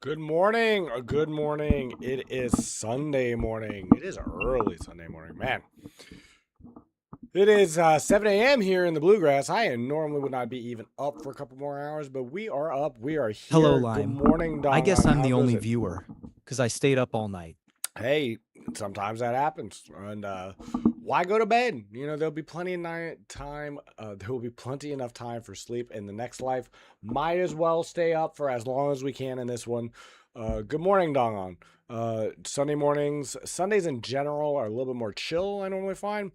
Good morning. Good morning. It is Sunday morning. It is early Sunday morning, man. It is 7 a.m. here in the Bluegrass. I normally would not be even up for a couple more hours, but we are up. We are Hello, here. Good Lime. morning, I guess Dongon. I'm How the goes only it? viewer because I stayed up all night. Hey, sometimes that happens. And why go to bed? There'll be plenty of night time. There will be plenty enough time for sleep in the next life. Might as well stay up for as long as we can in this one. Good morning, Dongon. Sunday mornings, Sundays in general are a little bit more chill. I normally find,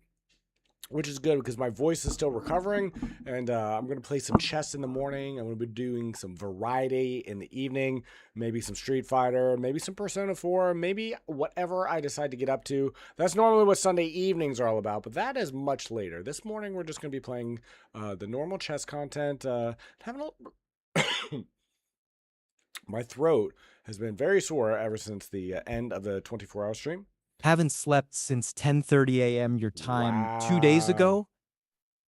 which is good because my voice is still recovering. And I'm going to play some chess in the morning. I'm going to be doing some variety in the evening, maybe some Street Fighter, maybe some Persona 4, maybe whatever I decide to get up to. That's normally what Sunday evenings are all about, but that is much later. This morning, we're just going to be playing the normal chess content. Having a My throat has been very sore ever since the end of the 24-hour stream. Haven't slept since 10:30 a.m. your time 2 days Wow. ago.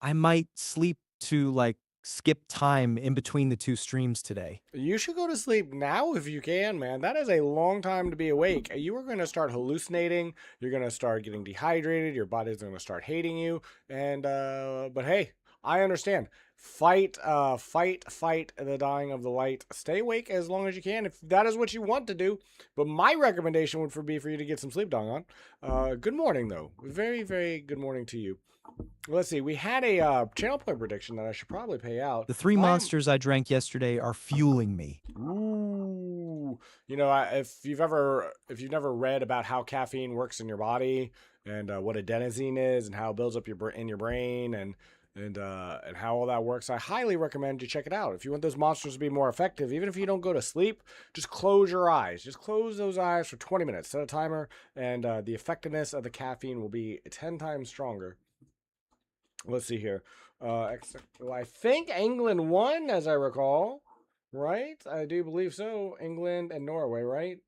I might sleep to skip time in between the two streams today. You should go to sleep now if you can, man. That is a long time to be awake. You are going to start hallucinating. You're going to start getting dehydrated. Your body's going to start hating you. But hey, I understand. Fight the dying of the light. Stay awake as long as you can if that is what you want to do. But my recommendation would be for you to get some sleep, Dong on. Good morning, though. Very, very good morning to you. Let's see. We had a channel point prediction that I should probably pay out. The three I'm monsters I drank yesterday are fueling me. Ooh, if you've never read about how caffeine works in your body and what adenosine is and how it builds up in your brain and how all that works, I highly recommend you check it out. If you want those monsters to be more effective, even if you don't go to sleep, just close your eyes. Just close those eyes for 20 minutes. Set a timer, and the effectiveness of the caffeine will be 10 times stronger. Let's see here. I think England won, as I recall. Right? I do believe so. England and Norway, right?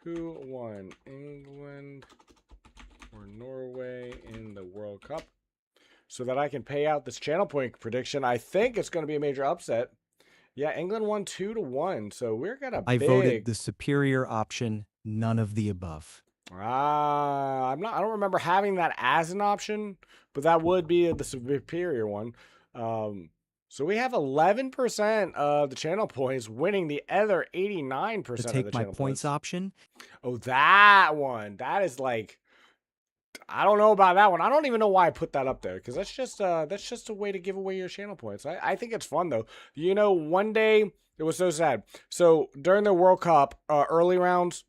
Who won? England or Norway in the World Cup? So that I can pay out this channel point prediction. I think it's going to be a major upset. Yeah, England won 2-1. So we're got a I voted big. the superior option, none of the above. I don't remember having that as an option, but that would be the superior one. Um, so we have 11% of the channel points winning the other To 89% of the take my channel points points. option, Oh, that one. That is like, I don't know about that one. I don't even know why I put that up there because that's just a way to give away your channel points. I think it's fun though. One day it was so sad. So during the World Cup early rounds,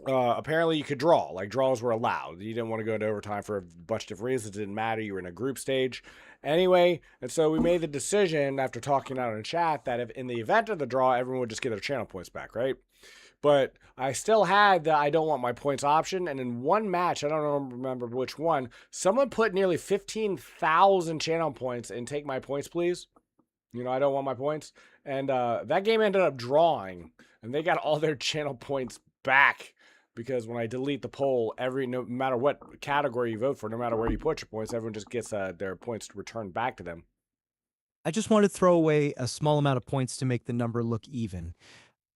apparently you could draw. Like draws were allowed. You didn't want to go into overtime for a bunch of different reasons. It didn't matter. You were in a group stage. Anyway, and so we made the decision after talking out in chat that if in the event of the draw, everyone would just get their channel points back, right? But I still had the I don't want my points option. And in one match, I don't remember which one, someone put nearly 15,000 channel points in take my points, please. I don't want my points. And that game ended up drawing. And they got all their channel points back. Because when I delete the poll, no matter what category you vote for, no matter where you put your points, everyone just gets their points returned back to them. I just want to throw away a small amount of points to make the number look even.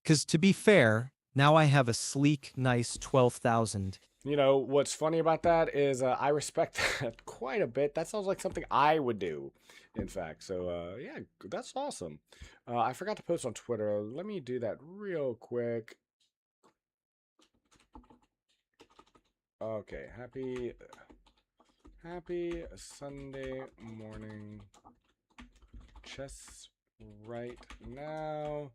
Because to be fair, now I have a sleek, nice 12,000. What's funny about that is I respect that quite a bit. That sounds like something I would do, in fact. So, yeah, that's awesome. I forgot to post on Twitter. Let me do that real quick. Okay, happy Sunday morning. Chess right now.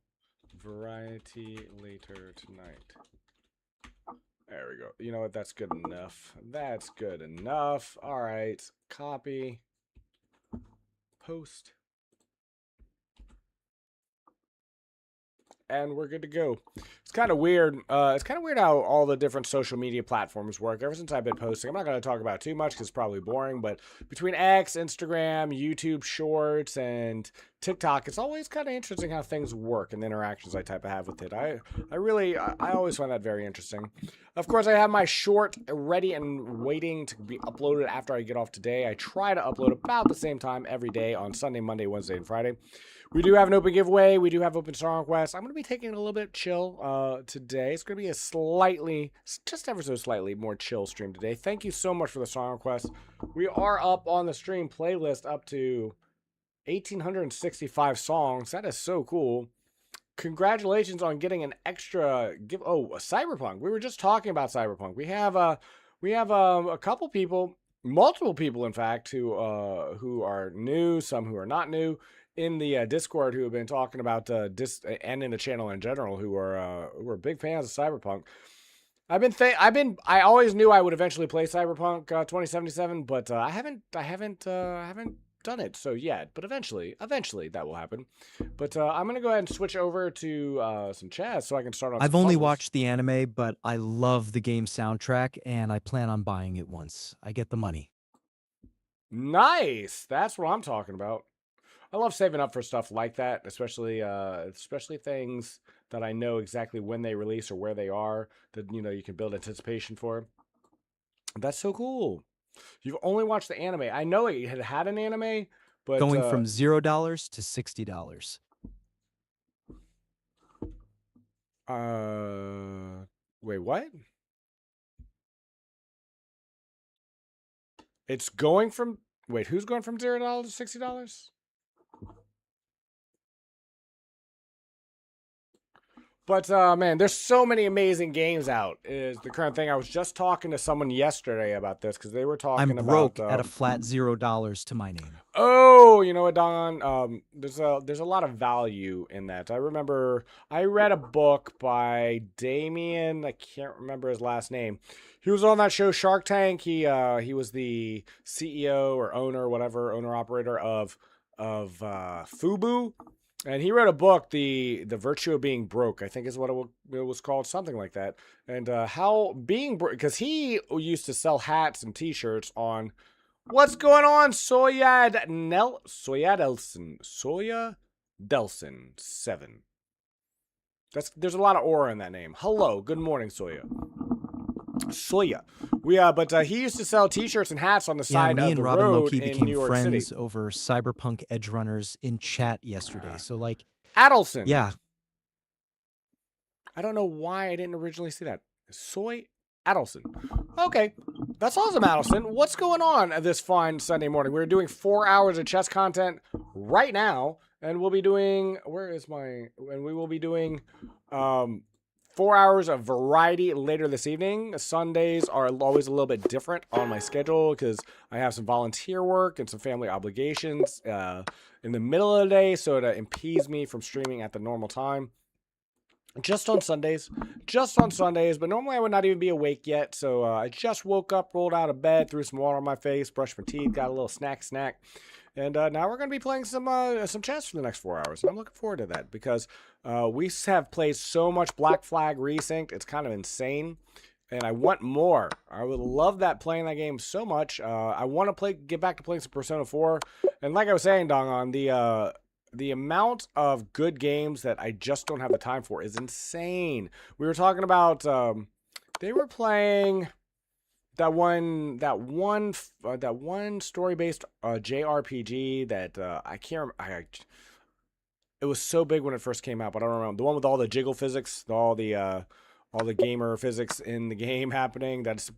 Variety later tonight. There we go. You know what? That's good enough. That's good enough. All right. Copy. Post. And we're good to go. It's kind of weird. It's kind of weird how all the different social media platforms work. Ever since I've been posting, I'm not going to talk about it too much because it's probably boring. But between X, Instagram, YouTube Shorts, and TikTok, it's always kind of interesting how things work and the interactions I type of have with it. I always find that very interesting. Of course, I have my short ready and waiting to be uploaded after I get off today. I try to upload about the same time every day on Sunday, Monday, Wednesday, and Friday. We do have an open giveaway. We do have open star requests. I'm going to be taking it a little bit chill today. It's going to be a slightly, just ever so slightly more chill stream today. Thank you so much for the song requests. We are up on the stream playlist up to 1,865 songs. That is so cool. Congratulations on getting an extra give. Oh, Cyberpunk. We were just talking about Cyberpunk. We have a couple people, multiple people, in fact, who are new, some who are not new in the Discord who have been talking about and in the channel in general who are big fans of Cyberpunk. I always knew I would eventually play Cyberpunk 2077, but I haven't done it so yet. But eventually that will happen. But I'm gonna go ahead and switch over to some chess so I can start on. I've some only puzzles. watched the anime, but I love the game soundtrack, and I plan on buying it once I get the money. Nice. That's what I'm talking about. I love saving up for stuff like that, especially things that I know exactly when they release or where they are that you can build anticipation for. That's so cool. You've only watched the anime. I know it had an anime, but Going from $0 to $60. wait, what? It's going from wait, who's going from $0 to $60? But man, there's so many amazing games out. Is the current thing. I was just talking to someone yesterday about this because they were talking I'm broke about at a flat $0 to my name. Oh, you know what, Don? There's a lot of value in that. I remember I read a book by Damien. I can't remember his last name. He was on that show Shark Tank. He was the CEO or owner, whatever, owner operator of Fubu, and he wrote a book, the Virtue of Being Broke, I think is what it was called, something like that. And how being broke, because he used to sell hats and T-shirts on. What's going on, Soya Delson 7. There's a lot of aura in that name. Hello, good morning, Soya. But he used to sell T-shirts and hats on the side me of and the Robin road Loki in became New York friends City. over Cyberpunk Edge Runners in chat yesterday. So like, Adelson. yeah, I don't know why I didn't originally see that. Soy Adelson. Okay, that's awesome, Adelson. What's going on this fine Sunday morning? We're doing 4 hours of chess content right now, and we'll be doing. And we will be doing 4 hours of variety later this evening. Sundays are always a little bit different on my schedule because I have some volunteer work and some family obligations in the middle of the day, so it impedes me from streaming at the normal time. Just on Sundays, but normally I would not even be awake yet, so I just woke up, rolled out of bed, threw some water on my face, brushed my teeth, got a little snack, and now we're going to be playing some chess for the next 4 hours, and I'm looking forward to that, because we have played so much Black Flag Resynced, it's kind of insane, and I want more. I would love playing that game so much. I want to get back to playing some Persona 4, and like I was saying, Dong, the amount of good games that I just don't have the time for is insane. We were talking about they were playing that one story-based JRPG that I can't remember. It was so big when it first came out, but I don't remember. The one with all the jiggle physics, all the gamer physics in the game happening. That's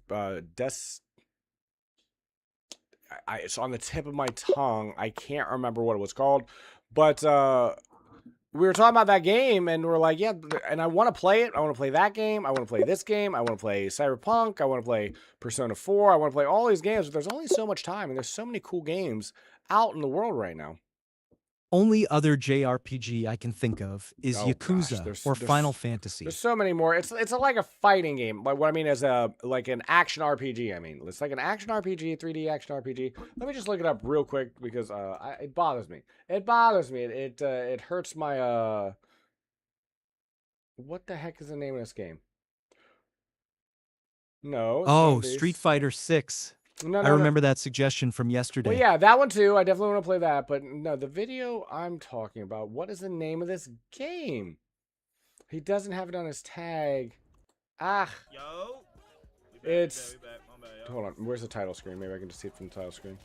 it's on the tip of my tongue. I can't remember what it was called. But we were talking about that game, and we're like, yeah, and I want to play it. I want to play that game. I want to play this game. I want to play Cyberpunk. I want to play Persona 4. I want to play all these games, but there's only so much time, and there's so many cool games out in the world right now. only other JRPG I can think of is Yakuza or Final Fantasy. There's so many more. It's like a fighting game. But what I mean is like an action RPG. I mean, it's like an action RPG, 3D action RPG. Let me just look it up real quick because it bothers me. It bothers me. It hurts my What the heck is the name of this game? No. Oh, Street Fighter 6. No, I no, no. remember that suggestion from Well, yesterday. yeah, that one too. I definitely want to play that. But no, the video I'm talking about. What is the name of this game? He doesn't have it on his tag. Ah, Yo. We back, it's. we back. My bad, y'all. Hold on. Where's the title screen? Maybe I can just see it from the title screen.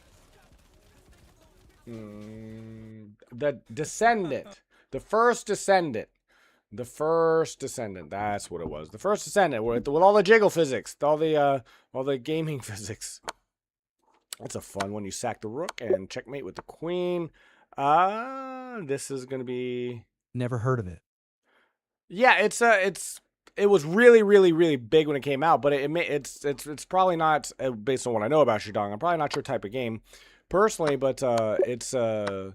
The Descendant. The first Descendant. The first Descendant. That's what it was. The first Descendant with all the jiggle physics, all the gaming physics. That's a fun one. You sack the rook and checkmate with the queen. This is gonna be. Never heard of it. Yeah, it was really, really, really big when it came out, but it's probably not based on what I know about Shudong. I'm probably not your type of game, personally, but it's very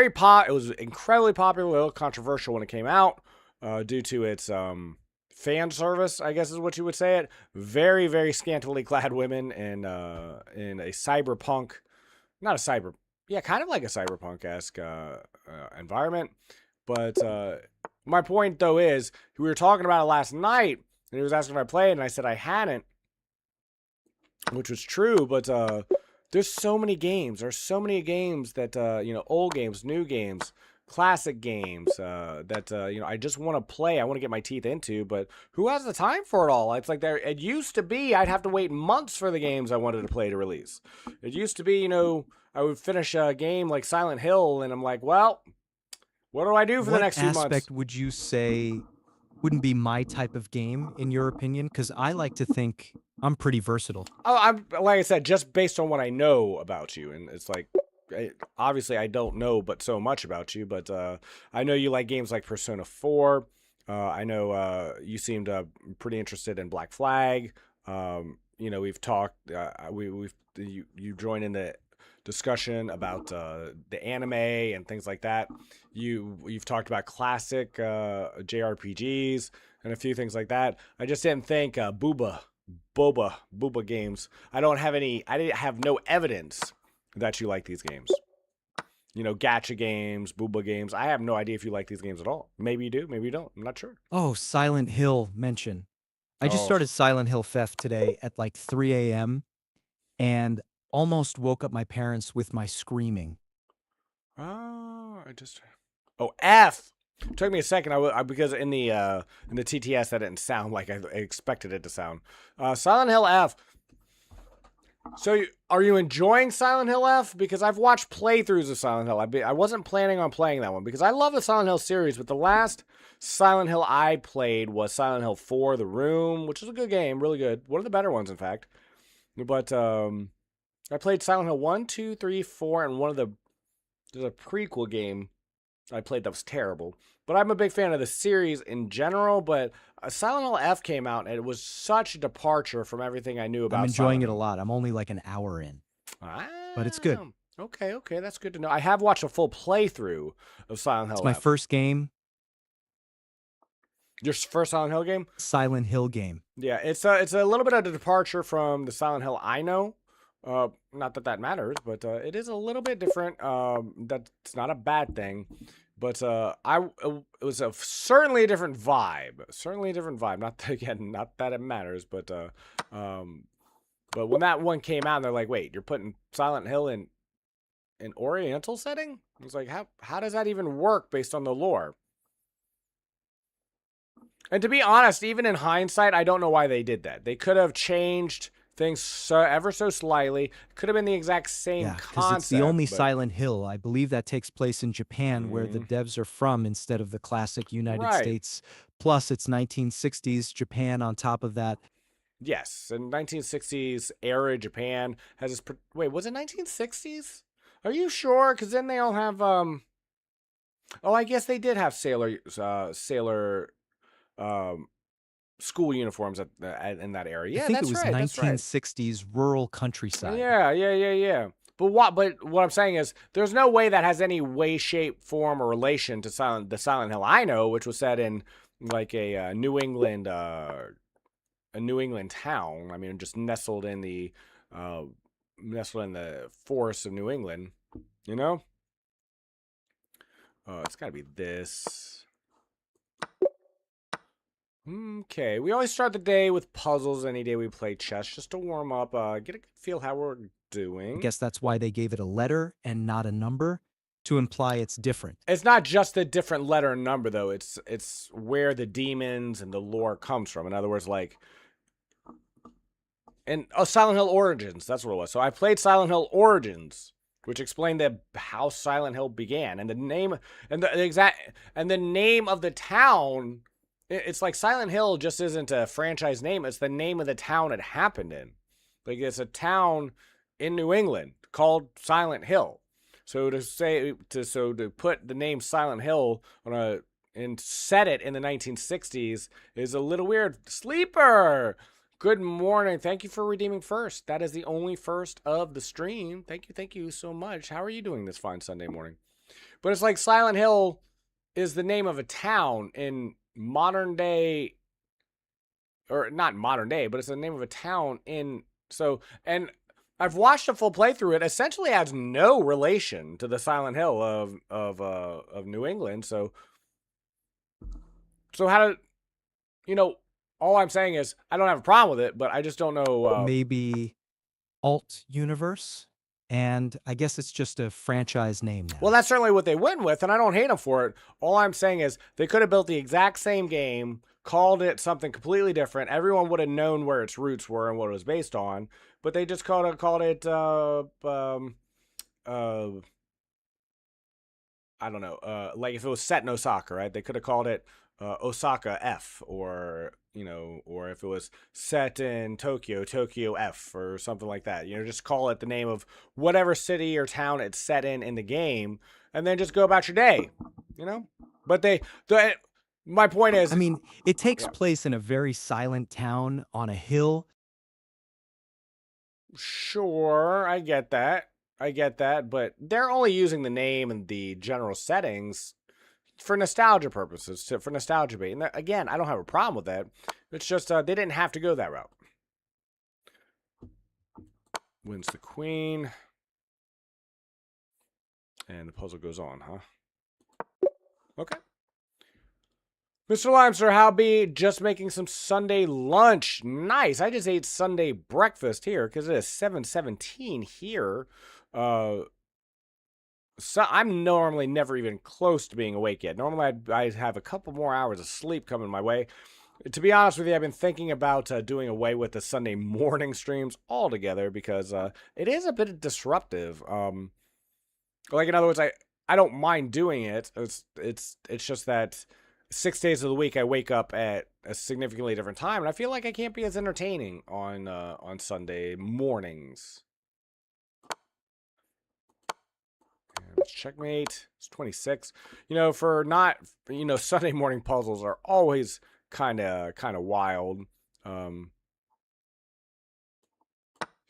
It was incredibly popular, a little controversial when it came out, due to its fan service, I guess is what you would say it. Very, very scantily clad women in a cyberpunk, not a cyber, yeah, kind of like a cyberpunk-esque environment. But my point though is we were talking about it last night, and he was asking if I played, and I said I hadn't, which was true. But there's so many games. There's so many games that old games, new games, classic games that I just want to play. I want to get my teeth into, but who has the time for it all? It's like it used to be I'd have to wait months for the games I wanted to play to release. It used to be, I would finish a game like Silent Hill, and I'm like, well, what do I do for the next few months? What aspect would you say wouldn't be my type of game, in your opinion? Because I like to think I'm pretty versatile. Oh, I'm like I said, just based on what I know about you, and it's like, obviously I don't know but so much about you, but I know you like games like Persona 4. I know you seemed pretty interested in Black Flag. We've talked. You joined in the discussion about the anime and things like that. You've talked about classic JRPGs and a few things like that. I just didn't think Boba games. I didn't have no evidence that you like these games. Gacha games, Booba games. I have no idea if you like these games at all. Maybe you do, maybe you don't. I'm not sure. Oh, Silent Hill mention. I just Oh, started Silent Hill Theft today at like 3 a.m. and almost woke up my parents with my screaming. Oh, F. It took me a second. Because in the TTS that didn't sound like I expected it to sound. Silent Hill F. So, are you enjoying Silent Hill F? Because I've watched playthroughs of Silent Hill. I wasn't planning on playing that one because I love the Silent Hill series, but the last Silent Hill I played was Silent Hill 4: The Room, which is a good game, really good. One of the better ones, in fact. But I played Silent Hill 1, 2, 3, 4, and there's a prequel game I played that was terrible. But I'm a big fan of the series in general, but Silent Hill F came out, and it was such a departure from everything I knew about I'm enjoying Silent it a Hill. lot. I'm only like an hour in, but it's good. Okay, that's good to know. I have watched a full playthrough of Silent Hill It's my F. first game, Your first Silent Hill game? Silent Hill game. Yeah, it's a little bit of a departure from the Silent Hill I know. Not that matters, but it is a little bit different. That's not a bad thing. But it was certainly a different vibe. Certainly a different vibe. Not that it matters, but when that one came out, and they're like, "Wait, you're putting Silent Hill in an Oriental setting?" I was like, "How does that even work based on the lore?" And to be honest, even in hindsight, I don't know why they did that. They could have changed things ever so slightly. Could have been the exact same Yeah, because concept. it's the only but- Silent Hill. I believe that takes place in Japan, where the devs are from, instead of the classic United Right. States. Plus, it's 1960s Japan on top of that. Yes, in 1960s era Japan has this. Wait, was it 1960s? Are you sure? Because then they all have. Oh, I guess they did have sailor school uniforms in that era. Yeah, I think that's it was right. That's right. 1960s rural countryside. Yeah. But what I'm saying is, there's no way that has any way, shape, form, or relation to the Silent Hill I know, which was set in like a New England town. I mean, just nestled in the forests of New England. You know, it's got to be this. Okay, we always start the day with puzzles any day we play chess, just to warm up, get a good feel how we're doing. I guess that's why they gave it a letter and not a number to imply it's different. It's not just the different letter and number, though. It's where the demons and the lore comes from. In other words, like... Silent Hill Origins, that's what it was. So I played Silent Hill Origins, which explained how Silent Hill began. And the name... And the name of the town... It's like Silent Hill just isn't a franchise name. It's the name of the town it happened in. Like, it's a town in New England called Silent Hill. So to put the name Silent Hill and set it in the 1960s is a little weird. Sleeper, good morning. Thank you for redeeming first. That is the only first of the stream. Thank you so much. How are you doing this fine Sunday morning? But it's like Silent Hill is the name of a town in modern day, or not modern day, but it's the name of a town and I've watched a full playthrough. It essentially has no relation to the Silent Hill of New England. So how to, all I'm saying is I don't have a problem with it, but I just don't know. Maybe alt universe, and I guess it's just a franchise name now. Well, that's certainly what they went with, and I don't hate them for it. All I'm saying is they could have built the exact same game, called it something completely different. Everyone would have known where its roots were and what it was based on, but they just called it I don't know, like if it was set in Osaka, right? They could have called it Osaka F, or or if it was set in Tokyo, Tokyo F, or something like that. Just call it the name of whatever city or town it's set in the game, and then just go about your day. But my point is, I mean, it takes place in a very silent town on a hill. Sure, I get that, but they're only using the name and the general settings for nostalgia purposes, for nostalgia bait. And again, I don't have a problem with that. It's just they didn't have to go that route. Wins the queen. And the puzzle goes on, huh? Okay. Mr. Limester, how be just making some Sunday lunch? Nice. I just ate Sunday breakfast here because it is 7:17 here. So I'm normally never even close to being awake yet. Normally I'd have a couple more hours of sleep coming my way. To be honest with you, I've been thinking about doing away with the Sunday morning streams altogether because it is a bit disruptive. Like, in other words, I don't mind doing it. It's just that 6 days of the week I wake up at a significantly different time, and I feel like I can't be as entertaining on Sunday mornings. Checkmate. It's 26. Sunday morning puzzles are always kind of wild.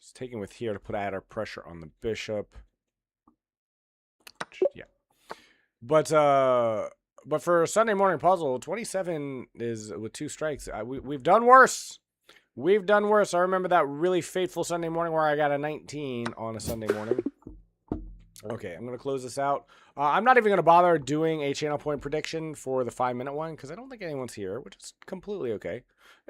Just taking with here to put added pressure on the bishop. Yeah. But for a Sunday morning puzzle, 27 is with 2 strikes. We've done worse. We've done worse. I remember that really fateful Sunday morning where I got a 19 on a Sunday morning. Okay, I'm going to close this out. I'm not even going to bother doing a channel point prediction for the 5-minute one because I don't think anyone's here, which is completely okay.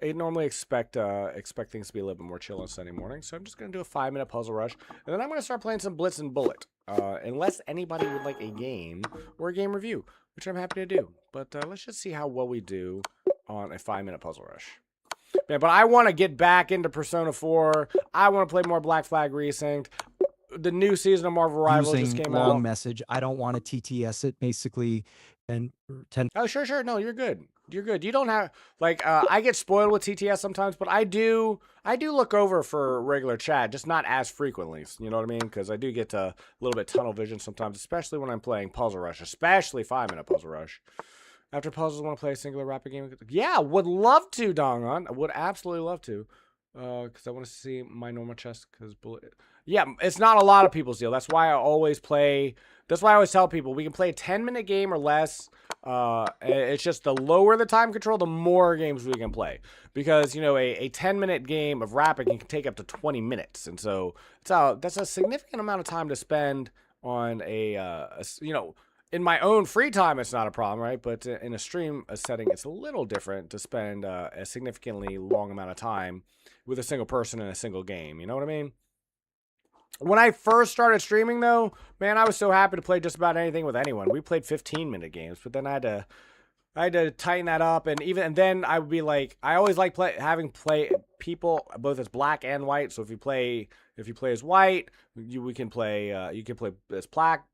I normally expect things to be a little bit more chill on Sunday morning, so I'm just going to do a 5-minute puzzle rush, and then I'm going to start playing some Blitz and Bullet, unless anybody would like a game or a game review, which I'm happy to do. But let's just see how well we do on a 5-minute puzzle rush. Yeah, but I want to get back into Persona 4. I want to play more Black Flag Resynced. The new season of Marvel Rivals just came out. Long message. I don't want to TTS it, basically. And 10. Oh, sure. No, you're good. You're good. You don't have, like, I get spoiled with TTS sometimes, but I do look over for regular chat, just not as frequently. You know what I mean? Because I do get a little bit tunnel vision sometimes, especially when I'm playing Puzzle Rush, especially 5-minute Puzzle Rush. After puzzles, want to play a singular rapid game? Yeah, would love to, Dongon. I would absolutely love to. Because I want to see my normal chess. Because yeah, it's not a lot of people's deal. That's why I always tell people we can play a 10-minute game or less. It's just the lower the time control, the more games we can play. Because, a 10-minute game of rapid can take up to 20 minutes. And so that's a significant amount of time to spend on in my own free time, it's not a problem, right? But in a stream setting, it's a little different to spend a significantly long amount of time with a single person in a single game. You know what I mean? When I first started streaming, though, man, I was so happy to play just about anything with anyone. We played 15-minute games, but then I had to tighten that up, and then I would be like, I always like having people both as black and white. So if you play as white, we can play you can play as black,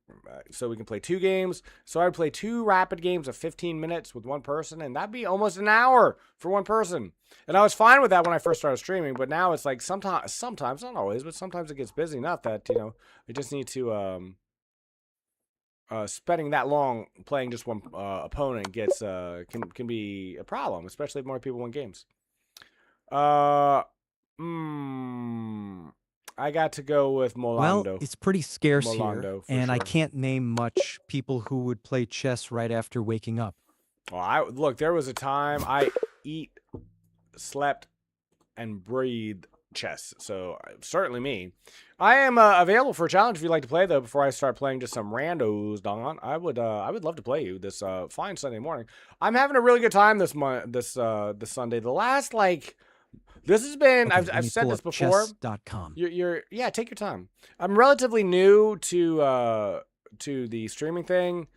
so we can play 2 games. So I would play 2 rapid games of 15 minutes with one person, and that'd be almost an hour for one person. And I was fine with that when I first started streaming, but now it's like sometimes not always, but sometimes it gets busy enough that I just need to spending that long playing just one opponent gets can be a problem, especially if more people win games. I got to go with Molando. Well, it's pretty scarce Molando, here, for and I sure. can't name much people who would play chess right after waking up. Well, look, there was a time I eat, slept, and breathed chess. So certainly me. I am available for a challenge if you'd like to play, though. Before I start playing just some randos, Don, I would love to play you this fine Sunday morning. I'm having a really good time this Sunday. The last this has been Okay, let I've me said pull this up before. chess.com. Yeah, take your time. I'm relatively new to the streaming thing.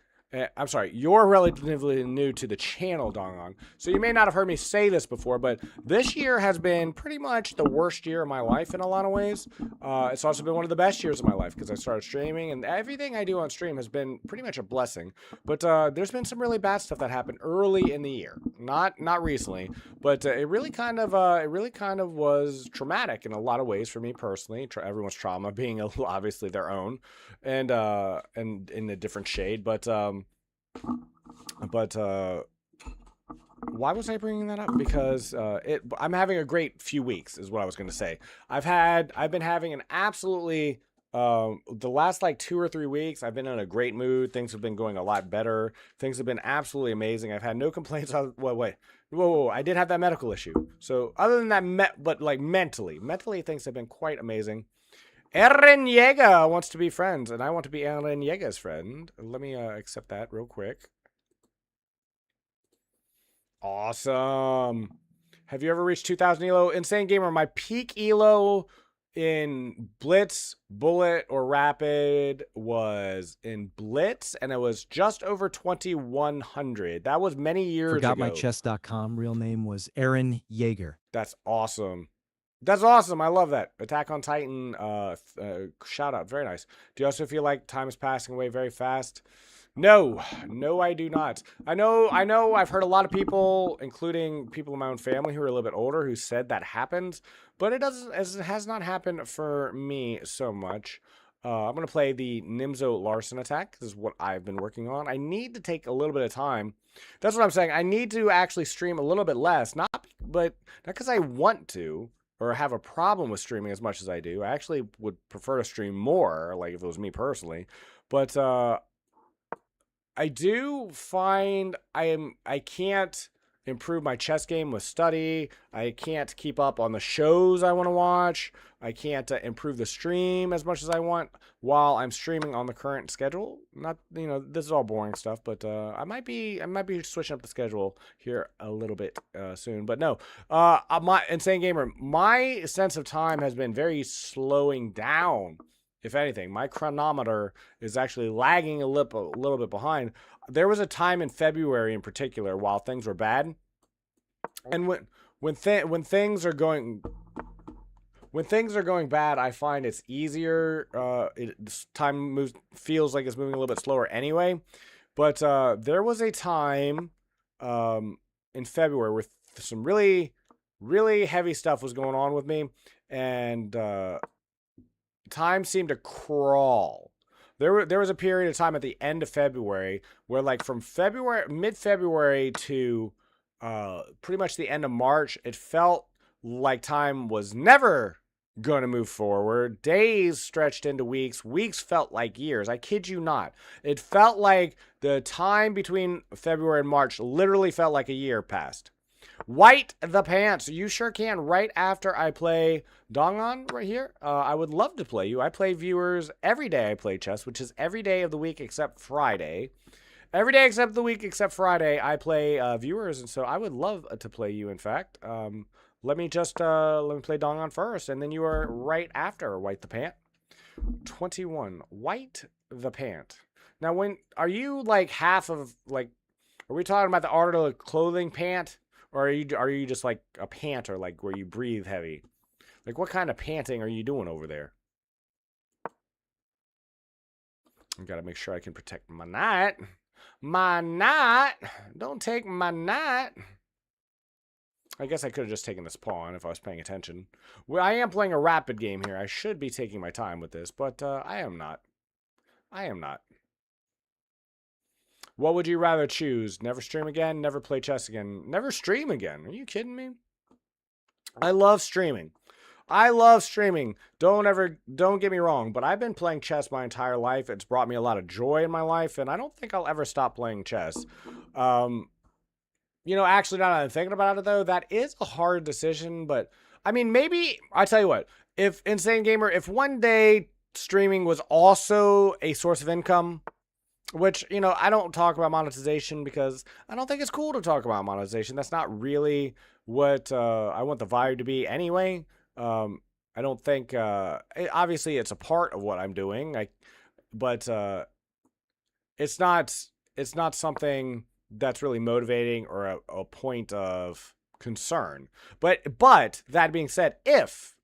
I'm sorry, you're relatively new to the channel, Dongon. So you may not have heard me say this before, but this year has been pretty much the worst year of my life in a lot of ways. It's also been one of the best years of my life because I started streaming, and everything I do on stream has been pretty much a blessing. But there's been some really bad stuff that happened early in the year, not recently, but it really kind of was traumatic in a lot of ways for me personally. Everyone's trauma being obviously their own, and in a different shade, but why was I bringing that up? Because I'm having a great few weeks, is what I was going to say. I've been having an absolutely the last 2 or 3 weeks. I've been in a great mood. Things have been going a lot better. Things have been absolutely amazing. I've had no complaints. Whoa! I did have that medical issue. So other than that, but mentally, things have been quite amazing. Eren Yeager wants to be friends, and I want to be Eren Yeager's friend. Let me accept that real quick. Awesome. Have you ever reached 2,000 elo? Insane Gamer, my peak elo in Blitz, Bullet, or Rapid was in Blitz, and it was just over 2,100. That was many years ago. ForgotMyChess.com. Real name was Eren Yeager. That's awesome. That's awesome. I love that. Attack on Titan, shout out. Very nice. Do you also feel like time is passing away very fast? No, I do not. I know I've heard a lot of people, including people in my own family who are a little bit older, who said that happens, but it has not happened for me so much. I'm going to play the Nimzo Larson attack. This is what I've been working on. I need to take a little bit of time. That's what I'm saying. I need to actually stream a little bit less, not because I want to, or have a problem with streaming as much as I do. I actually would prefer to stream more, if it was me personally. But I do find I can't improve my chess game with study. I can't keep up on the shows I want to watch. I can't improve the stream as much as I want while I'm streaming on the current schedule. Not, this is all boring stuff, but I might be switching up the schedule here a little bit soon. But no, my Insane Gamer, my sense of time has been very slowing down. If anything, my chronometer is actually lagging a little bit behind. There was a time in February in particular while things were bad, and when things are going bad, I find it's easier. Feels like it's moving a little bit slower anyway. But there was a time in February where some really, really heavy stuff was going on with me, and time seemed to crawl. There was a period of time at the end of February where, from mid-February to pretty much the end of March, it felt like time was never going to move forward. Days stretched into weeks. Weeks felt like years. I kid you not. It felt like the time between February and March literally felt like a year passed. White the pants. You sure can. Right after I play Dongon right here. I would love to play you. I play viewers every day I play chess, which is every day of the week except Friday. Every day except the week except Friday, I play viewers, and so I would love to play you, in fact. Let me play Dongon first, and then you are right after White the Pant. 21. White the Pant. Now, are you like half of, like, are we talking about the article of clothing pant? Or are you just like a panter, like where you breathe heavy? Like, what kind of panting are you doing over there? I gotta make sure I can protect my knight. My knight! Don't take my knight! I guess I could have just taken this pawn if I was paying attention. Well, I am playing a rapid game here. I should be taking my time with this, but I am not. I am not. What would you rather choose? Never stream again? Never play chess again? Never stream again? Are you kidding me? I love streaming. I love streaming. Don't get me wrong, but I've been playing chess my entire life. It's brought me a lot of joy in my life, and I don't think I'll ever stop playing chess. You know, actually, now that I'm thinking about it, though, that is a hard decision, but, I mean, maybe, I tell you what, if Insane Gamer, if one day streaming was also a source of income, which, you know, I don't talk about monetization because I don't think it's cool to talk about monetization. That's not really what I want the vibe to be anyway. I don't think, obviously it's a part of what I'm doing, but it's not something that's really motivating or a point of concern. But that being said, if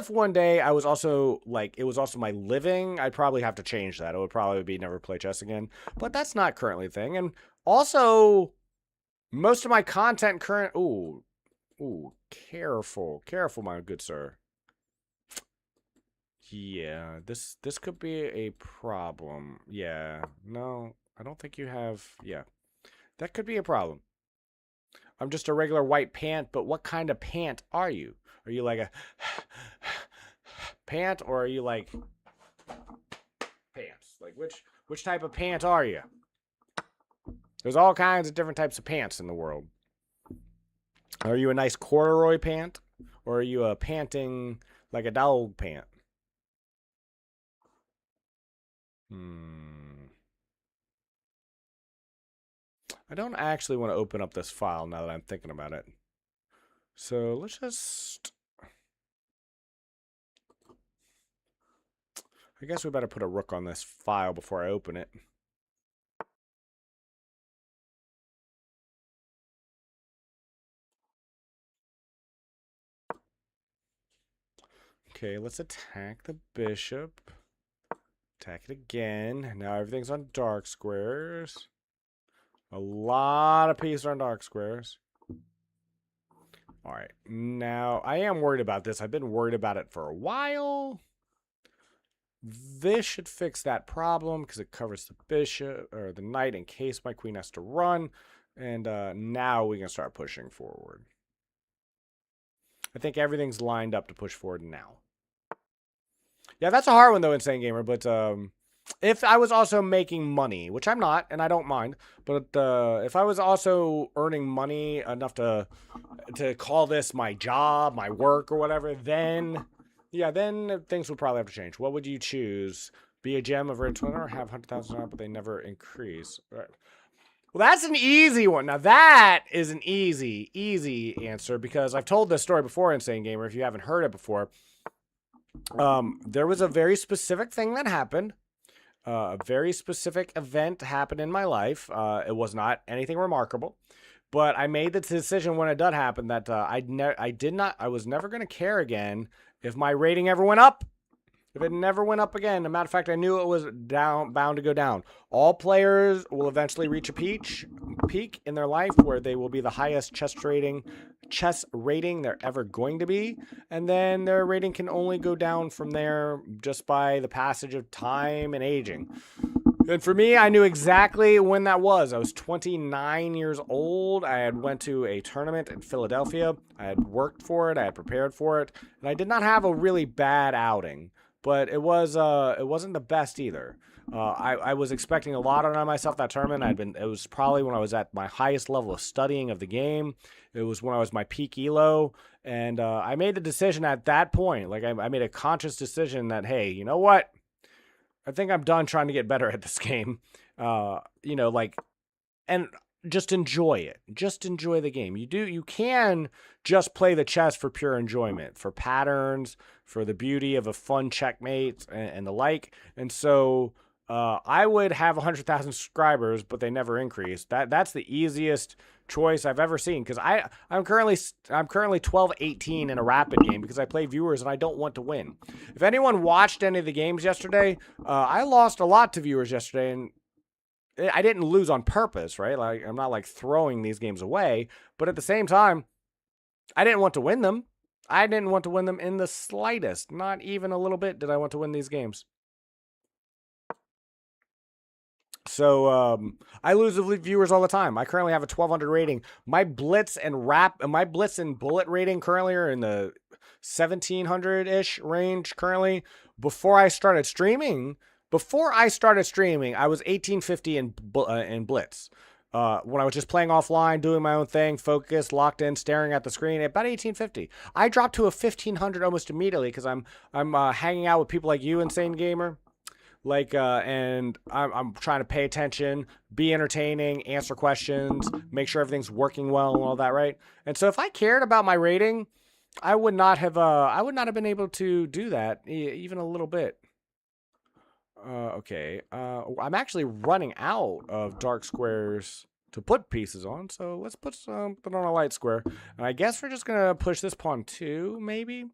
one day I was also, like, it was also my living, I'd probably have to change that. It would probably be never play chess again. But that's not currently a thing. And also, most of my content ooh, careful, my good sir. Yeah, this could be a problem. Yeah, no, I don't think you have, yeah. That could be a problem. I'm just a regular white pant, but what kind of pant are you? Are you like a pant, or are you like pants? Like, which type of pant are you? There's all kinds of different types of pants in the world. Are you a nice corduroy pant, or are you a panting like a dog pant? I don't actually want to open up this file now that I'm thinking about it. So let's just... I guess we better put a rook on this file before I open it. Okay, let's attack the bishop. Attack it again. Now everything's on dark squares. A lot of pieces are on dark squares. Alright, now I am worried about this. I've been worried about it for a while. This should fix that problem because it covers the bishop or the knight in case my queen has to run. And now we can start pushing forward. I think everything's lined up to push forward now. Yeah, that's a hard one though, Insane Gamer, but if I was also making money, which I'm not, and I don't mind, but if I was also earning money enough to call this my job, my work, or whatever, then, yeah, then things would probably have to change. What would you choose? Be a gem of Red Twin or have 100,000 but they never increase? Right. Well, that's an easy one. Now, that is an easy answer because I've told this story before, Insane Gamer, if you haven't heard it before. There was a very specific thing that happened. A very specific event happened in my life. It was not anything remarkable, but I made the decision when it did happen that I was never going to care again if my rating ever went up. If it never went up again, as a matter of fact, I knew it was bound to go down. All players will eventually reach a peak in their life where they will be the highest chess rating they're ever going to be, and then their rating can only go down from there just by the passage of time and aging. And for me, I knew exactly when that was. I was 29 years old. I had went to a tournament in Philadelphia. I had worked for it. I had prepared for it, and I did not have a really bad outing. But it wasn't the best either. I was expecting a lot out of myself that tournament. It was probably when I was at my highest level of studying of the game. It was when I was my peak elo, and I made the decision at that point. Like I made a conscious decision that, hey, you know what? I think I'm done trying to get better at this game. Like, and just enjoy it. Just enjoy the game. You can just play the chess for pure enjoyment, for patterns, for the beauty of a fun checkmate and the like. And so I would have 100,000 subscribers, but they never increase. That's the easiest choice I've ever seen, because I'm currently 12-18 in a rapid game because I play viewers and I don't want to win. If anyone watched any of the games yesterday, I lost a lot to viewers yesterday, and I didn't lose on purpose, right? Like, I'm not like throwing these games away, but at the same time, I didn't want to win them. I didn't want to win them in the slightest. Not even a little bit did I want to win these games. So I lose viewers all the time. I currently have a 1200 rating. My blitz and bullet rating currently are in the 1700-ish range currently. Before I started streaming, I was 1850 in blitz. When I was just playing offline, doing my own thing, focused, locked in, staring at the screen, about 1850. I dropped to a 1500 almost immediately because I'm hanging out with people like you, Insane Gamer. And I'm trying to pay attention, be entertaining, answer questions, make sure everything's working well and all that, right? And so if I cared about my rating, I would not have been able to do that even a little bit. Okay. I'm actually running out of dark squares to put pieces on, so let's put something on a light square. And I guess we're just gonna push this pawn too, maybe.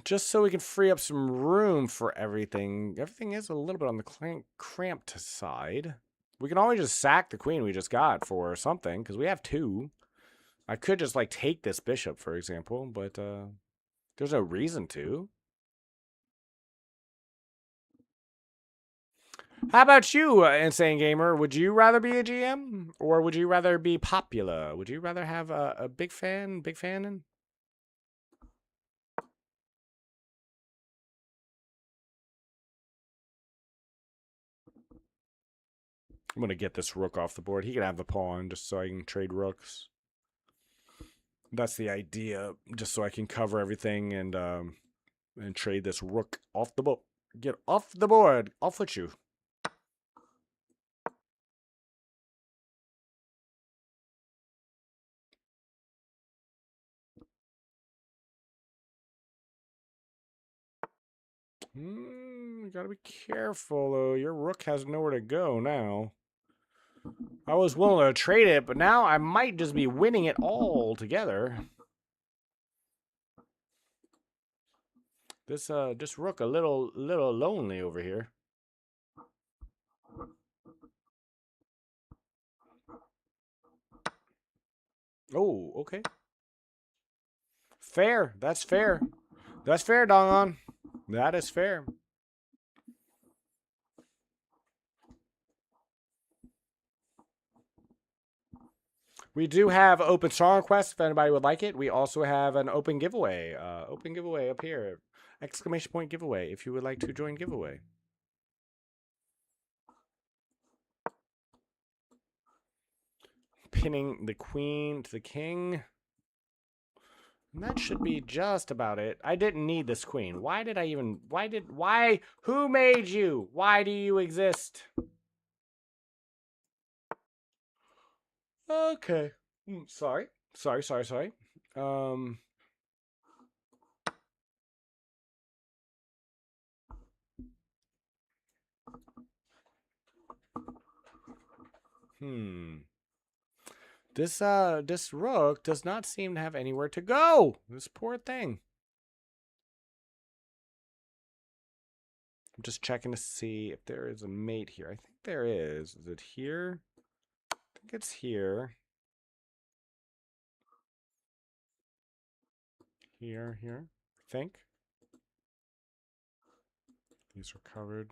Just so we can free up some room for everything. Everything is a little bit on the cramped side. We can always just sack the queen we just got for something, because we have two. I could just, like, take this bishop, for example, but there's no reason to. How about you, Insane Gamer? Would you rather be a GM? Or would you rather be popular? Would you rather have a big fan in? I'm going to get this rook off the board. He can have the pawn just so I can trade rooks. That's the idea, just so I can cover everything and trade this rook off the board. Get off the board. Off with you. You gotta be careful, though. Your rook has nowhere to go now. I was willing to trade it, but now I might just be winning it all together. This rook a little lonely over here. Oh, okay. Fair. That's fair. That's fair, Dongon. That is fair. We do have open song requests if anybody would like it. We also have an open giveaway. Open giveaway up here. Exclamation point giveaway if you would like to join giveaway. Pinning the queen to the king. And that should be just about it. I didn't need this queen. Why? Who made you? Why do you exist? Okay. Sorry. Um. This rook does not seem to have anywhere to go. This poor thing. I'm just checking to see if there is a mate here. I think there is. Is it here? I think it's here. Here. I think. These are covered.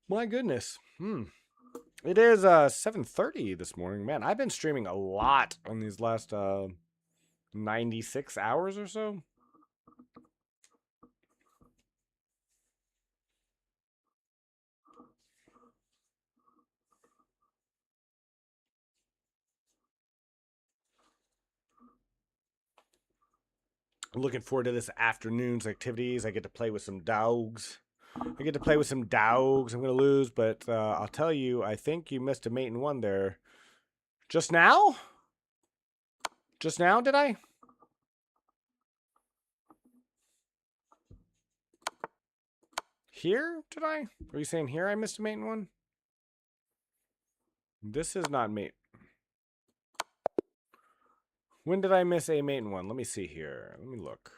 My goodness. It is 7:30 this morning. Man, I've been streaming a lot on these last 96 hours or so. Looking forward to this afternoon's activities. I get to play with some dogs. I'm going to lose, but I'll tell you, I think you missed a mate in one there. Just now? Just now, did I? Here, did I? Are you saying here I missed a mate in one? This is not mate. When did I miss a mate in one? Let me see here. Let me look.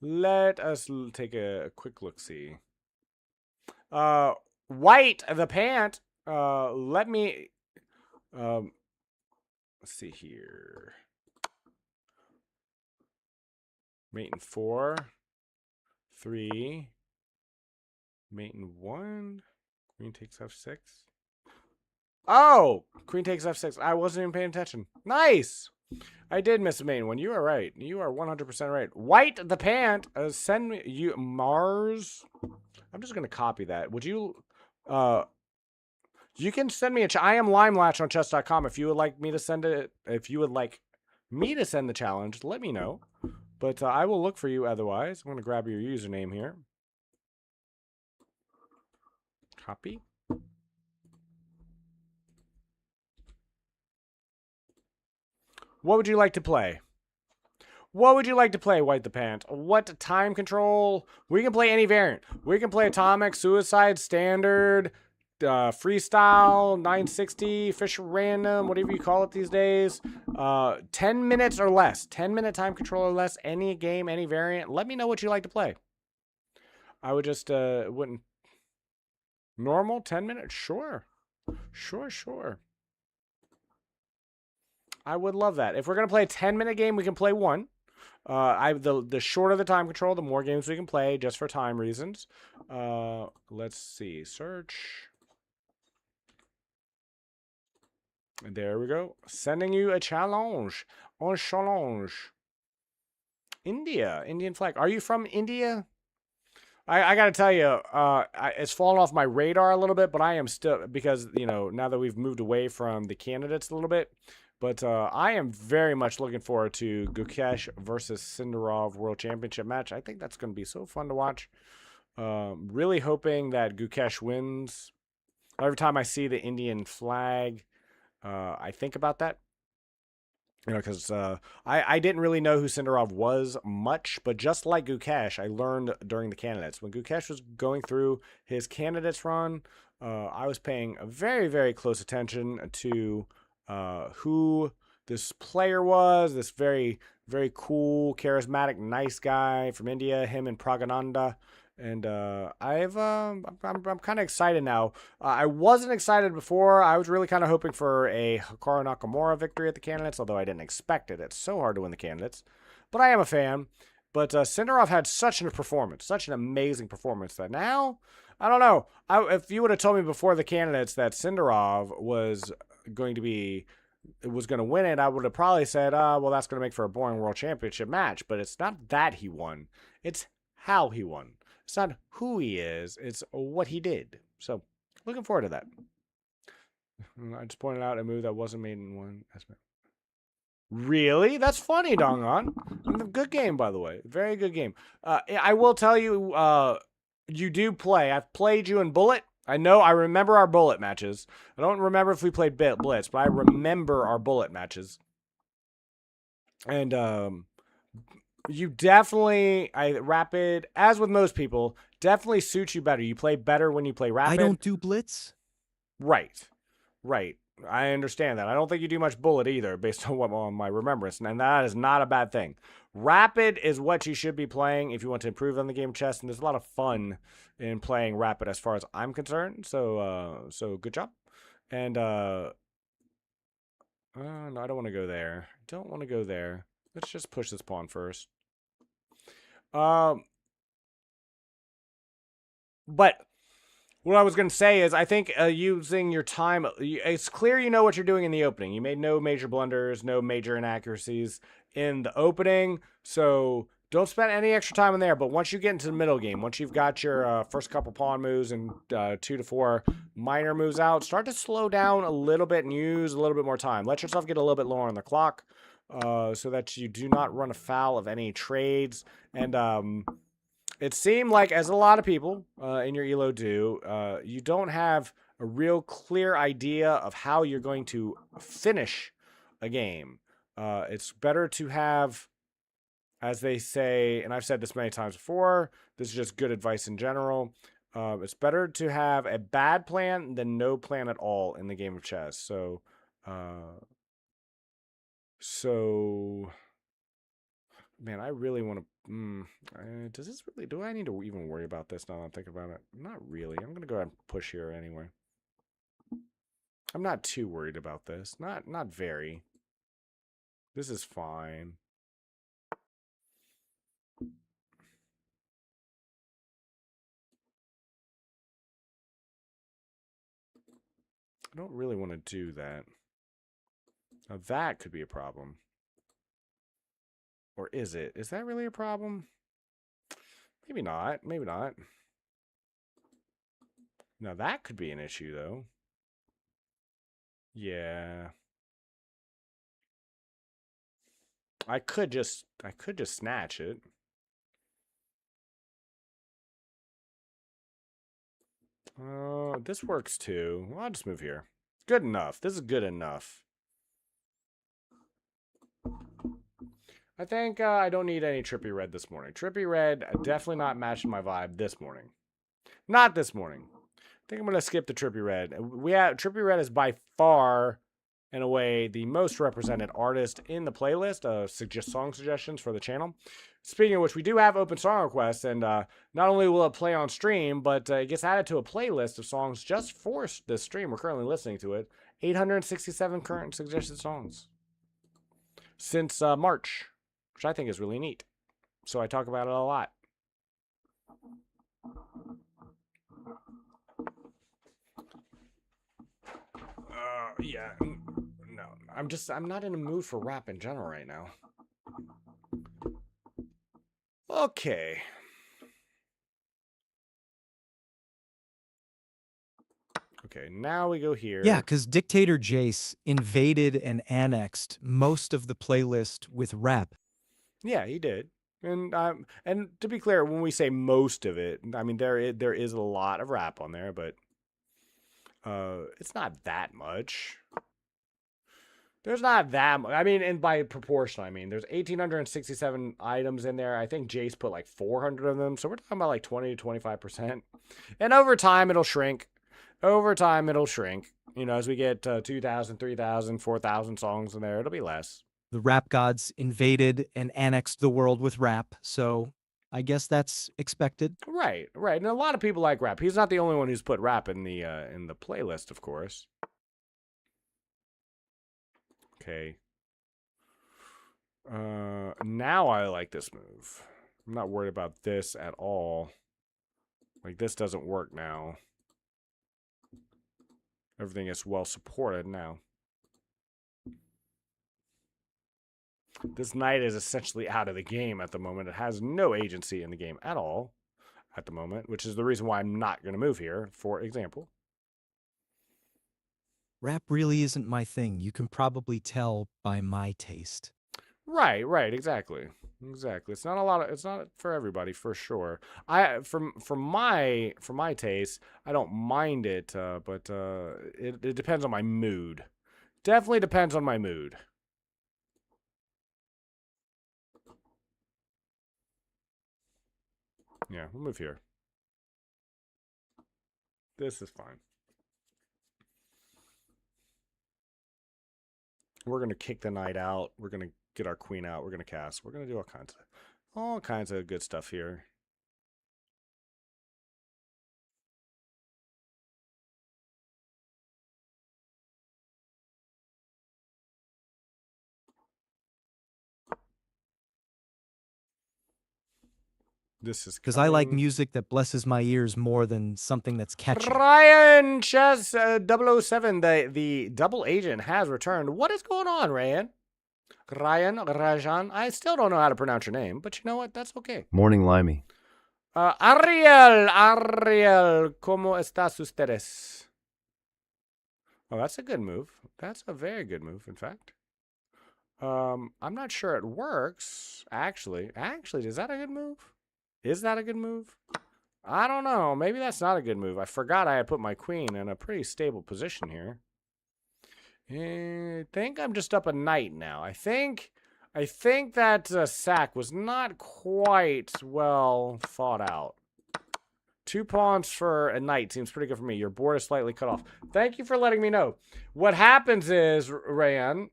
Let us take a quick look-see. White, the pant. Let me... let's see here. Mate in 4. 3. Mate in 1. Queen takes F6. Oh! Queen takes F6. I wasn't even paying attention. Nice! I did miss a mate in one. You are right. You are 100% right. White, the pant. Send me... you Mars... I'm just going to copy that. Would you... you can send me a... I am limelatch on chess.com. If you would like me to send it... If you would like me to send the challenge, let me know. But I will look for you otherwise. I'm going to grab your username here. Copy. What would you like to play? What would you like to play, White the Pant? What time control? We can play any variant. We can play Atomic, Suicide, Standard, Freestyle, 960, Fish Random, whatever you call it these days. 10 minutes or less. 10-minute time control or less. Any game, any variant. Let me know what you like to play. I would just, wouldn't... Normal? 10 minutes? Sure. Sure. I would love that. If we're going to play a 10-minute game, we can play one. The shorter the time control, the more games we can play, just for time reasons. Let's see. Search. There we go. Sending you a challenge. On challenge. India. Indian flag. Are you from India? I got to tell you, it's fallen off my radar a little bit, but I am still, because, you know, now that we've moved away from the candidates a little bit, but I am very much looking forward to Gukesh versus Sindarov World Championship match. I think that's going to be so fun to watch. Really hoping that Gukesh wins. Every time I see the Indian flag, I think about that. You know, because I didn't really know who Sindarov was much, but just like Gukesh, I learned during the candidates. When Gukesh was going through his candidates run, I was paying a very, very close attention to who this player was, this very, very cool, charismatic, nice guy from India, him and Pragananda. And I'm kind of excited now. I wasn't excited before. I was really kind of hoping for a Hikaru Nakamura victory at the candidates, although I didn't expect it. It's so hard to win the candidates. But I am a fan. But Sindarov had such a performance, such an amazing performance, that now, I don't know. If you would have told me before the candidates that Sindarov was going to win it, I would have probably said, well, that's going to make for a boring world championship match. But it's not that he won. It's how he won. It's not who he is. It's what he did. So, looking forward to that. I just pointed out a move that wasn't made in one. Really? That's funny, Dongon. Good game, by the way. Very good game. I will tell you, you do play. I've played you in Bullet. I remember our Bullet matches. I don't remember if we played Blitz, but I remember our Bullet matches. And, you definitely, Rapid, as with most people, definitely suits you better. You play better when you play Rapid. I don't do Blitz. Right. I understand that. I don't think you do much Bullet either, based on my remembrance, and that is not a bad thing. Rapid is what you should be playing if you want to improve on the game of chess, and there's a lot of fun in playing Rapid as far as I'm concerned. So good job. And no, I don't want to go there. Let's just push this pawn first. But What I was going to say is, I think using your time, it's clear you know what you're doing in the opening. You made no major blunders, no major inaccuracies in the opening, so don't spend any extra time in there. But once you get into the middle game, once you've got your first couple pawn moves and 2 to 4 minor moves out, start to slow down a little bit and use a little bit more time. Let yourself get a little bit lower on the clock so that you do not run afoul of any trades. And it seemed like, as a lot of people in your ELO do, you don't have a real clear idea of how you're going to finish a game. It's better to have, as they say, and I've said this many times before, this is just good advice in general. It's better to have a bad plan than no plan at all in the game of chess. So, man, I really want to. Does this really? Do I need to even worry about this now that I'm thinking about it? Not really. I'm gonna go ahead and push here anyway. I'm not too worried about this. Not very. This is fine. I don't really want to do that. Now that could be a problem. Or is it? Is that really a problem? Maybe not. Maybe not. Now that could be an issue, though. Yeah. I could just snatch it. This works too. Well, I'll just move here. Good enough. This is good enough. I think I don't need any Trippy Red this morning. Trippy Red definitely not matching my vibe this morning. Not this morning. I think I'm going to skip the Trippy Red. Trippy Red is by far, in a way, the most represented artist in the playlist of song suggestions for the channel. Speaking of which, we do have open song requests, and not only will it play on stream, but it gets added to a playlist of songs just for this stream. We're currently listening to it. 867 current suggested songs since March, which I think is really neat. So I talk about it a lot. Yeah, no, I'm not in a mood for rap in general right now. Okay. Okay, now we go here. Yeah, because Dictator Jace invaded and annexed most of the playlist with rap. Yeah, he did. And to be clear, when we say most of it, I mean there is a lot of rap on there, but it's not that much. There's not that much. I mean, and by proportion, I mean there's 1,867 items in there. I think Jace put like 400 of them, so we're talking about like 20 to 25%. And over time, it'll shrink. Over time, it'll shrink. You know, as we get 2,000, 3,000, 4,000 songs in there, it'll be less. The rap gods invaded and annexed the world with rap, so I guess that's expected. Right, right. And a lot of people like rap. He's not the only one who's put rap in the playlist, of course. Okay. Now I like this move. I'm not worried about this at all. Like, this doesn't work now. Everything is well supported now. This knight is essentially out of the game at the moment. It has no agency in the game at all at the moment, which is the reason why I'm not going to move here, for example. Rap really isn't my thing. You can probably tell by my taste. Right, exactly. It's not it's not for everybody, for sure. For my taste, I don't mind it, but it depends on my mood. Definitely depends on my mood. Yeah, we'll move here. This is fine. We're gonna kick the knight out. We're gonna get our queen out. We're gonna cast. We're gonna do all kinds of good stuff here. This is because I like coming. music that blesses my ears more than something that's catchy. Ryan Chess 007, the double agent has returned. What is going on, Ryan? Rajan. I still don't know how to pronounce your name, but you know what? That's okay. Morning, Limey. Ariel, ¿cómo estás ustedes? Oh, that's a good move. That's a very good move, in fact. I'm not sure it works, actually. Actually, is that a good move? Is that a good move? I don't know. Maybe that's not a good move. I forgot I had put my queen in a pretty stable position here. I think I'm just up a knight now. I think that sack was not quite well thought out. 2 pawns for a knight seems pretty good for me. Your board is slightly cut off. Thank you for letting me know. What happens is, Rajan,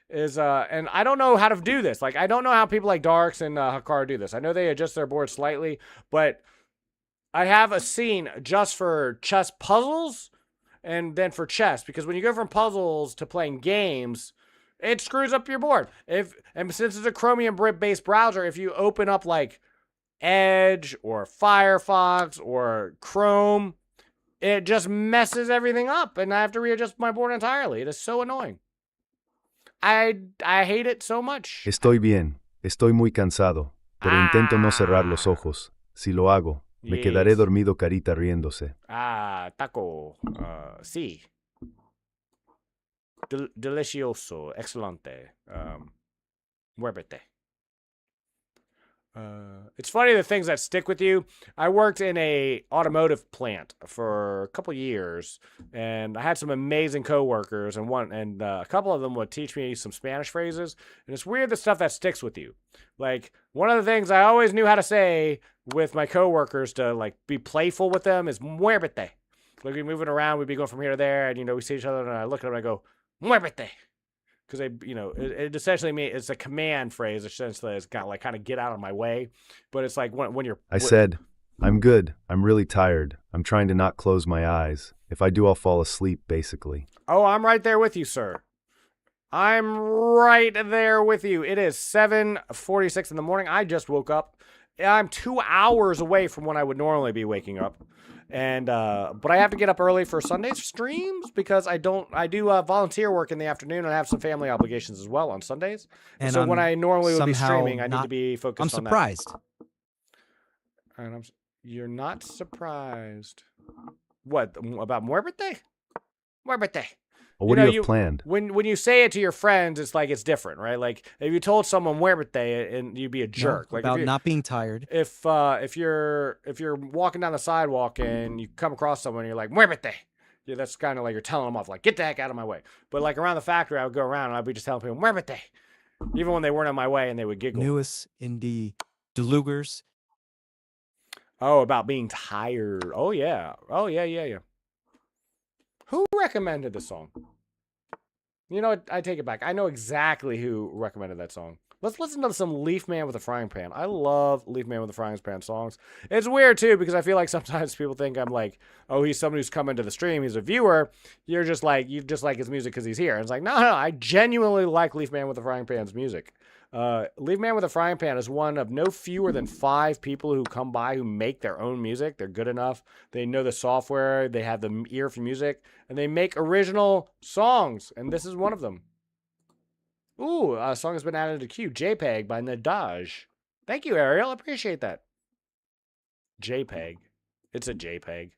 is, and I don't know how to do this. Like, I don't know how people like Darks and Hakar do this. I know they adjust their board slightly, but I have a scene just for chess puzzles and then for chess, because when you go from puzzles to playing games, it screws up your board. And since it's a Chromium-based browser, if you open up like Edge or Firefox or Chrome, it just messes everything up and I have to readjust my board entirely. It is so annoying. I hate it so much. Estoy bien. Estoy muy cansado. Pero intento no cerrar los ojos. Si lo hago, me quedaré dormido carita riéndose. Taco. Sí. Delicioso. Excelente. Muévete. It's funny the things that stick with you. I worked in a automotive plant for a couple years, and I had some amazing coworkers, and a couple of them would teach me some Spanish phrases. And it's weird the stuff that sticks with you. Like one of the things I always knew how to say with my coworkers to like be playful with them is "muévete." Like we'd be moving around, we'd be going from here to there, and we see each other, and I look at them and I go "muévete." Because it essentially means it's a command phrase. Essentially, it's got like kind of get out of my way, but it's like when you're. I said, I'm good. I'm really tired. I'm trying to not close my eyes. If I do, I'll fall asleep, basically. Oh, I'm right there with you, sir. I'm right there with you. It is 7:46 in the morning. I just woke up. I'm 2 hours away from when I would normally be waking up. And but I have to get up early for Sunday's streams because I do volunteer work in the afternoon and I have some family obligations as well on Sundays. And so when I normally would be streaming, I need to be focused on that. I'm surprised. And you're not surprised. What about Muévete? Muévete. Well, what do you have planned? When you say it to your friends, it's like it's different, right? Like if you told someone Muévete and you'd be a jerk. No, like about not being tired. If you're walking down the sidewalk and you come across someone and you're like Muévete, yeah, that's kind of like you're telling them off, like get the heck out of my way. But like around the factory, I would go around and I'd be just telling people Muévete, even when they weren't in my way and they would giggle. Newest in the Delugers. Oh, about being tired. Oh yeah. Who recommended the song? You know what? I take it back. I know exactly who recommended that song. Let's listen to some Leaf Man with a Frying Pan. I love Leaf Man with a Frying Pan songs. It's weird, too, because I feel like sometimes people think I'm like, oh, he's someone who's coming to the stream. He's a viewer. You just like his music because he's here. And it's like, no, I genuinely like Leaf Man with a Frying Pan's music. Leaf Man with a Frying Pan is one of no fewer than 5 people who come by who make their own music. They're good enough. They know the software. They have the ear for music. And they make original songs. And this is one of them. Ooh, a song has been added to queue. JPEG by Nadaj. Thank you, Ariel. I appreciate that. JPEG. It's a JPEG.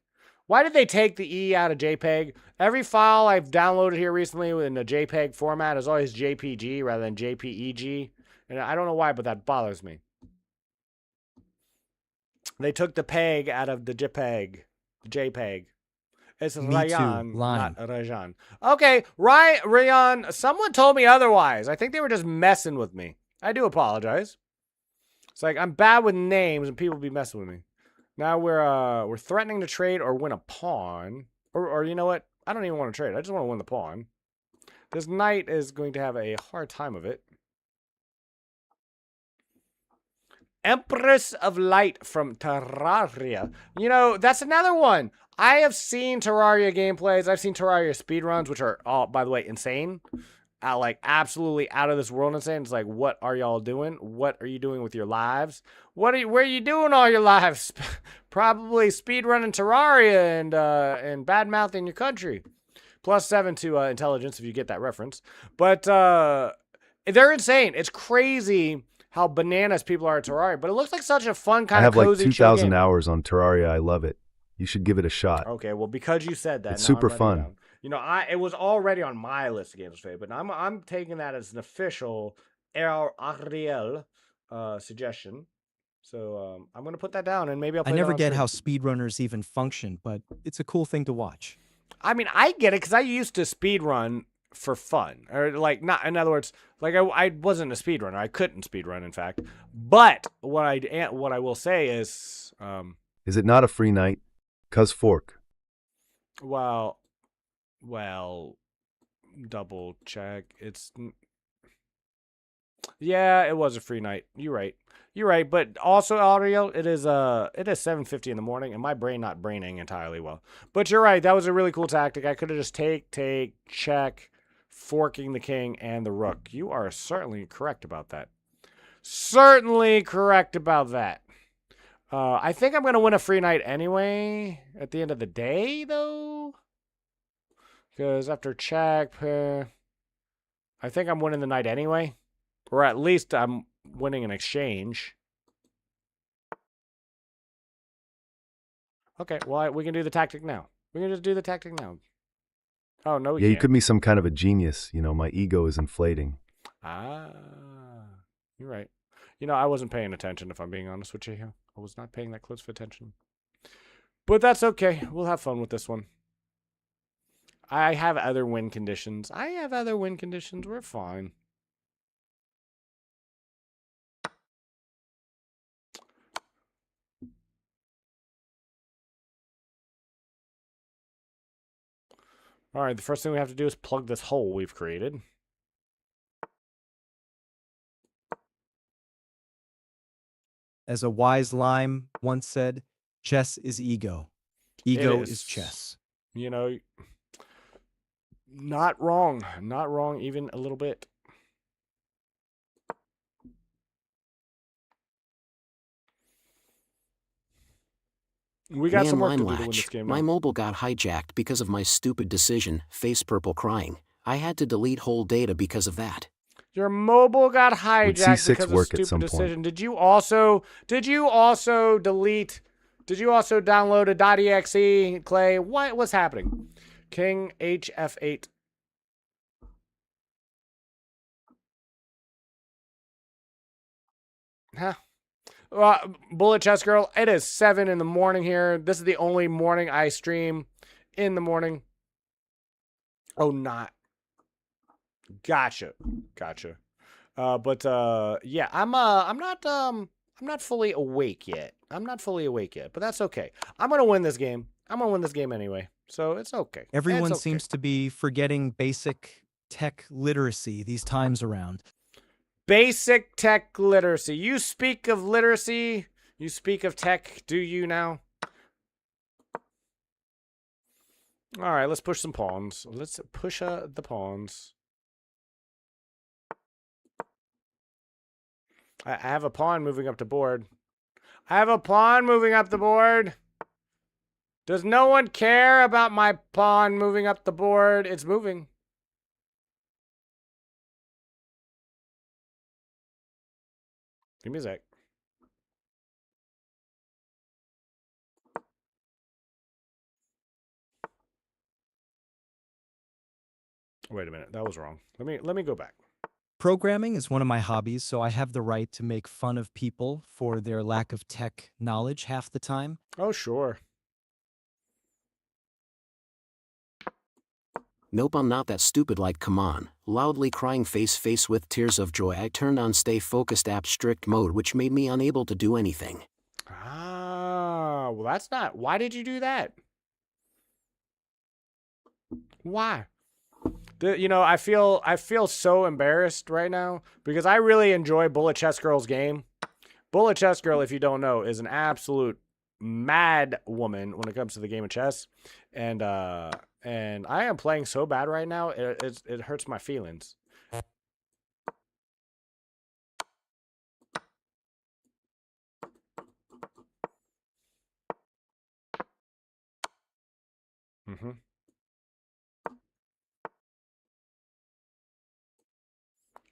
Why did they take the E out of JPEG? Every file I've downloaded here recently in the JPEG format is always JPG rather than JPEG. And I don't know why, but that bothers me. They took the peg out of the JPEG. The JPEG. It's Rayan, not Rajan. Okay, Rayan, someone told me otherwise. I think they were just messing with me. I do apologize. It's like I'm bad with names and people be messing with me. Now we're threatening to trade or win a pawn. Or you know what? I don't even want to trade. I just want to win the pawn. This knight is going to have a hard time of it. Empress of Light from Terraria. You know, that's another one. I have seen Terraria gameplays. I've seen Terraria speedruns, which are, all, by the way, insane. like absolutely out of this world insane. It's like, what are y'all doing? What are you doing with your lives? Where are you doing all your lives? Probably speedrunning Terraria and bad mouthing your country. +7 to intelligence if you get that reference. But they're insane. It's crazy how bananas people are at Terraria. But it looks like such a fun I kind of have like cozy chill 2,000 game. hours on Terraria. I love it. You should give it a shot. Okay, well, because you said that, It's now super I'm writing it fun. down. You know, it was already on my list of games to play, but I'm taking that as an official Ariel suggestion. So I'm gonna put that down, and maybe I'll I play never that on get stream. how speedrunners even function, but it's a cool thing to watch. I mean, I get it because I used to speedrun for fun, or like not. In other words, like I wasn't a speedrunner. I couldn't speedrun, in fact. But what I will say is, Is it not a free night? 'Cause fork. well, double check. Yeah, it was a free night. You're right. But also, Ariel, it is 7:50 in the morning, and my brain not braining entirely well. But you're right. That was a really cool tactic. I could have just take, check, forking the king and the rook. You are certainly correct about that. I think I'm gonna win a free night anyway. At the end of the day, though, because after check, I think I'm winning the night anyway. Or at least I'm winning an exchange. Okay, well, we can do the tactic now. We can just do the tactic now. Oh, no, we Yeah, you can't. could be some kind of a genius. You know, my ego is inflating. Ah, you're right. You know, I wasn't paying attention, if I'm being honest with you here. I was not paying that close of attention. But that's okay. We'll have fun with this one. I have other win conditions. We're fine. All right, the first thing we have to do is plug this hole we've created. As a wise lime once said, chess is ego. Ego is chess. You know, not wrong. Not wrong even a little bit. We got some work to do to win this game now. My mobile got hijacked because of my stupid decision, face purple crying. I had to delete whole data because of that. Your mobile got hijacked C6 because of work at stupid some point? decision. Did you also download a .exe, Clay? What was happening? King HF8. Huh. Bullet Chess Girl, it is 7 in the morning here. This is the only morning I stream in the morning. Oh, not. Gotcha. Yeah, I'm not fully awake yet. But that's okay. I'm gonna win this game. Anyway, so it's okay. Everyone It's okay. seems to be forgetting basic tech literacy these times around. Basic tech literacy. You speak of literacy. You speak of tech. Do you now? All right, let's push some pawns. Let's push the pawns. I have a pawn moving up the board. Does no one care about my pawn moving up the board? It's moving. Give me a sec. Wait a minute, that was wrong. Let me go back. Programming is one of my hobbies, so I have the right to make fun of people for their lack of tech knowledge half the time. Oh, sure. Nope, I'm not that stupid, like, come on. Loudly crying face with tears of joy. I turned on stay focused app strict mode, which made me unable to do anything. Ah, well, that's not. Why did you do that? Why? You know, I feel so embarrassed right now because I really enjoy Bullet Chess Girl's game. Bullet Chess Girl, if you don't know, is an absolute mad woman when it comes to the game of chess, and I am playing so bad right now. It hurts my feelings. Mm-hmm.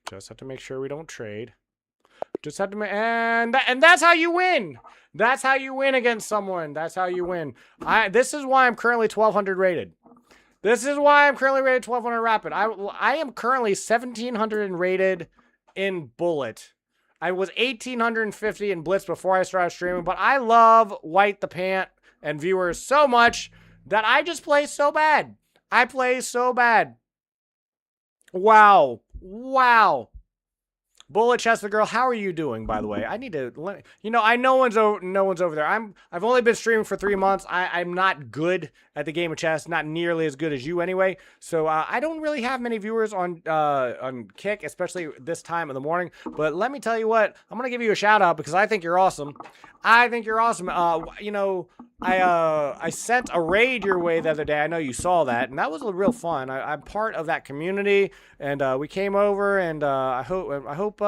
Just have to make sure we don't trade. Just have to and that's how you win. That's how you win against someone. That's how you win. This is why I'm currently 1200 rated. This is why I'm currently rated 1200 rapid. I am currently 1700 rated in bullet. I was 1850 in blitz before I started streaming, but I love White the Pant and viewers so much that I just play so bad. I play so bad. Wow. Wow. Bullet Chester Girl, how are you doing, by the way? I need to, no one's over there. I've only been streaming for 3 months. I'm not good at the game of chess, not nearly as good as you anyway. So I don't really have many viewers on Kick, especially this time in the morning. But let me tell you what, I'm gonna give you a shout out because I think you're awesome. I think you're awesome. I sent a raid your way the other day. I know you saw that, and that was real fun. I'm part of that community, and we came over, and I hope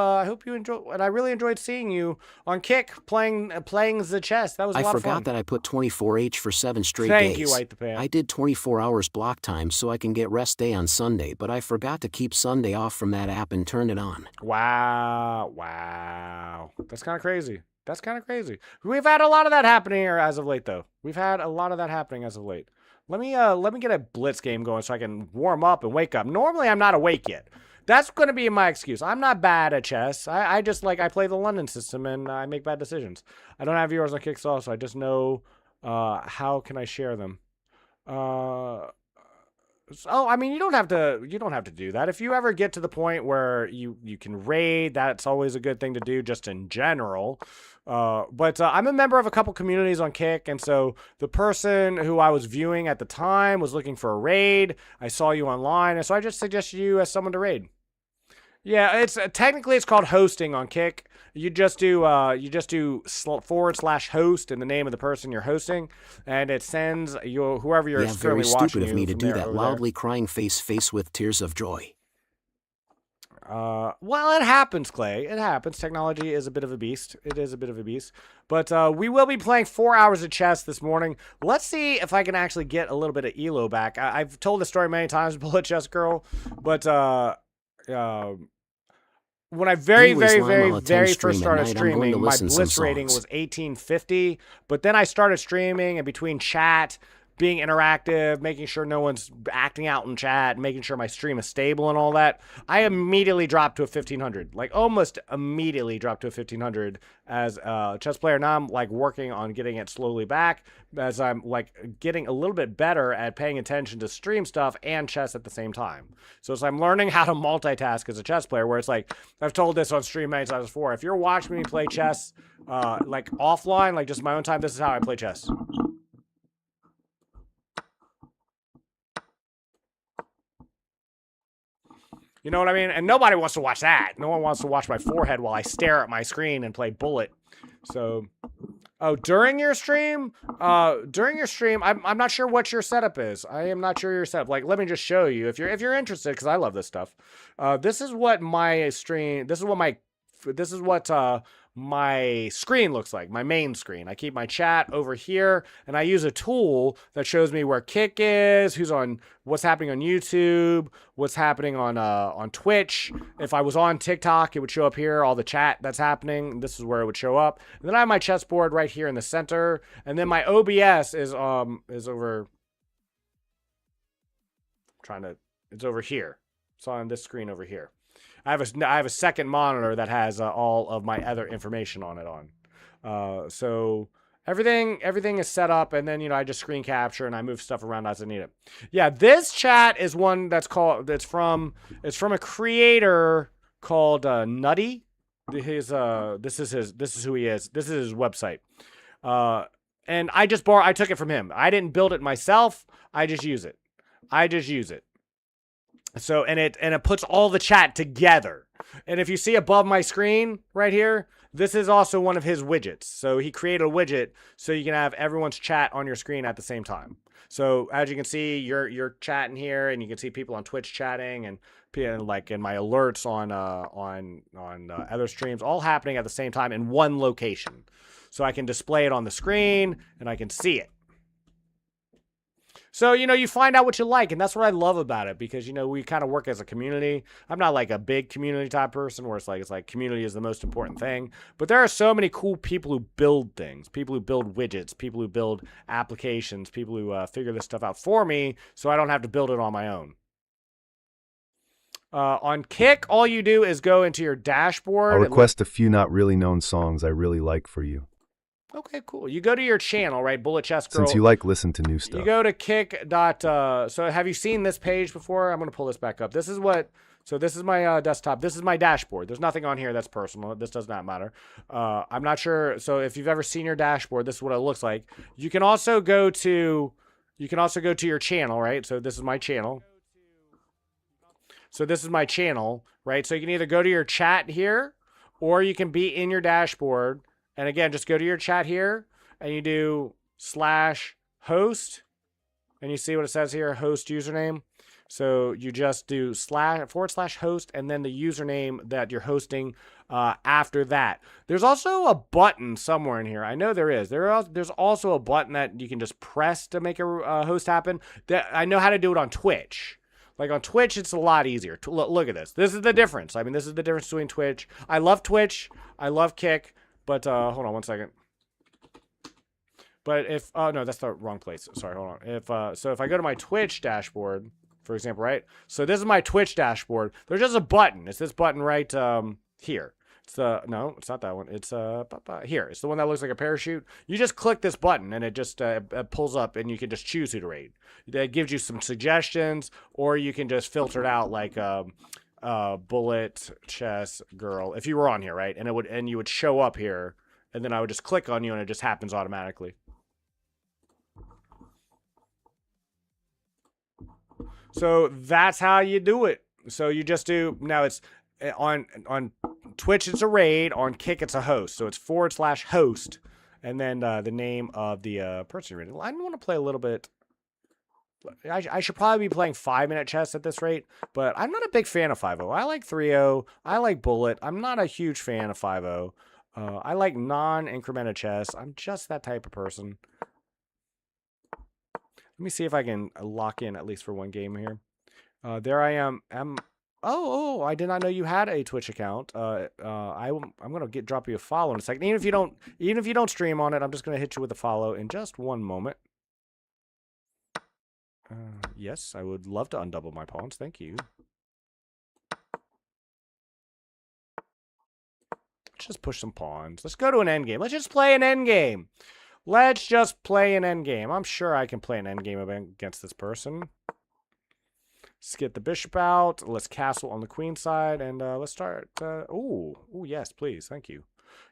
you enjoy. And I really enjoyed seeing you on Kick playing the chess. That was a lot of fun. I forgot that I put 24H for 7 straight Thank days. you, White the Pant. I did 24 hours block time so I can get rest day on Sunday, but I forgot to keep Sunday off from that app and turn it on. Wow. That's kind of crazy. That's kind of crazy. We've had a lot of that happening here as of late, though. We've had a lot of that happening as of late. Let me get a blitz game going so I can warm up and wake up. Normally, I'm not awake yet. That's going to be my excuse. I'm not bad at chess. I just I play the London system and I make bad decisions. I don't have viewers on Kickstarter, so I just know how can I share them. So, I mean, you don't have to do that. If you ever get to the point where you can raid, that's always a good thing to do just in general. But I'm a member of a couple communities on Kick, and so the person who I was viewing at the time was looking for a raid. I saw you online, and so I just suggested you as someone to raid. Yeah, it's technically it's called hosting on Kick. You just do /host in the name of the person you're hosting, and it sends whoever you're yeah, currently very watching stupid of me to do that, loudly crying face with tears of joy. Well, it happens, Clay. It happens. Technology is a bit of a beast. It is a bit of a beast. But we will be playing 4 hours of chess this morning. Let's see if I can actually get a little bit of elo back. I've told this story many times, Bullet Chess Girl, but when I very first started streaming, my blitz rating was 1850. But then I started streaming, and between chat, being interactive, making sure no one's acting out in chat, making sure my stream is stable and all that, I immediately dropped to a 1500. Like almost immediately dropped to a 1500 as a chess player. Now I'm working on getting it slowly back as I'm getting a little bit better at paying attention to stream stuff and chess at the same time. So as I'm learning how to multitask as a chess player, where it's I've told this on stream many times before, if you're watching me play chess offline, just my own time, this is how I play chess. You know what I mean? And nobody wants to watch that. No one wants to watch my forehead while I stare at my screen and play Bullet. So, during your stream, I'm not sure what your setup is. I am not sure your setup. Let me just show you if you're interested, because I love this stuff. This is what my stream. This is what my screen looks like, my main screen. I keep my chat over here, and I use a tool that shows me where Kick is, what's happening on YouTube, what's happening on Twitch. If I was on TikTok, it would show up here, all the chat that's happening. This is where it would show up. And then I have my chessboard right here in the center, and then my OBS is over. It's over here. It's on this screen over here. I have a second monitor that has all of my other information on it so everything is set up, and then I just screen capture and I move stuff around as I need it. Yeah, this chat is one it's from a creator called Nutty. This is who he is. This is his website. And I took it from him. I didn't build it myself. I just use it. So, and it puts all the chat together. And if you see above my screen right here, this is also one of his widgets. So he created a widget so you can have everyone's chat on your screen at the same time. So as you can see, you're chatting here, and you can see people on Twitch chatting, and in my alerts on other streams, all happening at the same time in one location. So I can display it on the screen and I can see it. So, you find out what you like, and that's what I love about it because, we kind of work as a community. I'm not like a big community type person where it's like community is the most important thing. But there are so many cool people who build things, people who build widgets, people who build applications, people who figure this stuff out for me so I don't have to build it on my own. On Kick, all you do is go into your dashboard. I'll request a few not really known songs I really like for you. Okay, cool. You go to your channel, right? Bullet Chess Girl. Since you like listen to new stuff. You go to kick. So have you seen this page before? I'm going to pull this back up. This is my desktop. This is my dashboard. There's nothing on here that's personal. This does not matter. I'm not sure. So if you've ever seen your dashboard, this is what it looks like. You can also go to your channel, right? So this is my channel. So this is my channel, right? So you can either go to your chat here or you can be in your dashboard. And again, just go to your chat here and you do /host and you see what it says here, host username. So you just do /host and then the username that you're hosting after that. There's also a button somewhere in here. I know there is. There's also a button that you can just press to make a host happen. I know how to do it on Twitch. Like on Twitch, it's a lot easier. Look at this. This is the difference. I mean, this is the difference between Twitch. I love Twitch. I love Kick. But hold on one second. But if no, that's the wrong place. Sorry, hold on. If I go to my Twitch dashboard, for example, right? So this is my Twitch dashboard. There's just a button. It's this button right here. No, it's not that one. It's here. It's the one that looks like a parachute. You just click this button and it just pulls up and you can just choose who to raid. It gives you some suggestions, or you can just filter it out like Bullet Chess Girl if you were on here, right? And you would show up here, and then I would just click on you and it just happens automatically. So that's how you do it. So you just do, now it's on Twitch it's a raid, on Kick it's a host. So it's /host and then the name of the person you're raiding. I want to play a little bit. I should probably be playing 5-minute chess at this rate, but I'm not a big fan of 5-0. I like 3-0. I like Bullet. I'm not a huge fan of 5-0. I like non-incremented chess. I'm just that type of person. Let me see if I can lock in at least for one game here. There I am. Oh, I did not know you had a Twitch account. I'm gonna drop you a follow in a second. Even if you don't stream on it, I'm just gonna hit you with a follow in just one moment. Yes, I would love to undouble my pawns. Thank you. Let's just push some pawns. Let's go to an endgame. Let's just play an endgame. Let's just play an endgame. I'm sure I can play an endgame against this person. Let's get the bishop out. Let's castle on the queen side, and let's start. Ooh, yes, please. Thank you.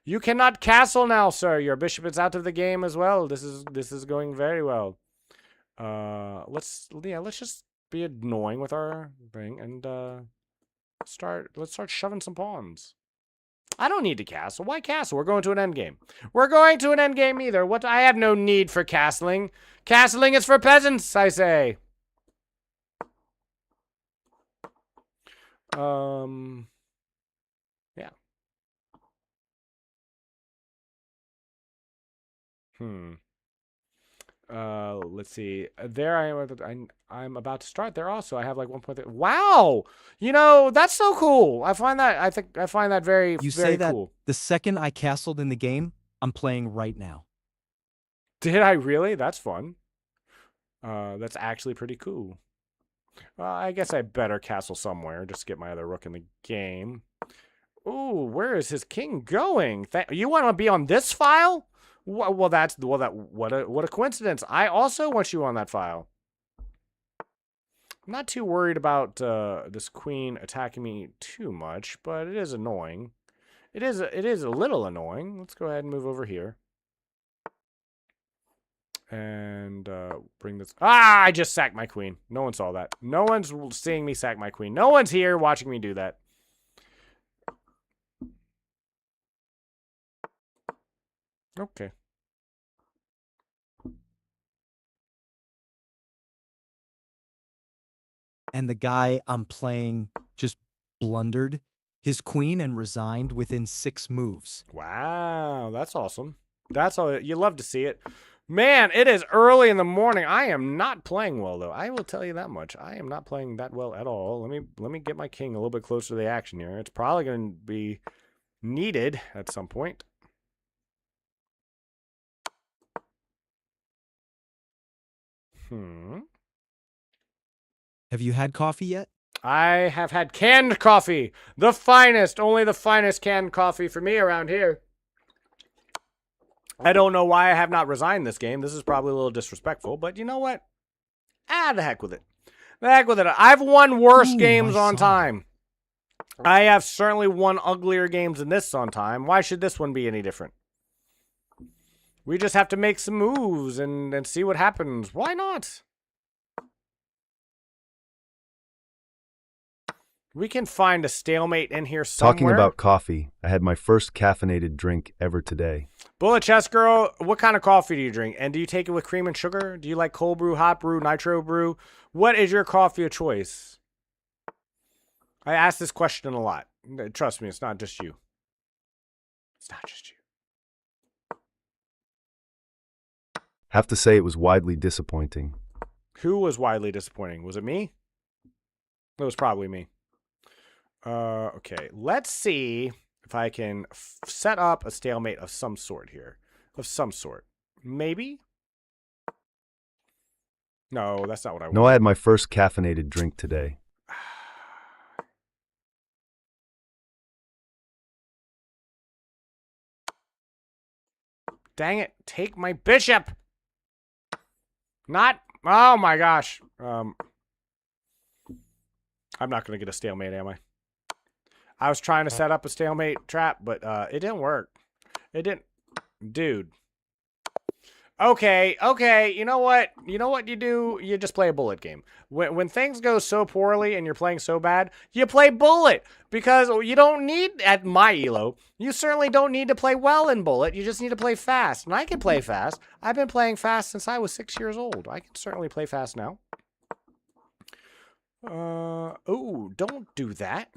You cannot castle now, sir. Your bishop is out of the game as well. This is going very well. Let's just be annoying with our thing and let's start shoving some pawns. I don't need to castle. Why castle? We're going to an endgame. We're going to an endgame either. What? I have no need for castling. Castling is for peasants, I say. Yeah. Let's see. There I am. I'm about to start there also. I have like 1.3. Wow. That's so cool. I find that very, You very say that cool. the second I castled in the game, I'm playing right now. Did I really? That's fun. That's actually pretty cool. I guess I better castle somewhere just to get my other rook in the game. Ooh, where is his king going? You want to be on this file? What a coincidence. I also want you on that file. I'm not too worried about this queen attacking me too much, but it is annoying. It is a little annoying. Let's go ahead and move over here. And bring this. I just sacked my queen. No one saw that. No one's seeing me sack my queen. No one's here watching me do that. Okay. And the guy I'm playing just blundered his queen and resigned within 6 moves. Wow, that's awesome. That's all. You love to see it. Man, it is early in the morning. I am not playing well, though. I will tell you that much. I am not playing that well at all. Let me get my king a little bit closer to the action here. It's probably going to be needed at some point. Have you had coffee yet? I have had canned coffee. The finest, only the finest canned coffee for me around here. I don't know why I have not resigned this game. This is probably a little disrespectful, but you know what? Ah, the heck with it. The heck with it. I've won worse games on time. I have certainly won uglier games than this on time. Why should this one be any different? We just have to make some moves and see what happens. Why not? We can find a stalemate in here somewhere. Talking about coffee, I had my first caffeinated drink ever today. Bullet Chess Girl, what kind of coffee do you drink? And do you take it with cream and sugar? Do you like cold brew, hot brew, nitro brew? What is your coffee of choice? I ask this question a lot. Trust me, it's not just you. It's not just you. Have to say it was widely disappointing. Who was widely disappointing? Was it me? It was probably me. Okay, let's see if I can set up a stalemate of some sort here. Of some sort. Maybe? No, that's not what I want. No, I had my first caffeinated drink today. Dang it, take my bishop! Not, oh my gosh. I'm not going to get a stalemate, am I? I was trying to set up a stalemate trap, but it didn't work. It didn't. Dude. Okay, you know what? You know what you do? You just play a bullet game. When things go so poorly and you're playing so bad, you play bullet. Because you don't need, at my elo, you certainly don't need to play well in bullet. You just need to play fast. And I can play fast. I've been playing fast since I was 6 years old. I can certainly play fast now. Oh, don't do that.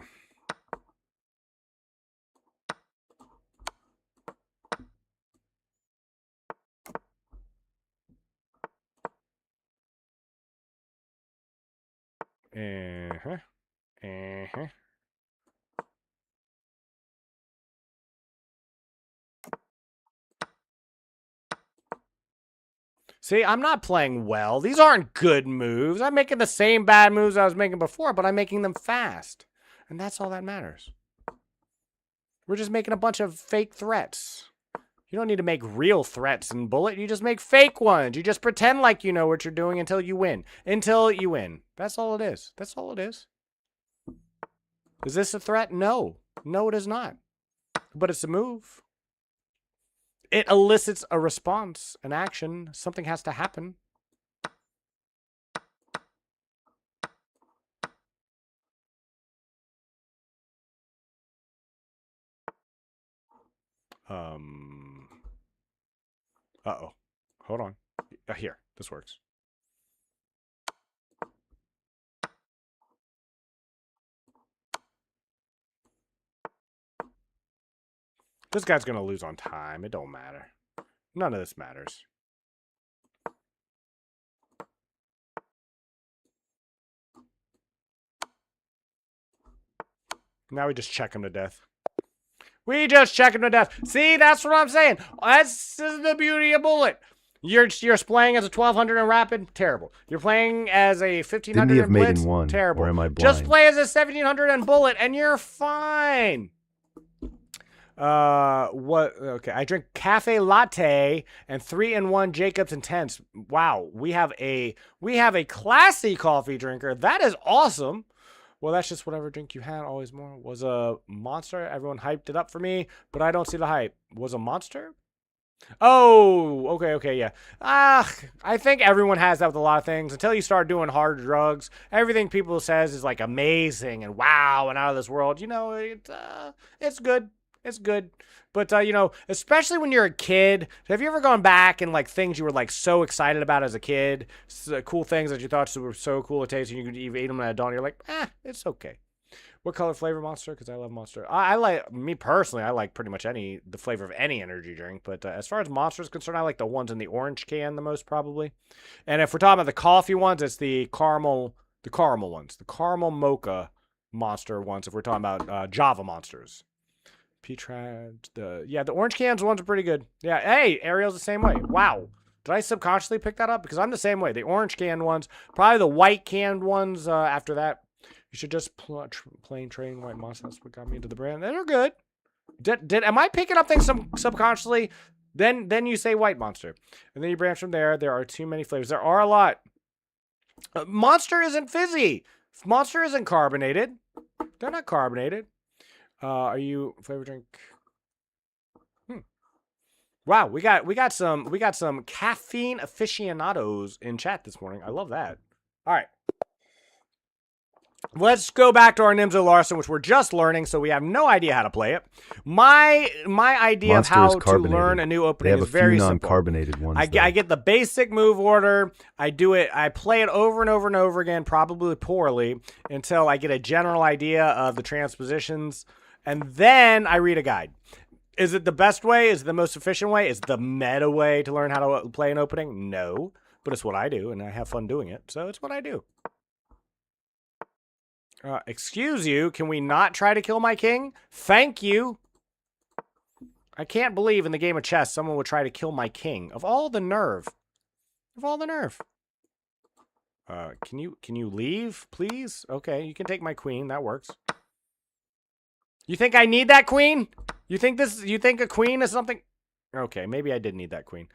See, I'm not playing well. These aren't good moves. I'm making the same bad moves I was making before, but I'm making them fast. And that's all that matters. We're just making a bunch of fake threats. You don't need to make real threats in bullet. You just make fake ones. You just pretend like you know what you're doing until you win. Until you win. That's all it is. That's all it is. Is this a threat? No. No, it is not. But it's a move. It elicits a response, an action. Something has to happen. Uh-oh. Hold on. Here. This works. This guy's going to lose on time. It don't matter. None of this matters. Now we just check him to death. We just check him to death. See, that's what I'm saying. This is the beauty of bullet. You're playing as a 1200 in rapid, terrible. You're playing as a 1500 in blitz, one, terrible. or am I blind? Just play as a 1700 in bullet, and you're fine. What? Okay, I drink cafe latte and 3-in-1 Jacobs Intense. Wow, we have a classy coffee drinker. That is awesome. Well, that's just whatever drink you had. Always more. Was a monster. Everyone hyped it up for me, but I don't see the hype. Was a monster? Oh, okay, yeah. I think everyone has that with a lot of things. Until you start doing hard drugs, everything people says is like amazing and wow and out of this world. You know, it's good. It's good. But, you know, especially when you're a kid, have you ever gone back and, like, things you were, like, so excited about as a kid, cool things that you thought were so cool to taste, and you could even eat them at a dawn, you're like, it's okay. What color flavor Monster? Because I love Monster. I like, me personally, I like pretty much the flavor of any energy drink. But as far as Monster is concerned, I like the ones in the orange can the most probably. And if we're talking about the coffee ones, it's the caramel ones. The caramel mocha Monster ones if we're talking about Java Monsters. P-Trad, the orange cans ones are pretty good. Yeah, hey, Ariel's the same way. Wow. Did I subconsciously pick that up? Because I'm the same way. The orange canned ones, probably the white canned ones after that. You should just plain train white monster. That's what got me into the brand. They're good. Am I picking up things subconsciously? Then you say white monster, and then you branch from there. There are too many flavors. There are a lot. Monster isn't fizzy. Monster isn't carbonated. They're not carbonated. Are you flavor drink? Wow, we got some caffeine aficionados in chat this morning. I love that. All right. Let's go back to our Nimzo Larson, which we're just learning, so we have no idea how to play it. My idea Monster of how is to carbonated. learn a new They opening have is a very few simple. non-carbonated ones. I get the basic move order. I do it. I play it over and over and over again, probably poorly, until I get a general idea of the transpositions, and then I read a guide. Is it the best way? Is it the most efficient way? Is it the meta way to learn how to play an opening? No, but it's what I do, and I have fun doing it, so it's what I do. Excuse you, can we not try to kill my king? Thank you. I can't believe in the game of chess someone would try to kill my king. Of all the nerve. Of all the nerve. Can you leave, please? Okay, you can take my queen. That works. You think I need that queen? You think a queen is something? Okay, maybe I did need that queen.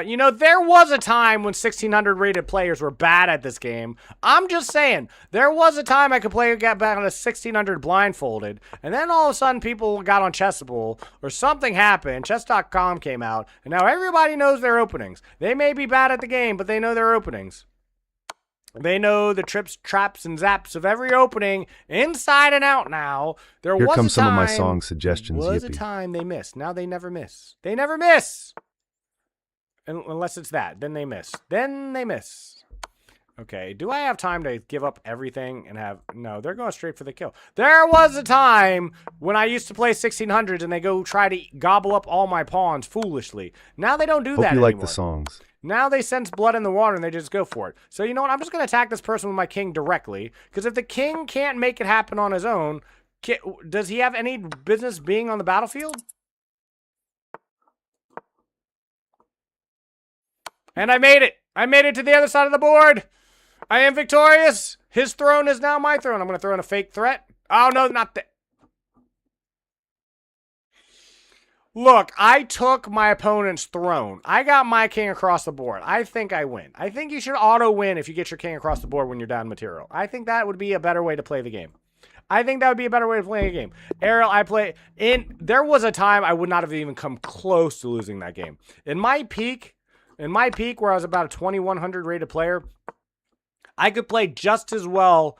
You know, there was a time when 1600 rated players were bad at this game. I'm just saying, there was a time I could get back on a 1600 blindfolded, and then all of a sudden people got on Chessable, or something happened, chess.com came out, and now everybody knows their openings. They may be bad at the game, but they know their openings. They know the trips, traps, and zaps of every opening inside and out now. Here comes some of my song suggestions, There was a yippee. time they missed. Now they never miss. They never miss! Unless it's that. Then they miss. Then they miss. Okay, do I have time to give up everything and have... No, they're going straight for the kill. There was a time when I used to play 1600s and they go try to gobble up all my pawns foolishly. Now they don't do Hope that you anymore. like the songs. Now they sense blood in the water and they just go for it. So you know what? I'm just going to attack this person with my king directly. Because if the king can't make it happen on his own, does he have any business being on the battlefield? And I made it. I made it to the other side of the board. I am victorious. His throne is now my throne. I'm going to throw in a fake threat. Oh, no, not that. Look, I took my opponent's throne. I got my king across the board. I think I win. I think you should auto-win if you get your king across the board when you're down material. I think that would be a better way to play the game. There was a time I would not have even come close to losing that game. In my peak, where I was about a 2100 rated player, I could play just as well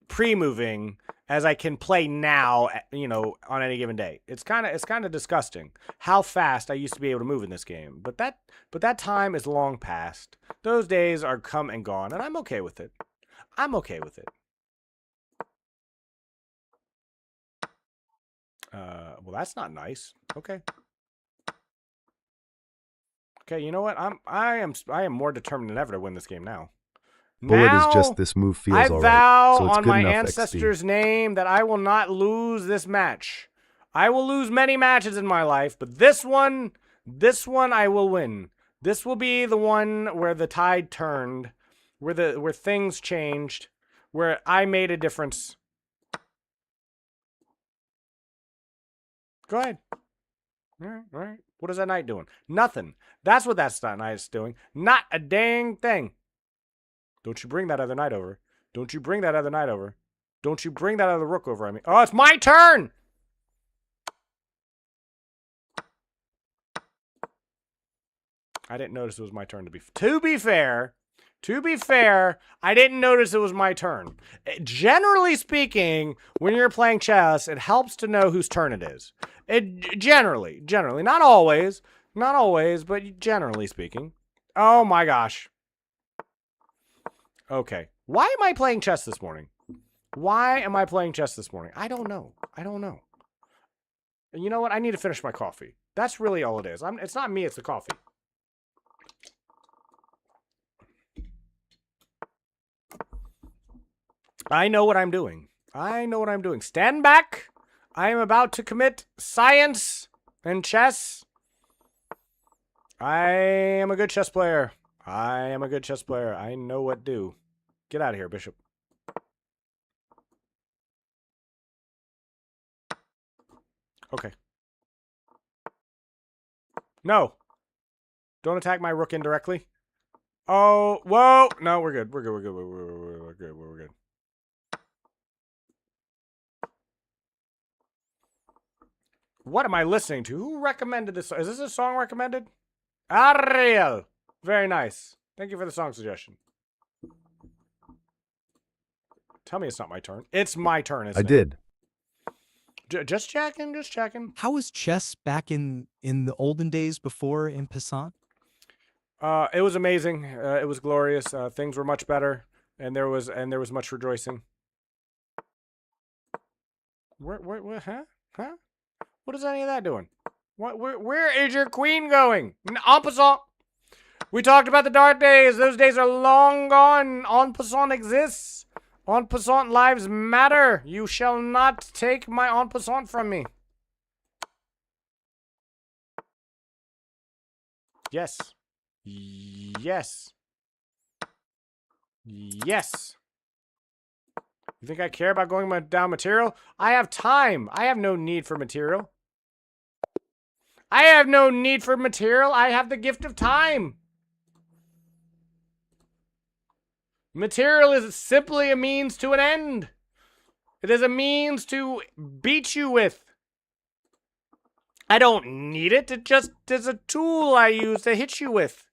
pre-moving as I can play now, you know, on any given day. It's kind of disgusting how fast I used to be able to move in this game. But that time is long past. Those days are come and gone, and I'm okay with it. I'm okay with it. Well, that's not nice. Okay. Okay, you know what? I am more determined than ever to win this game now. Bullet is just this move feels I alright. vow So it's on good my enough ancestors' XP. name that I will not lose this match. I will lose many matches in my life, but this one I will win. This will be the one where the tide turned, where things changed, where I made a difference. Go ahead. All right. What is that knight doing? Nothing. That's what that knight is doing. Not a dang thing. Don't you bring that other knight over. Don't you bring that other knight over. Don't you bring that other rook over at me. Oh, it's my turn! I didn't notice it was my turn to be fair. To be fair, I didn't notice it was my turn. Generally speaking, when you're playing chess, it helps to know whose turn it is. Generally. Not always, but generally speaking. Oh my gosh. Okay. Why am I playing chess this morning? Why am I playing chess this morning? I don't know. I don't know. And you know what? I need to finish my coffee. That's really all it is. It's not me, it's the coffee. I know what I'm doing. I know what I'm doing. Stand back. I am about to commit science and chess. I am a good chess player. I am a good chess player. I know what to do. Get out of here, Bishop. Okay. No. Don't attack my rook indirectly. Oh, whoa. No, we're good. We're good. We're good. We're good. We're good. What am I listening to? Who recommended this? Is this a song recommended? Ariel. Very nice. Thank you for the song suggestion. Tell me it's not my turn. It's my turn, isn't I it? did. Just checking, just checking. How was chess back in the olden days before in Passant? It was amazing. It was glorious. Things were much better, and there was much rejoicing. Where, huh? What is any of that doing? Where is your queen going? En passant. We talked about the dark days. Those days are long gone. En passant exists. En passant lives matter. You shall not take my en passant from me. Yes. Yes. Yes. You think I care about going down material? I have time. I have no need for material. I have no need for material. I have the gift of time. Material is simply a means to an end. It is a means to beat you with. I don't need it. It just is a tool I use to hit you with.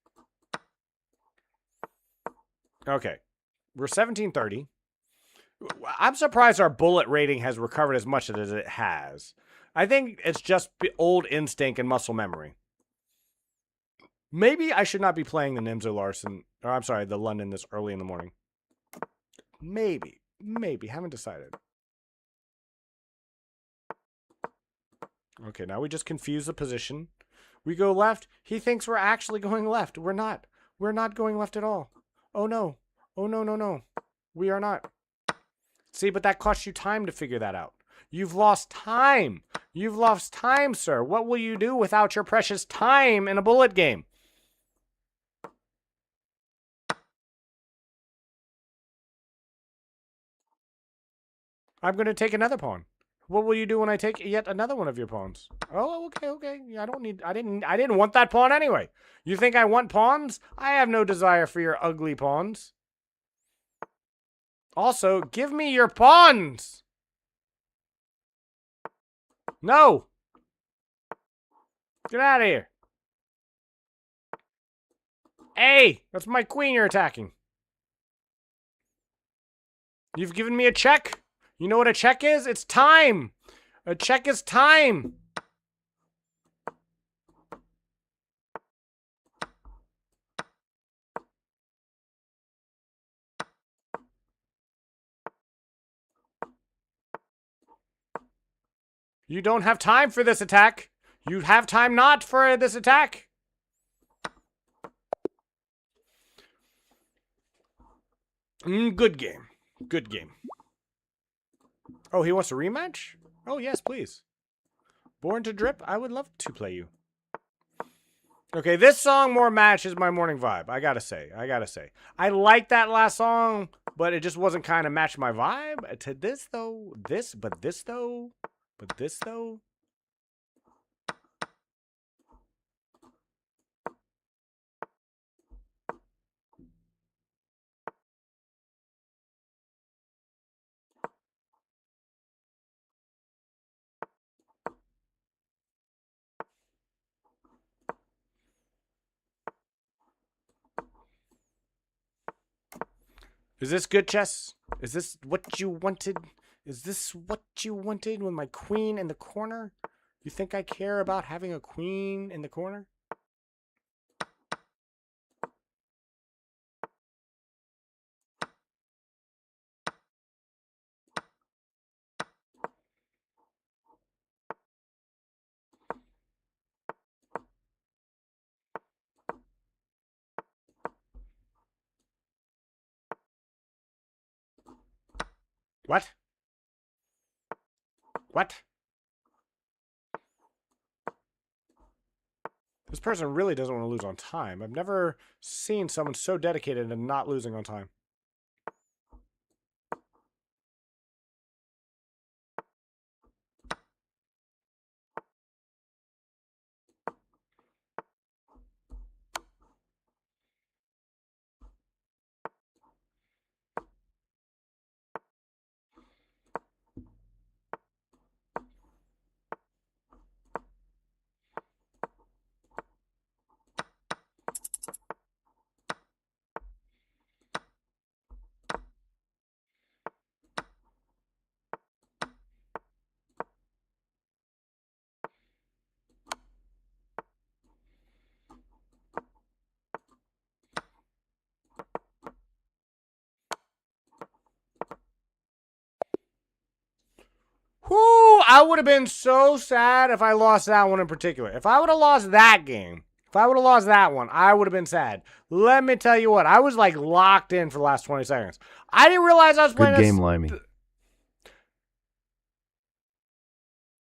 Okay. We're 1730. I'm surprised our bullet rating has recovered as much as it has. I think it's just old instinct and muscle memory. Maybe I should not be playing the Nimzo Larson, or I'm sorry, the London this early in the morning. Maybe, haven't decided. Okay, now we just confuse the position. We go left. He thinks we're actually going left. We're not. We're not going left at all. Oh no. Oh no, no, no. We are not. See, but that costs you time to figure that out. You've lost time. You've lost time, sir. What will you do without your precious time in a bullet game? I'm going to take another pawn. What will you do when I take yet another one of your pawns? Oh, okay, okay. Yeah, I didn't want that pawn anyway. You think I want pawns? I have no desire for your ugly pawns. Also, give me your pawns. No. Get out of here. Hey, that's my queen you're attacking. You've given me a check. You know what a check is? It's time. A check is time. You don't have time for this attack. You have time not for this attack. Good game. Good game. Oh, he wants a rematch? Oh, yes, please. Born to Drip, I would love to play you. Okay, this song more matches my morning vibe. I gotta say. I like that last song, but it just wasn't kind of matching my vibe. To this, though. This, though. Is this good chess? Is this what you wanted? Is this what you wanted with my queen in the corner? You think I care about having a queen in the corner? What? What? This person really doesn't want to lose on time. I've never seen someone so dedicated to not losing on time. Whoo! I would have been so sad if I lost that one in particular. If I would have lost that game, if I would have lost that one, I would have been sad. Let me tell you what, I was like locked in for the last 20 seconds. I didn't realize I was playing Good game, Limey.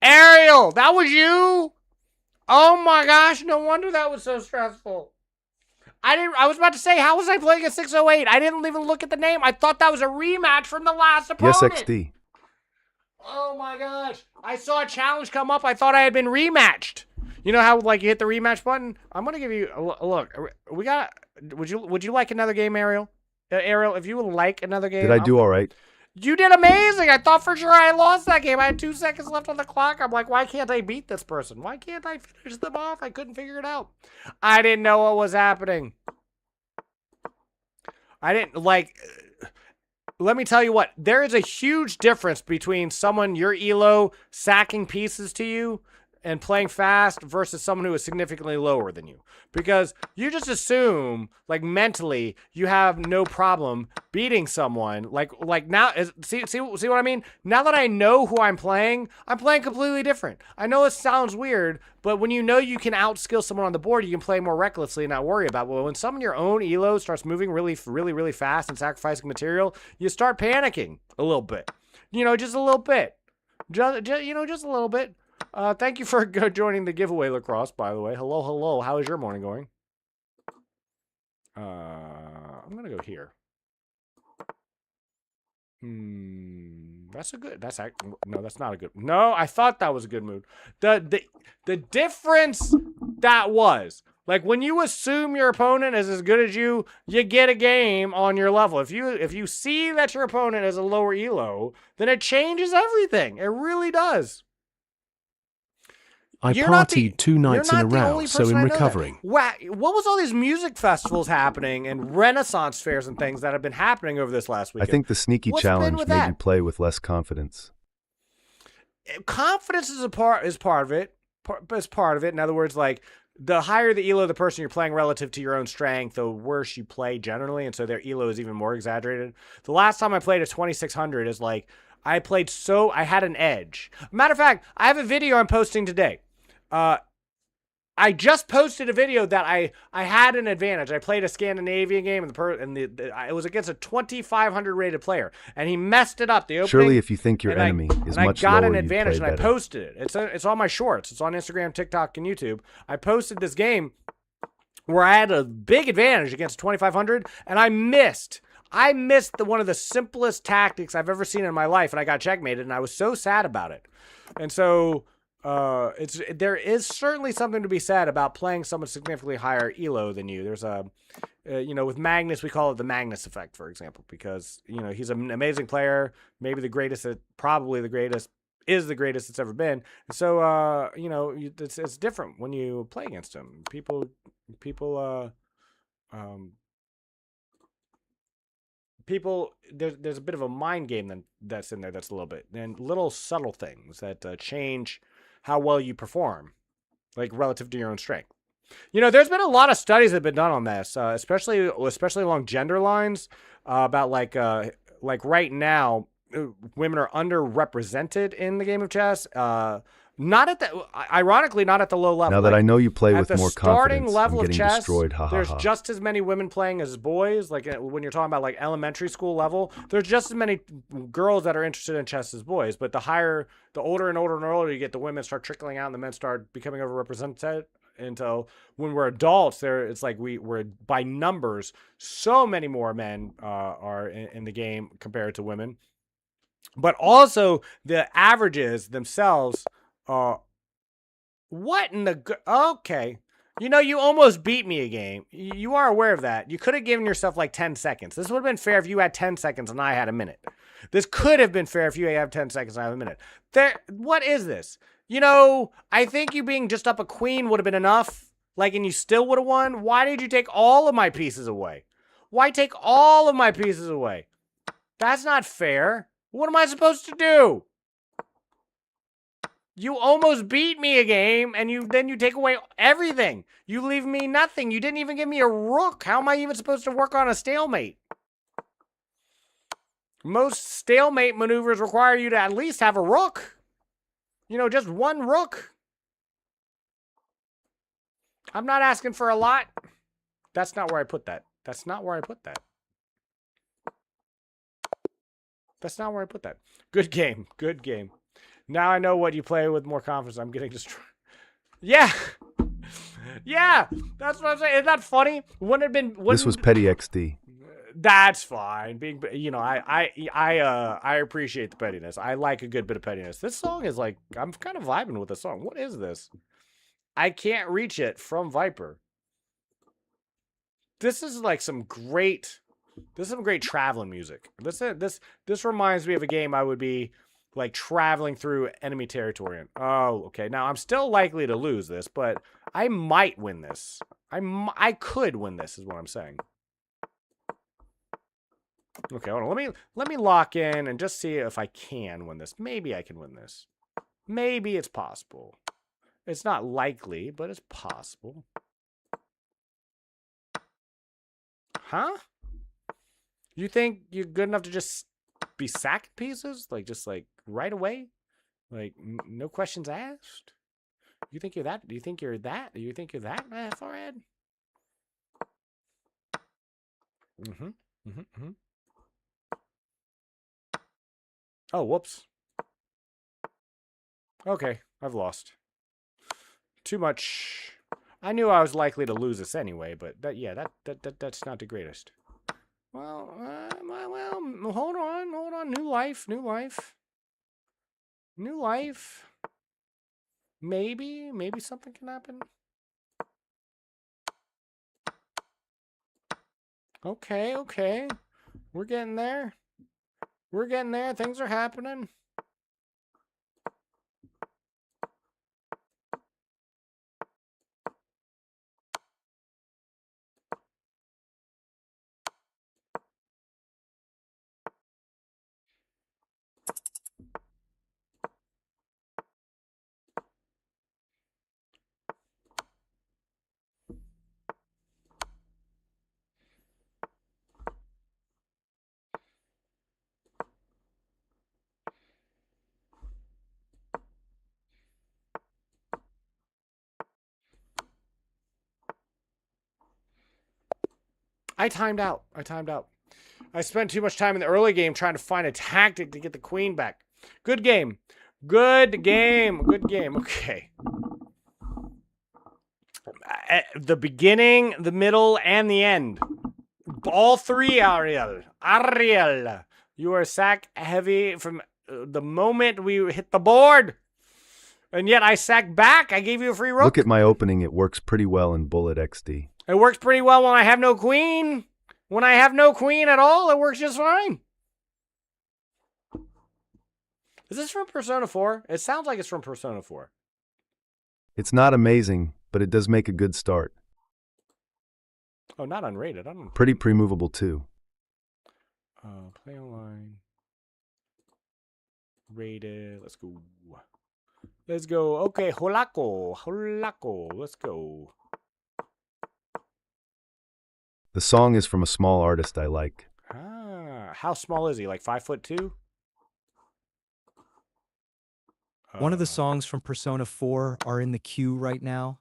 Ariel, that was you? Oh my gosh, no wonder that was so stressful. I was about to say, how was I playing a 608? I didn't even look at the name. I thought that was a rematch from the last opponent. Yes, XD. Oh my gosh. I saw a challenge come up. I thought I had been rematched. You know how like you hit the rematch button? I'm going to give you a look. We got would you like another game, Ariel? Ariel, if you would like another game. Did I do all right? You did amazing. I thought for sure I lost that game. I had 2 seconds left on the clock. I'm like, why can't I beat this person? Why can't I finish them off? I couldn't figure it out. I didn't know what was happening. I didn't like. Let me tell you what. There is a huge difference between someone your elo sacking pieces to you and playing fast versus someone who is significantly lower than you. Because you just assume, like mentally, you have no problem beating someone. Like now, see what I mean? Now that I know who I'm playing completely different. I know it sounds weird, but when you know you can outskill someone on the board, you can play more recklessly and not worry about it. Well, when someone your own elo starts moving really fast and sacrificing material, you start panicking a little bit. You know, just a little bit. Just a little bit. Thank you for joining the giveaway, Lacrosse, by the way. Hello. How is your morning going? I'm going to go here. No, that's not a good. No, I thought that was a good move. The difference that was, like when you assume your opponent is as good as you get a game on your level. If you see that your opponent is a lower elo, then it changes everything. It really does. I partied 2 nights in a row, so I'm recovering. Wow, what was all these music festivals happening and Renaissance fairs and things that have been happening over this last weekend? I think the sneaky challenge made you play with less confidence. Confidence is part of it. Is part of it. In other words, like the higher the elo of the person you're playing relative to your own strength, the worse you play generally, and so their elo is even more exaggerated. The last time I played a 2600 is like I had an edge. Matter of fact, I have a video I'm posting today. I just posted a video that I had an advantage. I played a Scandinavian game, and it was against a 2,500 rated player, and he messed it up. The opening. Surely, if you think your enemy is much lower, I got an advantage, and I better. posted it. It's on my shorts. It's on Instagram, TikTok, and YouTube. I posted this game where I had a big advantage against 2,500, and I missed. I missed one of the simplest tactics I've ever seen in my life, and I got checkmated, and I was so sad about it. And so. There is certainly something to be said about playing someone significantly higher elo than you. There's with Magnus, we call it the Magnus effect, for example, because, he's an amazing player, maybe the greatest, probably the greatest, is the greatest it's ever been. And so, it's different when you play against him. People, there's a bit of a mind game that's in there that's a little bit, and little subtle things that change how well you perform, like relative to your own strength. There's been a lot of studies that have been done on this, especially along gender lines, about like right now, women are underrepresented in the game of chess. Not at the, ironically, not at the low level. Now that Like, I know you play at with the more starting confidence, I'm level of getting chess, destroyed. Ha ha there's ha. just as many women playing as boys. Like when you're talking about like elementary school level, there's just as many girls that are interested in chess as boys. But the older and older and older you get, the women start trickling out and the men start becoming overrepresented. Until when we're adults, it's like we're by numbers, so many more men are in the game compared to women. But also the averages themselves. What in the okay? You know, you almost beat me a game. You are aware of that. You could have given yourself like 10 seconds. This would have been fair if you had 10 seconds and I had a minute. This could have been fair if you have 10 seconds and I have a minute. What is this? You know, I think you being just up a queen would have been enough. Like, and you still would have won. Why did you take all of my pieces away? Why take all of my pieces away? That's not fair. What am I supposed to do? You almost beat me a game, and then you take away everything. You leave me nothing. You didn't even give me a rook. How am I even supposed to work on a stalemate? Most stalemate maneuvers require you to at least have a rook. You know, just one rook. I'm not asking for a lot. That's not where I put that. That's not where I put that. That's not where I put that. Good game. Good game. Now I know what you play with more confidence. I'm getting destroyed. Yeah. Yeah. That's what I'm saying. Isn't that funny? Wouldn't it have been... This was Petty XD. That's fine. Being, you know, I appreciate the pettiness. I like a good bit of pettiness. This song is like, I'm kind of vibing with the song. What is this? I can't reach it from Viper. This is like some great traveling music. This reminds me of a game I would be like traveling through enemy territory. Oh, okay. Now I'm still likely to lose this, but I might win this. I could win this is what I'm saying. Okay, hold on. Let me lock in and just see if I can win this. Maybe I can win this. Maybe it's possible. It's not likely, but it's possible. Huh? You think you're good enough to just be sacking pieces? Like, just like right away? Like, no questions asked? You think you're that? Do you think you're that? Do you think you're that far ahead? Oh, whoops. Okay, I've lost. Too much. I knew I was likely to lose this anyway, but that's not the greatest. Well, hold on. New life. Maybe something can happen. Okay. We're getting there. Things are happening. I timed out. I spent too much time in the early game trying to find a tactic to get the queen back. Good game. Okay. The beginning, the middle, and the end. All three, Ariel. You are sack heavy from the moment we hit the board. And yet I sacked back. I gave you a free rook. Look at my opening. It works pretty well in Bullet XD. It works pretty well when I have no queen. When I have no queen at all, it works just fine. Is this from Persona 4? It sounds like it's from Persona 4. It's not amazing, but it does make a good start. Oh, not unrated. I don't. Pretty pre-movable too. Play online. Rated. Let's go. Okay, Holako. Let's go. The song is from a small artist I like. Ah, how small is he? Like 5'2"? One of the songs from Persona 4 are in the queue right now.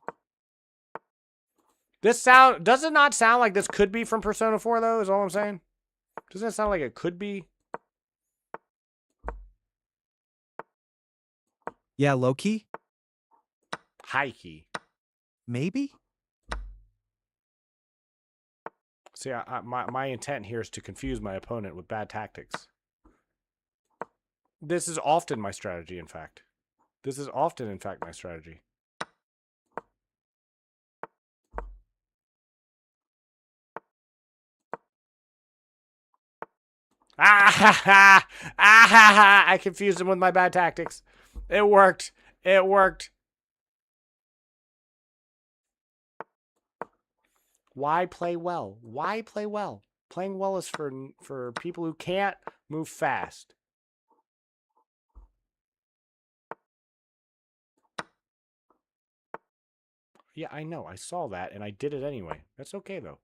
Does it not sound like this could be from Persona 4 though, is all I'm saying? Doesn't it sound like it could be? Yeah, low-key? High-key. Maybe? See, my intent here is to confuse my opponent with bad tactics. This is often my strategy, in fact. This is often, in fact, my strategy. Ah ha ha! Ah ha ha! I confused him with my bad tactics. It worked. It worked. Why play well? Why play well? Playing well is for people who can't move fast. Yeah, I know. I saw that, and I did it anyway. That's okay, though.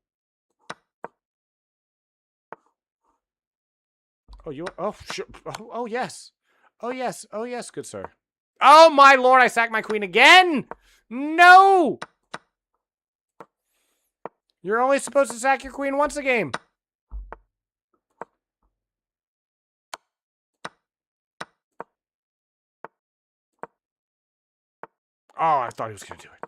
Oh, you... Oh, sure. Oh, yes. Oh, yes. Oh, yes, good sir. Oh, my lord, I sacked my queen again! No! You're only supposed to sack your queen once a game. Oh, I thought he was going to do it.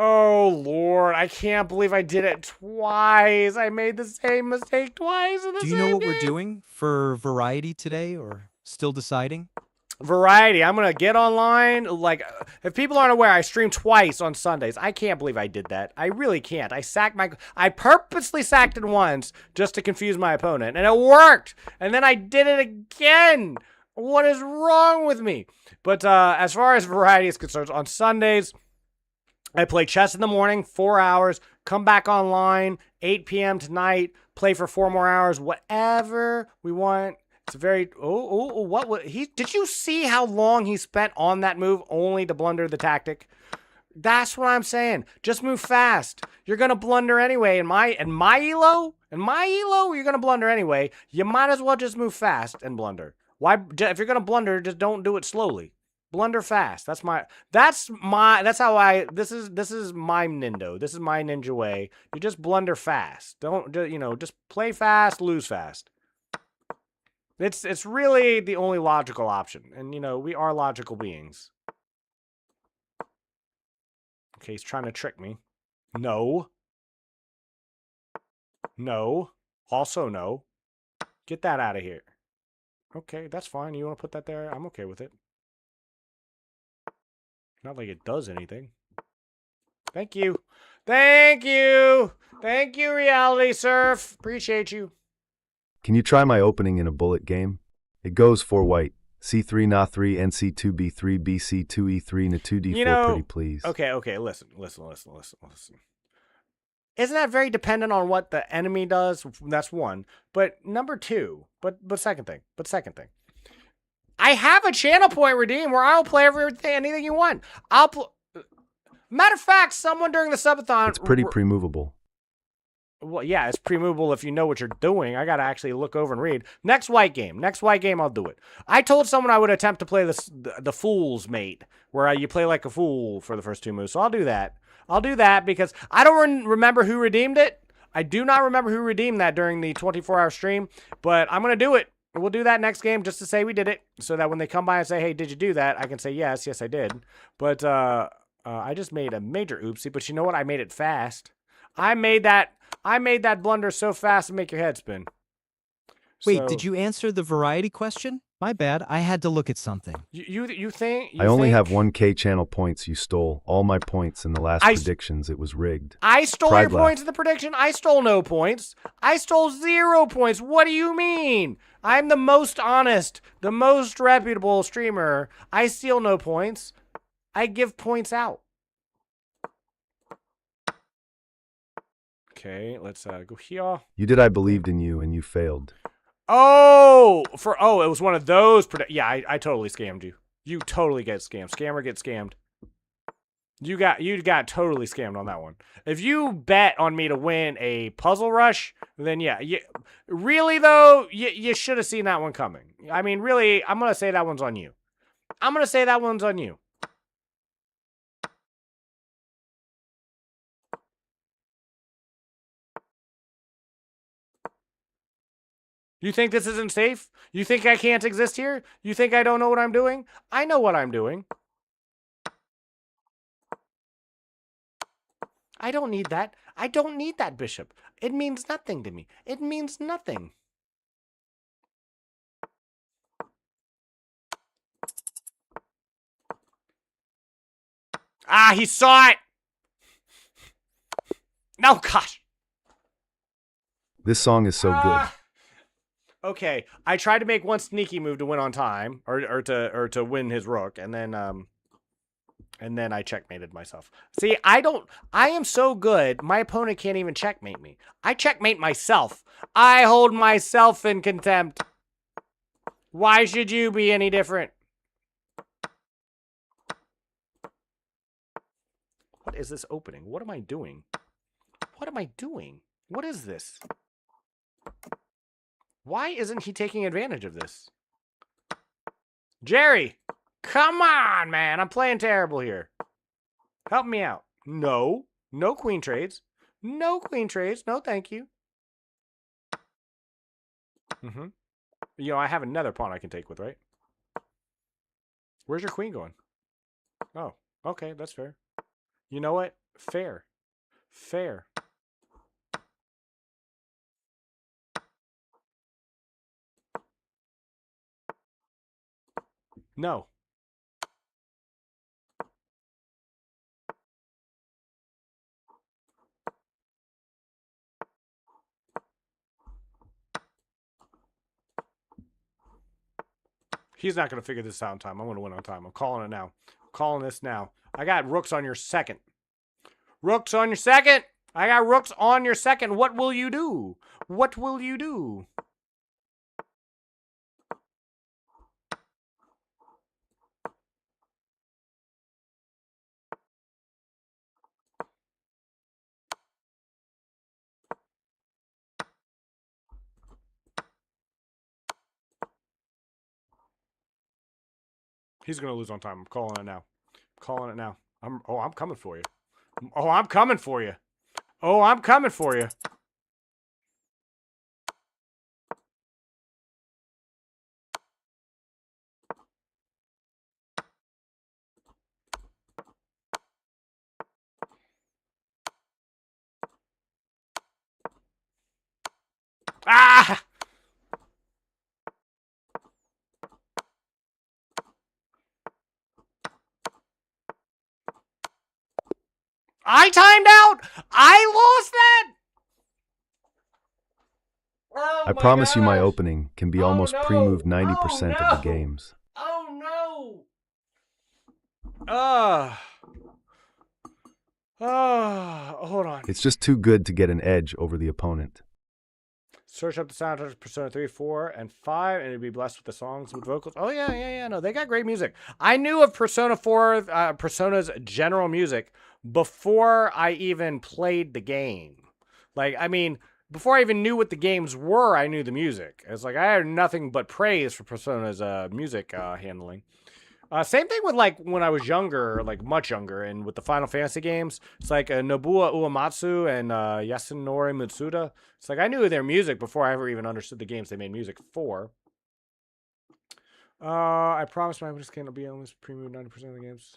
Oh, Lord. I can't believe I did it twice. I made the same mistake twice in the same Do you know what game. we're doing for variety today, or still deciding? Variety. I'm going to get online. Like, if people aren't aware, I stream twice on Sundays. I can't believe I did that. I really can't. I purposely sacked it once just to confuse my opponent, and it worked. And then I did it again. What is wrong with me? But as far as variety is concerned, on Sundays, I play chess in the morning, 4 hours, come back online, 8 p.m. tonight, play for 4 more hours, whatever we want. It's a very, did you see how long he spent on that move only to blunder the tactic? That's what I'm saying. Just move fast. You're going to blunder anyway. In my elo, you're going to blunder anyway. You might as well just move fast and blunder. Why? If you're going to blunder, just don't do it slowly. Blunder fast. This is my Nindo. This is my ninja way. You just blunder fast. Just play fast, lose fast. It's really the only logical option. And, we are logical beings. Okay, he's trying to trick me. No. No. Also no. Get that out of here. Okay, that's fine. You want to put that there? I'm okay with it. Not like it does anything. Thank you. Thank you. Thank you, Reality Surf. Appreciate you. Can you try my opening in a bullet game? It goes 4 white. C3 na 3 NC2 B3 BC 2 E3 na 2 D4 pretty please. Okay, listen. Isn't that very dependent on what the enemy does? That's one. But number two, but second thing. I have a channel point redeem where I'll play anything you want. Matter of fact, someone during the subathon. It's pretty pre-movable. Well, yeah, it's pre-movable if you know what you're doing. I gotta actually look over and read. Next white game, I'll do it. I told someone I would attempt to play the Fool's Mate, where you play like a fool for the first 2 moves. So I'll do that. Because I don't remember who redeemed it. I do not remember who redeemed that during the 24-hour stream, but I'm gonna do it. We'll do that next game just to say we did it, so that when they come by and say, hey, did you do that? I can say, yes, I did. But I just made a major oopsie, but you know what? I made it fast. I made that blunder so fast to make your head spin. Wait, did you answer the variety question? My bad. I had to look at something. You think... I only have 1K channel points. You stole all my points in the last predictions. It was rigged. I stole your points in the prediction? I stole no points. I stole 0 points. What do you mean? I'm the most honest, the most reputable streamer. I steal no points. I give points out. Okay, let's go here. You did. I believed in you, and you failed. Oh, it was one of those. Yeah, I totally scammed you. You totally get scammed. Scammer gets scammed. You got totally scammed on that one. If you bet on me to win a puzzle rush, then yeah. Really though, you should have seen that one coming. I mean, really, I'm gonna say that one's on you. I'm gonna say that one's on you. You think this isn't safe? You think I can't exist here? You think I don't know what I'm doing? I know what I'm doing. I don't need that. I don't need that, Bishop. It means nothing to me. It means nothing. Ah, he saw it! No, gosh. This song is so good. Okay, I tried to make one sneaky move to win on time, or to win his rook, and then I checkmated myself. See, I am so good, my opponent can't even checkmate me. I checkmate myself. I hold myself in contempt. Why should you be any different? What is this opening? What am I doing? What am I doing? What is this? Why isn't he taking advantage of this? Jerry! Come on, man. I'm playing terrible here. Help me out. No. No queen trades. No queen trades. No, thank you. You know, I have another pawn I can take with, right? Where's your queen going? Oh, okay. That's fair. You know what? Fair. Fair. No. He's not going to figure this out in time. I'm going to win on time. I'm calling it now. I'm calling this now. I got rooks on your second. Rooks on your second. I got rooks on your second. What will you do? What will you do? He's going to lose on time. I'm calling it now. I'm calling it now. I'm coming for you. Oh, I'm coming for you. Oh, I'm coming for you. Ah! I timed out. I lost that. Oh, I promise you my opening can be Oh, almost no. pre-moved 90% Oh, of the no. games. Oh no. Hold on. It's just too good to get an edge over the opponent. Search up the soundtracks of Persona 3, 4, and 5, and it'd be blessed with the songs with vocals. Oh, yeah. No, they got great music. I knew of Persona 4, Persona's general music before I even played the game. Like, I mean, before I even knew what the games were, I knew the music. It's like, I had nothing but praise for Persona's music handling. Same thing with, like, when I was younger, like, much younger, and with the Final Fantasy games. It's like Nobuo Uematsu and Yasunori Mitsuda. It's like I knew their music before I ever even understood the games they made music for. I promised my opponent's game will be almost pre-moved 90% of the games.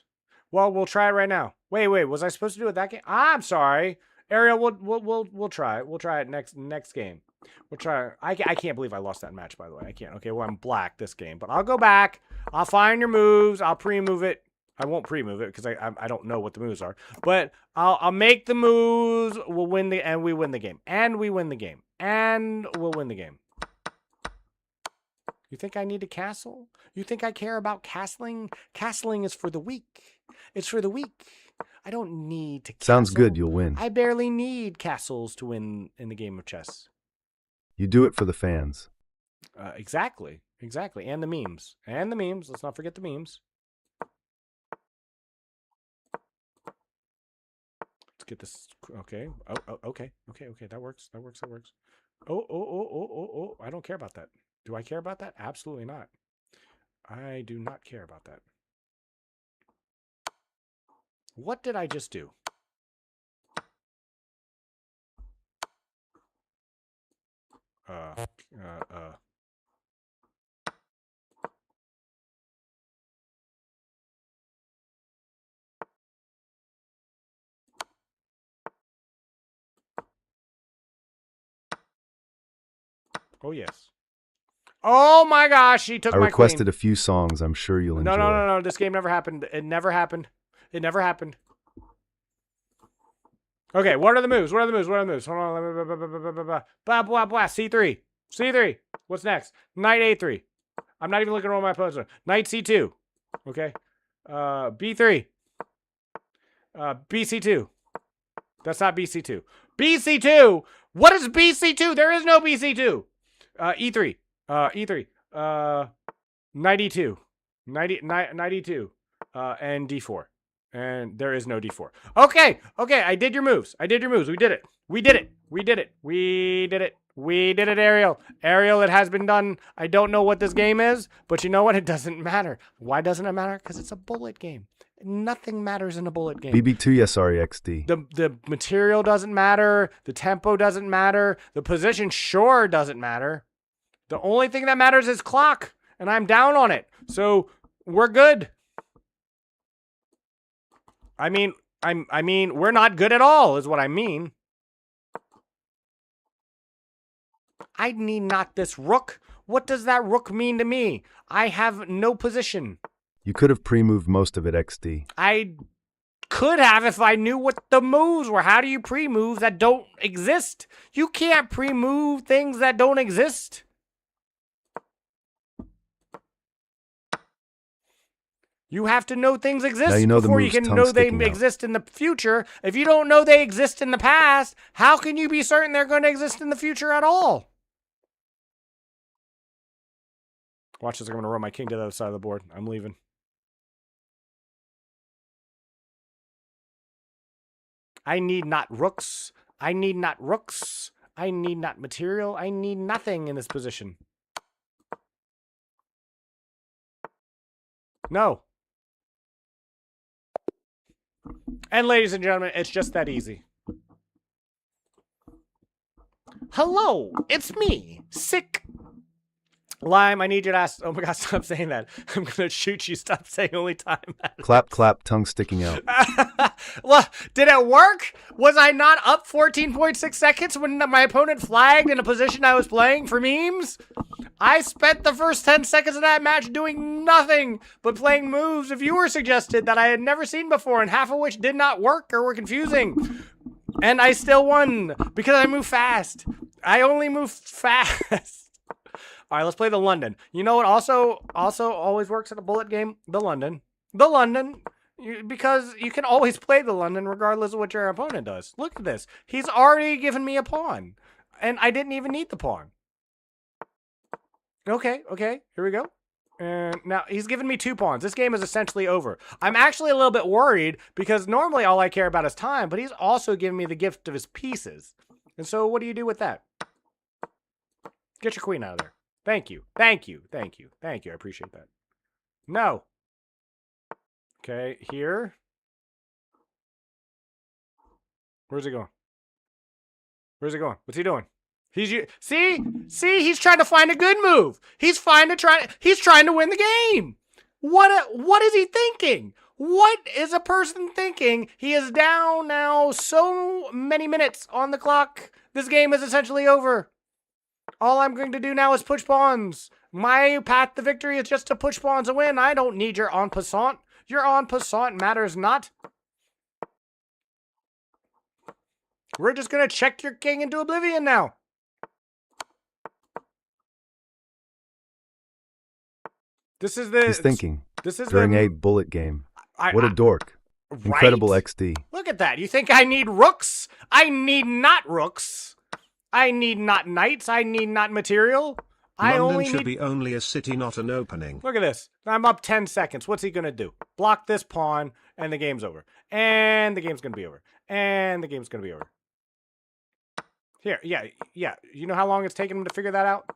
Well, we'll try it right now. Wait, was I supposed to do it that game? I'm sorry. Ariel, we'll try it. We'll try it next game. We'll try. I can't believe I lost that match, by the way. I can't. Okay, well, I'm black this game, but I'll go back. I'll find your moves. I'll pre-move it. I won't pre-move it because I don't know what the moves are. But I'll make the moves. We'll win and we win the game. And we win the game. And we'll win the game. You think I need a castle? You think I care about castling? Castling is for the weak. It's for the weak. I don't need to castle. Sounds good, you'll win. I barely need castles to win in the game of chess. You do it for the fans. Exactly. And the memes. Let's not forget the memes. get this. Okay. Oh, okay. Okay. That works. Oh. I don't care about that. Do I care about that? Absolutely not. I do not care about that. What did I just do? Oh, yes. Oh my gosh, she took my queen. I requested a few songs I'm sure you'll enjoy. No. This game never happened. It never happened. Okay, what are the moves? Hold on. Blah, blah, blah. C3. What's next? Knight A3. I'm not even looking at all my opponents. Knight C2. Okay. B3. BC2. That's not BC2. BC2? What is BC2? There is no BC2. E3. E3. Knight E2. Knight E2. And D4. And there is no D4. Okay. I did your moves. We did it, Ariel. Ariel, it has been done. I don't know what this game is, but you know what? It doesn't matter. Why doesn't it matter? Because it's a bullet game. Nothing matters in a bullet game. BB2 Yesari XD. The material doesn't matter. The tempo doesn't matter. The position sure doesn't matter. The only thing that matters is clock, and I'm down on it. So we're good. I mean, we're not good at all, is what I mean. I need not this rook. What does that rook mean to me? I have no position. You could have pre-moved most of it, XD. I could have if I knew what the moves were. How do you pre-move that don't exist? You can't pre-move things that don't exist. You have to know things exist before you can know they exist in the future. If you don't know they exist in the past, how can you be certain they're going to exist in the future at all? Watch this. I'm going to run my king to the other side of the board. I'm leaving. I need not rooks. I need not material. I need nothing in this position. No. And ladies and gentlemen, it's just that easy. Hello, it's me, Sick Lime. I need you to ask. Oh my God, stop saying that. I'm gonna shoot you. Stop saying only time matters. Clap, tongue sticking out. Well, did it work? Was I not up 14.6 seconds when my opponent flagged in a position I was playing for memes? I spent the first 10 seconds of that match doing nothing but playing moves a viewer suggested that I had never seen before, and half of which did not work or were confusing. And I still won because I move fast. I only move fast. All right, let's play the London. You know what also always works at a bullet game? The London. Because you can always play the London regardless of what your opponent does. Look at this. He's already given me a pawn. And I didn't even need the pawn. Okay, here we go. And now he's given me 2 pawns. This game is essentially over. I'm actually a little bit worried because normally all I care about is time, but he's also given me the gift of his pieces. And so what do you do with that? Get your queen out of there. Thank you. I appreciate that. No. Okay, here. Where's he going? What's he doing? See, he's trying to find a good move. He's trying to win the game. What is he thinking? What is a person thinking? He is down now so many minutes on the clock. This game is essentially over. All I'm going to do now is push pawns. My path to victory is just to push pawns and win. I don't need your en passant. Your en passant matters not. We're just going to check your king into oblivion now. This is the... He's thinking. This is during a bullet game. What a dork. Right? Incredible XD. Look at that. You think I need rooks? I need not rooks. I need not knights. I need not material. I London only should need... be only a city, not an opening. Look at this. I'm up 10 seconds. What's he going to do? Block this pawn, and the game's over. And the game's going to be over. And the game's going to be over. Here, yeah. You know how long it's taken him to figure that out?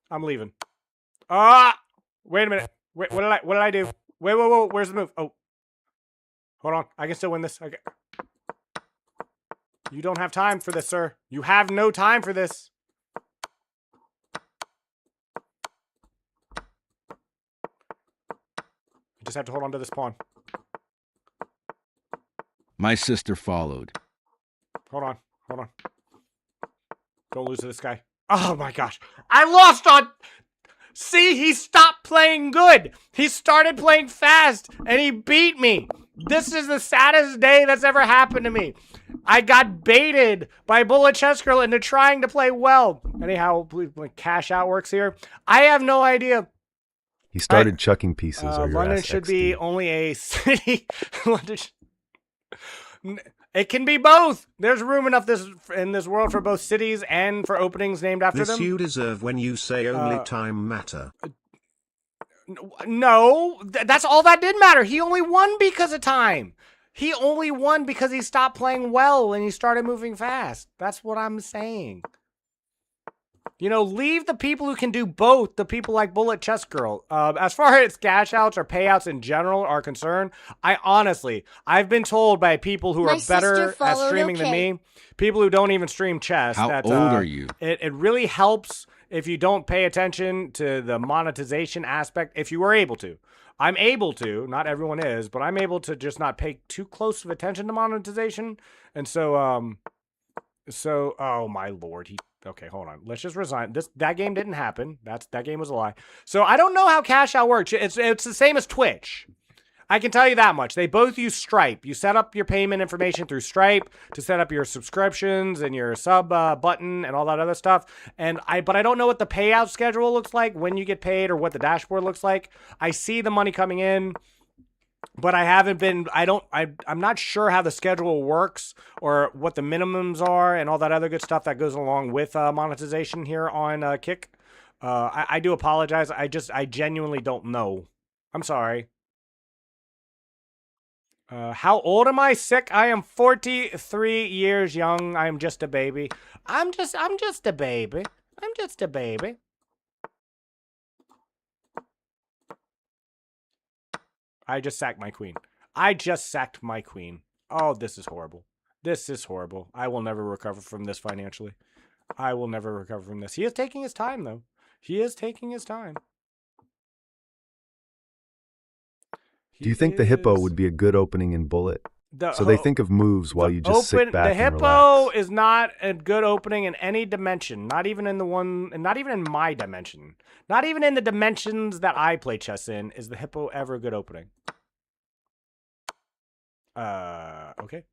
I'm leaving. Wait a minute. Wait, what did I do? Wait, where's the move? Oh. Hold on. I can still win this. Okay. You don't have time for this, sir. You have no time for this. You just have to hold on to this pawn. My sister followed. Hold on. Don't lose to this guy. Oh my gosh. I lost on... See, he stopped playing good. He started playing fast, and he beat me. This is the saddest day that's ever happened to me. I got baited by Bullet Chess Girl into trying to play well. Anyhow, when cash out works here, I have no idea. He started chucking pieces. Or your London ass should XD. be only a city. It can be both. There's room enough in this world for both cities and for openings named after This them. you deserve when you say only time matter. No, that's all that did matter. He only won because of time. He only won because he stopped playing well and he started moving fast. That's what I'm saying. You know, leave the people who can do both, the people like Bullet Chess Girl. As far as cash outs or payouts in general are concerned, I've been told by people who are better at streaming than me, people who don't even stream chess. How that, old are you? It really helps if you don't pay attention to the monetization aspect, if you were able to. I'm able to, not everyone is, but I'm able to just not pay too close of attention to monetization. And so, oh my lord, okay, hold on. Let's just resign. That game didn't happen. That game was a lie. So I don't know how cash out works. It's the same as Twitch. I can tell you that much. They both use Stripe. You set up your payment information through Stripe to set up your subscriptions and your sub button and all that other stuff. But I don't know what the payout schedule looks like, when you get paid, or what the dashboard looks like. I see the money coming in, but I'm not sure how the schedule works or what the minimums are and all that other good stuff that goes along with monetization here on Kick. I do apologize. I genuinely don't know. I'm sorry. How old am I? Sick. I am 43 years young. I am just a baby. I'm just a baby. I'm just a baby. I just sacked my queen. Oh, this is horrible. This is horrible. I will never recover from this financially. I will never recover from this. He is taking his time, though. He is taking his time. Do you think the hippo would be a good opening in Bullet? So they think of moves while you just sit back and relax. The hippo is not a good opening in any dimension. Not even in my dimension. Not even in the dimensions that I play chess in is the hippo ever a good opening. Okay.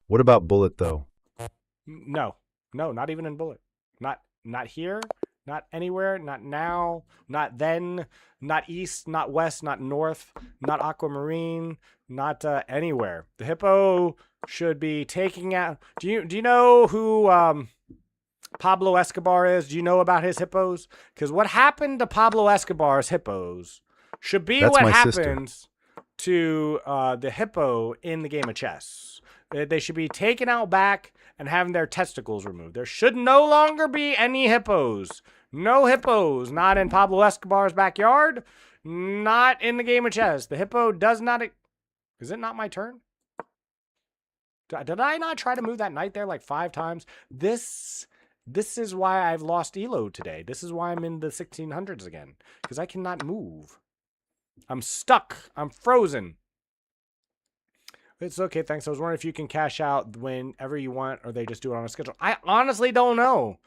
What about Bullet, though? No, not even in Bullet. Not here. Not anywhere, not now, not then, not east, not west, not north, not aquamarine, not anywhere. The hippo should be taking out... Do you know who Pablo Escobar is? Do you know about his hippos? Because what happened to Pablo Escobar's hippos should be what happens to the hippo in the game of chess. They should be taken out back and having their testicles removed. There should no longer be any hippos. No hippos. Not in Pablo Escobar's backyard. Not in the game of chess. The hippo does not... Is it not my turn? Did I not try to move that knight there like 5 times? This is why I've lost Elo today. This is why I'm in the 1600s again. Because I cannot move. I'm stuck. I'm frozen. It's okay, thanks. I was wondering if you can cash out whenever you want, or they just do it on a schedule. I honestly don't know.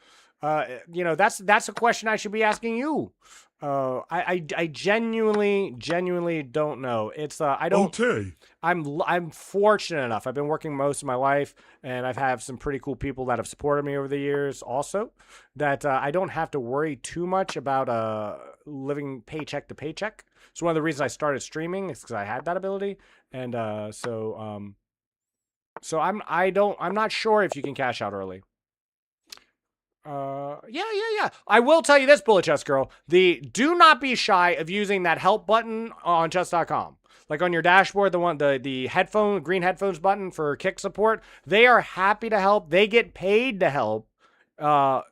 You know, that's a question I should be asking you. I genuinely don't know. It's I don't. Okay. I'm fortunate enough. I've been working most of my life, and I've had some pretty cool people that have supported me over the years. Also, that I don't have to worry too much about living paycheck to paycheck. So one of the reasons I started streaming is because I had that ability, and so I'm not sure if you can cash out early. Yeah. I will tell you this, Bullet Chess Girl. Do not be shy of using that help button on chess.com. Like on your dashboard, the green headphones button for kick support. They are happy to help. They get paid to help.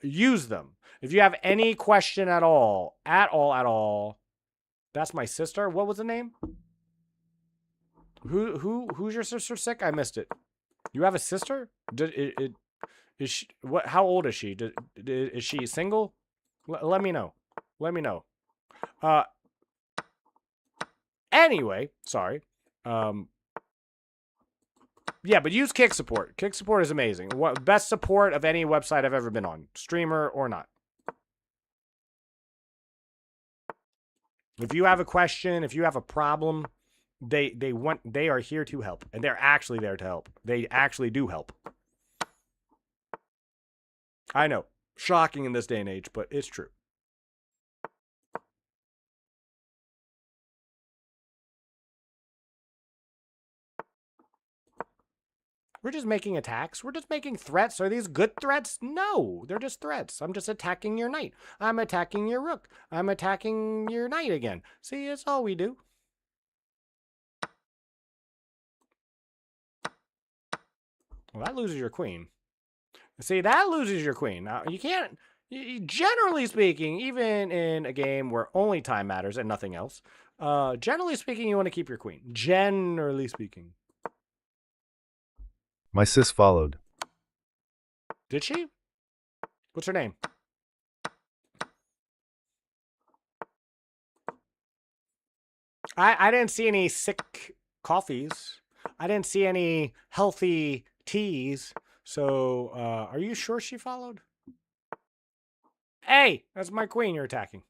Use them. If you have any question at all. That's my sister. What was the name? Who's your sister sick? I missed it. You have a sister? Is she, what? How old is she? Is she single? Let me know. Let me know. Anyway, sorry. Yeah, but use Kick support. Kick support is amazing. Best support of any website I've ever been on, streamer or not. If you have a question, if you have a problem, they are here to help, and they're actually there to help. They actually do help. I know, shocking in this day and age, but it's true. We're just making attacks. We're just making threats. Are these good threats? No, they're just threats. I'm just attacking your knight. I'm attacking your rook. I'm attacking your knight again. See, that's all we do. Well, that loses your queen. See, that loses your queen. Now, you can't, generally speaking, even in a game where only time matters and nothing else, generally speaking, you want to keep your queen. Generally speaking. My sis followed. Did she? What's her name? I didn't see any sick coffees. I didn't see any healthy teas. So, are you sure she followed? Hey, that's my queen you're attacking.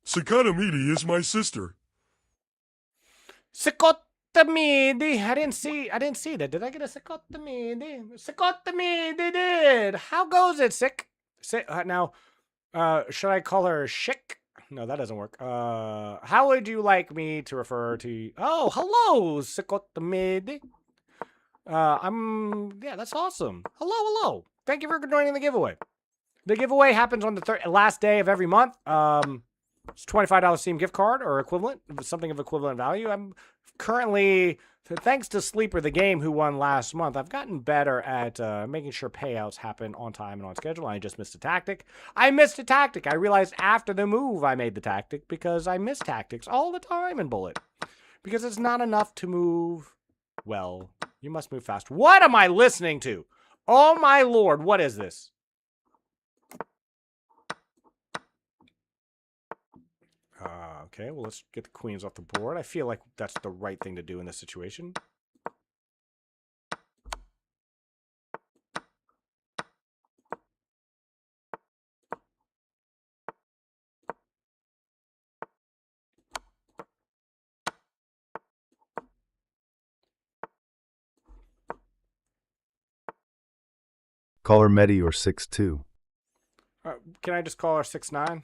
Sakatamidi is my sister. Sikotamidi. I didn't see that. Did I get a Sikotamidi? Sikotamidi did. How goes it, Sick? Now, should I call her Shick? No, that doesn't work. How would you like me to refer to you? Oh, hello, Sikotamidi. Yeah, that's awesome. Hello. Thank you for joining the giveaway. The giveaway happens on the last day of every month. It's a $25 Steam gift card or equivalent, something of equivalent value. I'm currently, thanks to Sleeper the Game, who won last month, I've gotten better at making sure payouts happen on time and on schedule. I just missed a tactic. I realized after the move I made the tactic because I miss tactics all the time in Bullet. Because it's not enough to move well. You must move fast. What am I listening to? Oh my lord, what is this? Okay, well, let's get the queens off the board. I feel like that's the right thing to do in this situation. Call her Medi or 6'2". Can I just call her 6'9"?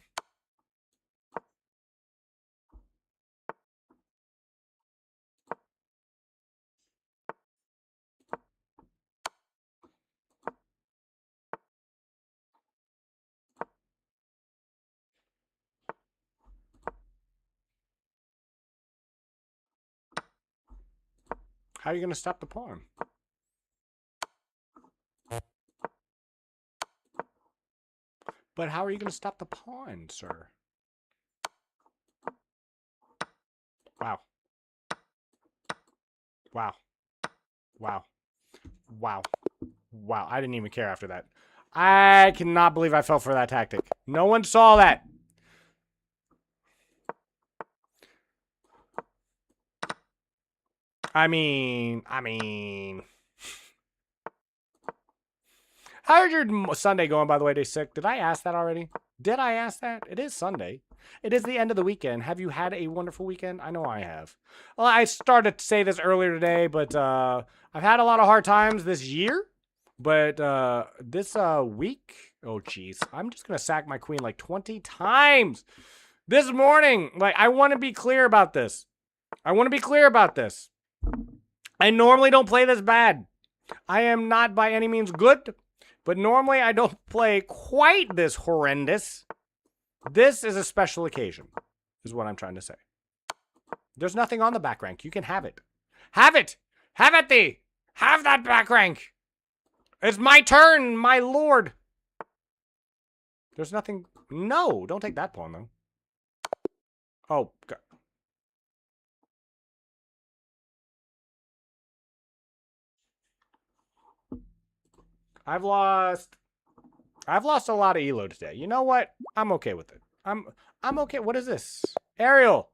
How are you going to stop the pawn? But how are you going to stop the pawn, sir? Wow. Wow. Wow. Wow. Wow. I didn't even care after that. I cannot believe I fell for that tactic. No one saw that. I mean. How's your Sunday going, by the way, Day 6? Did I ask that already? Did I ask that? It is Sunday. It is the end of the weekend. Have you had a wonderful weekend? I know I have. Well, I started to say this earlier today, but I've had a lot of hard times this year. But this week, Oh, jeez. I'm just going to sack my queen like 20 times this morning. Like, I want to be clear about this. I normally don't play this bad. I am not by any means good, but normally I don't play quite this horrendous. This is a special occasion, is what I'm trying to say. There's nothing on the back rank. You can have it. Have it! Have it thee! Have that back rank! It's my turn, my lord! There's nothing... No, don't take that pawn, though. Oh, God. I've lost a lot of elo today. You know what? I'm okay with it. I'm okay. What is this? Ariel!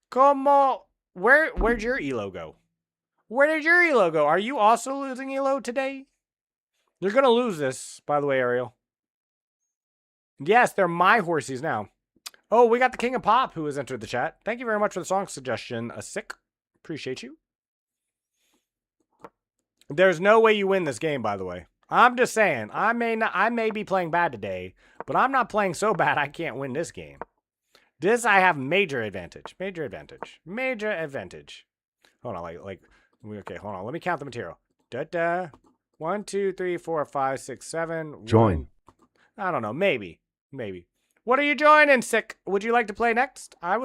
Como... Where'd your elo go? Where did your elo go? Are you also losing elo today? You're gonna lose this, by the way, Ariel. Yes, they're my horsies now. Oh, we got the King of Pop who has entered the chat. Thank you very much for the song suggestion, Sick. Appreciate you. There's no way you win this game, by the way. I'm just saying, I may be playing bad today, but I'm not playing so bad I can't win this game. This I have major advantage. Major advantage. Major advantage. Hold on, okay, hold on. Let me count the material. 1, 2, 3, 4, 5, 6, 7. Join. I don't know. Maybe. What are you joining, Sick? Would you like to play next? I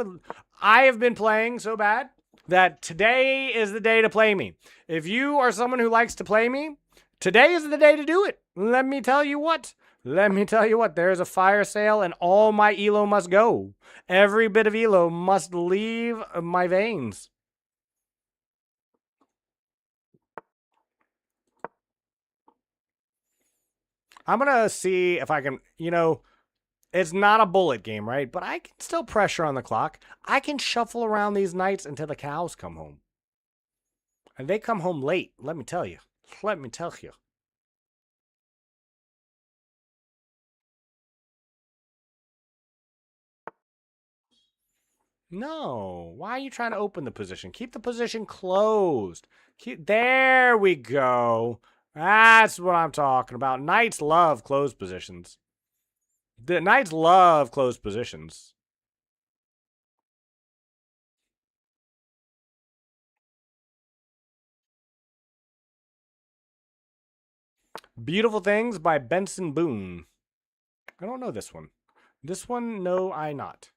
have been playing so bad that today is the day to play me. If you are someone who likes to play me, today is the day to do it. Let me tell you what. There's a fire sale and all my elo must go. Every bit of elo must leave my veins. I'm going to see if I can, it's not a bullet game, right? But I can still pressure on the clock. I can shuffle around these knights until the cows come home. And they come home late, let me tell you. No. Why are you trying to open the position? Keep the position closed. There we go. That's what I'm talking about. Knights love closed positions. The knights love closed positions. Beautiful Things by Benson Boone. I don't know this one. This one, no, I not.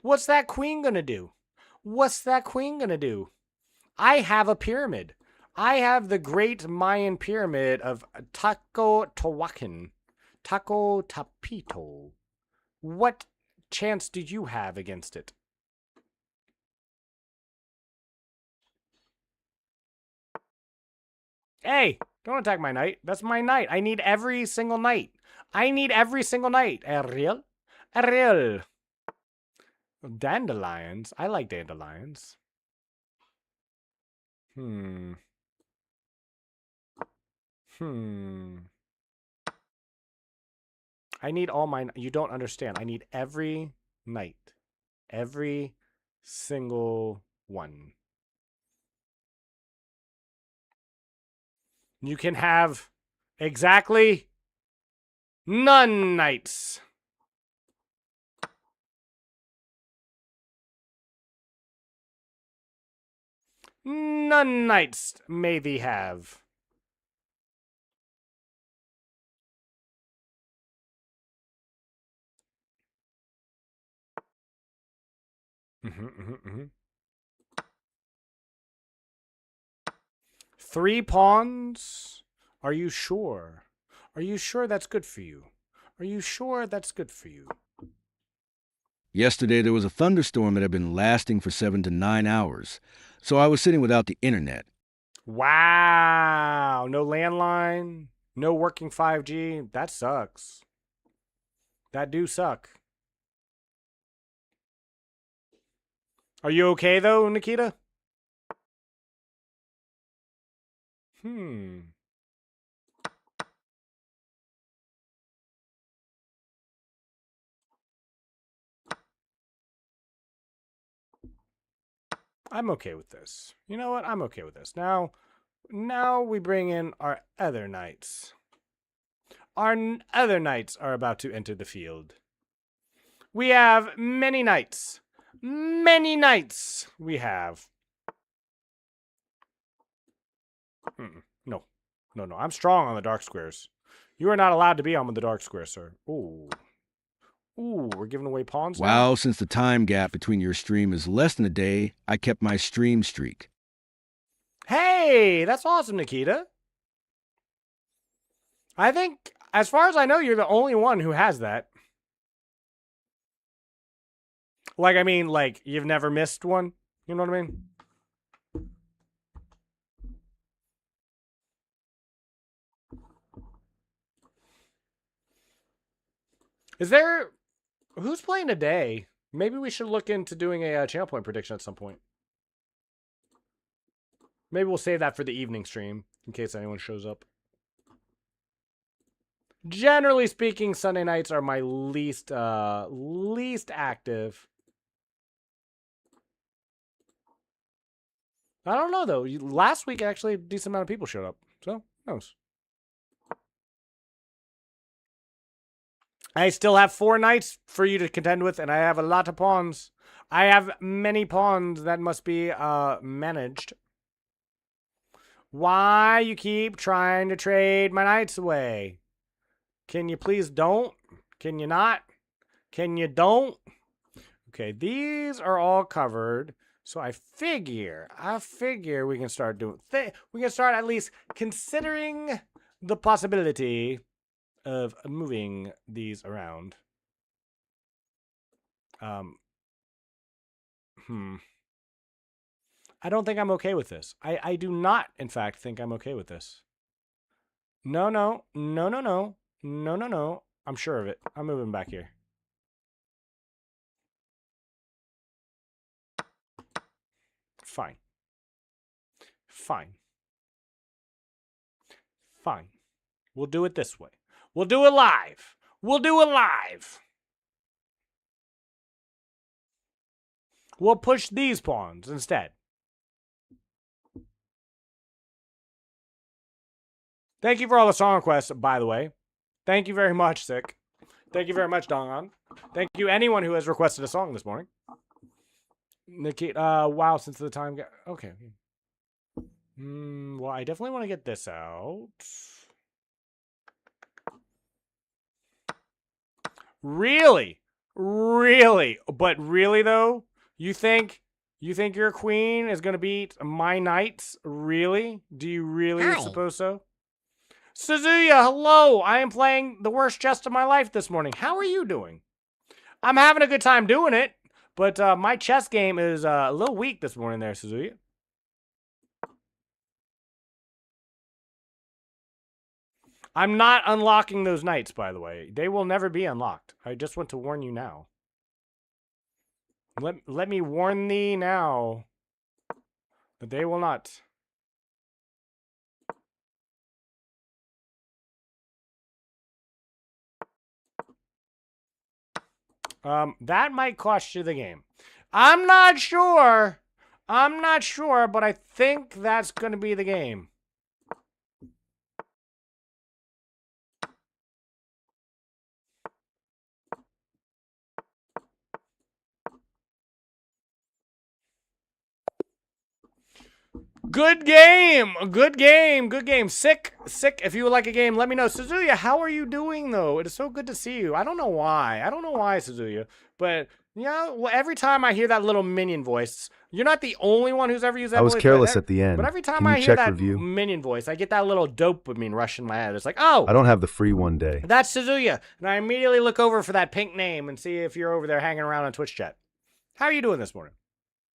What's that queen gonna do? I have a pyramid. I have the great Mayan pyramid of Taco Tapito. What chance do you have against it? Hey, don't attack my knight. That's my knight. I need every single knight. Ariel. Dandelions. I like dandelions. I need all my... You don't understand. I need every knight. Every single one. You can have exactly none knights. None knights may thee have. Three pawns? Are you sure? Are you sure that's good for you? Yesterday there was a thunderstorm that had been lasting for 7 to 9 hours, so I was sitting without the internet. Wow. No landline, no working 5G. That sucks. That do suck. Are you okay, though, Nikita? I'm okay with this. You know what? I'm okay with this. Now, Now we bring in our other knights. Our other knights are about to enter the field. We have many knights. Many knights we have. No. No. I'm strong on the dark squares. You are not allowed to be on the dark square, sir. Ooh. Ooh, we're giving away pawns now? Wow, since the time gap between your stream is less than a day, I kept my stream streak. Hey, that's awesome, Nikita. I think, as far as I know, you're the only one who has that. Like, I mean, like, you've never missed one? You know what I mean? Is there... Who's playing today? Maybe we should look into doing a channel point prediction at some point. Maybe we'll save that for the evening stream, in case anyone shows up. Generally speaking, Sunday nights are my least active. I don't know, though. Last week, actually, a decent amount of people showed up. So, who knows? I still have 4 knights for you to contend with, and I have a lot of pawns. I have many pawns that must be managed. Why you keep trying to trade my knights away? Can you please don't? Can you not? Can you don't? Okay, these are all covered. So I figure we can start doing we can start at least considering the possibility of moving these around. I don't think I'm okay with this. I do not, in fact, think I'm okay with this. No. I'm sure of it. I'm moving back here. Fine. We'll do it this way. We'll do it live. We'll push these pawns instead. Thank you for all the song requests, by the way. Thank you very much, Sick. Thank you very much, Dongan. Thank you, anyone who has requested a song this morning. Nikita, wow, since the time... Okay. Well, I definitely want to get this out. Really? But really, though? You think your queen is going to beat my knights? Really? Do you really suppose so? Suzuya, hello! I am playing the worst chess of my life this morning. How are you doing? I'm having a good time doing it, but my chess game is a little weak this morning there, Suzuya. I'm not unlocking those knights, by the way. They will never be unlocked. I just want to warn you now. Let me warn thee now that they will not. That might cost you the game. I'm not sure, but I think that's going to be the game. Good game. Sick. If you would like a game, let me know. Suzuya, how are you doing, though? It is so good to see you. I don't know why, Suzuya. But, you know, every time I hear that little minion voice, you're not the only one who's ever used that voice. I was careless at the end. But every time Can I you hear check that review? minion voice, I get that little dopamine rush in my head. It's like, oh! I don't have the free one day. That's Suzuya. And I immediately look over for that pink name and see if you're over there hanging around on Twitch chat. How are you doing this morning?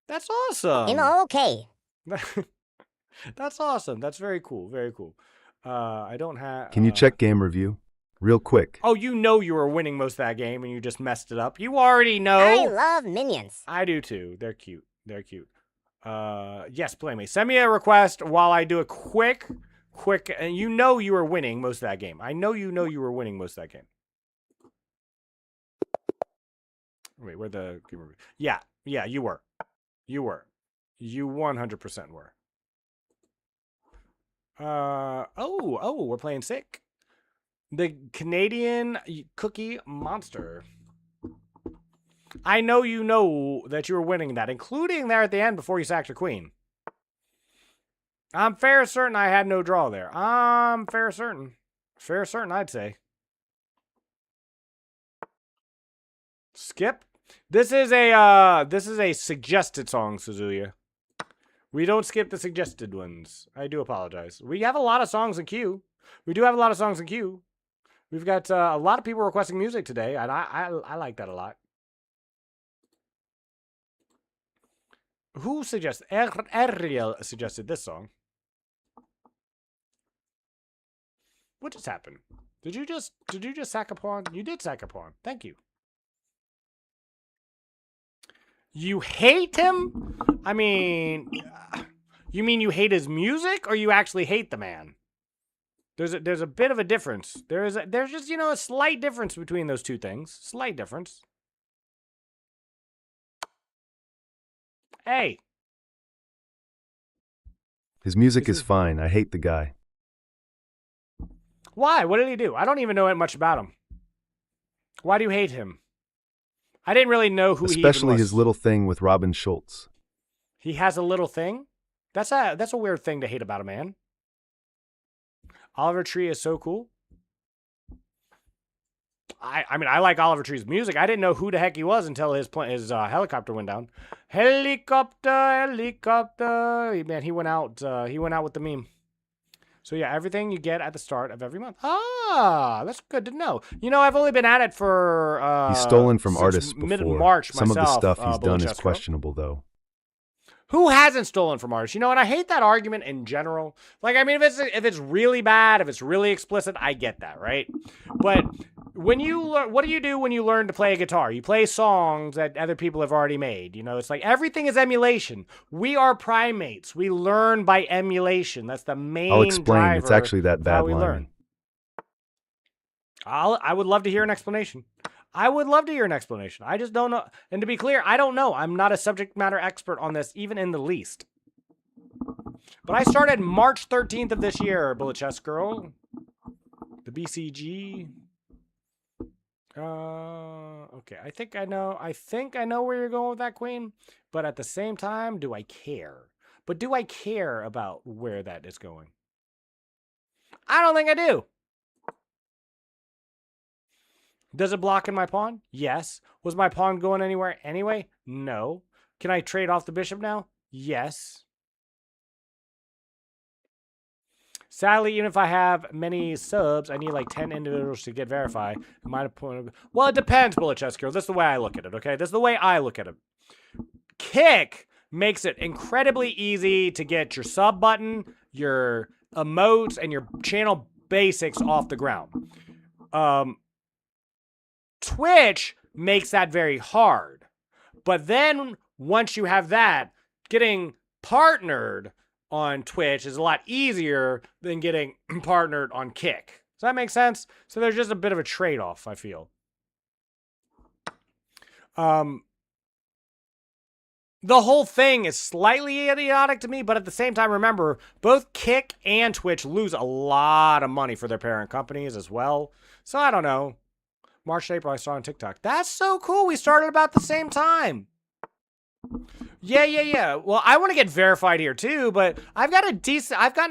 That's awesome. Okay. That's awesome. That's very cool. I don't have... Can you check game review? Real quick. Oh, you know you were winning most of that game and you just messed it up. You already know. I love minions. I do too. They're cute. Yes, play me. Send me a request while I do a quick, and you know you were winning most of that game. I know you were winning most of that game. Wait, where'd the... Yeah, you were. You 100% were. Oh, we're playing sick. The Canadian Cookie Monster. I know you know that you were winning that, including there at the end before you sacked your queen. I'm fair certain I had no draw there. I'm fair certain. Fair certain, I'd say. Skip. This is a suggested song, Suzuya. We don't skip the suggested ones. I do apologize. We have a lot of songs in queue. We do have a lot of songs in queue. We've got a lot of people requesting music today, and I like that a lot. Who suggested? Ariel suggested this song. What just happened? Did you just sack a pawn? You did sack a pawn. Thank you. You hate him? I mean, you mean you hate his music, or you actually hate the man? There's a bit of a difference. There's just, you know, a slight difference between those two things. Slight difference. Hey. His music is fine. I hate the guy. Why? What did he do? I don't even know much about him. Why do you hate him? I didn't really know who he even was. Especially his little thing with Robin Schultz. He has a little thing? That's a weird thing to hate about a man. Oliver Tree is so cool. I mean, I like Oliver Tree's music. I didn't know who the heck he was until his helicopter went down. Helicopter, helicopter. Man, he went out with the meme. So yeah, everything you get at the start of every month. Ah, that's good to know. You know, I've only been at it for he's stolen from artists before. Mid-March myself. Some of the stuff he's done is questionable, though. Who hasn't stolen from artists? You know, and I hate that argument in general. Like, I mean, if it's really bad, if it's really explicit, I get that, right? But when you what do you do when you learn to play a guitar? You play songs that other people have already made. You know, it's like everything is emulation. We are primates. We learn by emulation. That's the main I'll explain. driver It's actually that bad how we line. learn. I would love to hear an explanation. I would love to hear an explanation. I just don't know. And to be clear, I don't know. I'm not a subject matter expert on this, even in the least. But I started March 13th of this year, Bullet Chess Girl. The BCG. Okay. I think I know where you're going with that, Queen. But at the same time, do I care? But do I care about where that is going? I don't think I do. Does it block in my pawn? Yes. Was my pawn going anywhere anyway? No. Can I trade off the bishop now? Yes. Sadly, even if I have many subs, I need like 10 individuals to get verified. Well, it depends, Bullet Chess Girl. This is the way I look at it, okay? This is the way I look at it. Kick makes it incredibly easy to get your sub button, your emotes, and your channel basics off the ground. Twitch makes that very hard. But then once you have that, getting partnered on Twitch is a lot easier than getting partnered on Kick. Does that make sense? So there's just a bit of a trade-off, I feel. The whole thing is slightly idiotic to me, but at the same time, remember, both Kick and Twitch lose a lot of money for their parent companies as well. So I don't know. March, April, I saw on TikTok. That's so cool. We started about the same time. Yeah. Well, I want to get verified here too, but I've gotten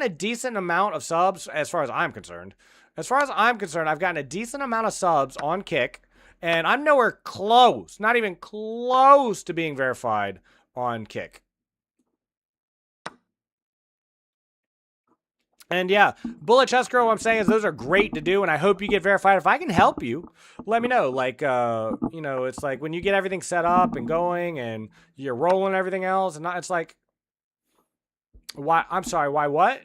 a decent amount of subs as far as I'm concerned. As far as I'm concerned, I've gotten a decent amount of subs on Kick, and I'm nowhere close, not even close to being verified on Kick. And yeah, Bullet Chess Girl, what I'm saying is those are great to do, and I hope you get verified. If I can help you, let me know. Like, you know, it's like when you get everything set up and going and you're rolling everything else, and it's like, why? I'm sorry, why what?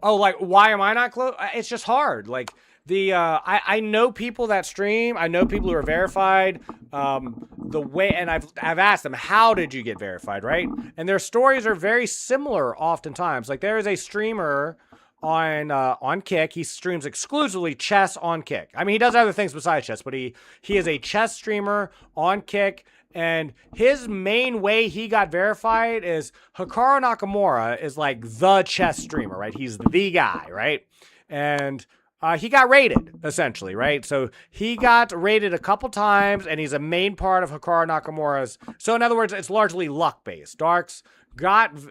Oh, like, why am I not close? It's just hard. Like, I know people that stream. I know people who are verified. The way, and I've asked them, how did you get verified, right? And their stories are very similar oftentimes. Like, there is a streamer on Kick. He streams exclusively chess on Kick. I mean, he does other things besides chess, but he is a chess streamer on Kick, And his main way he got verified is Hikaru Nakamura is like the chess streamer, right? He's the guy, right? And he got raided, essentially, right? So he got raided a couple times, and he's a main part of Hikaru Nakamura's. So in other words, it's largely luck-based.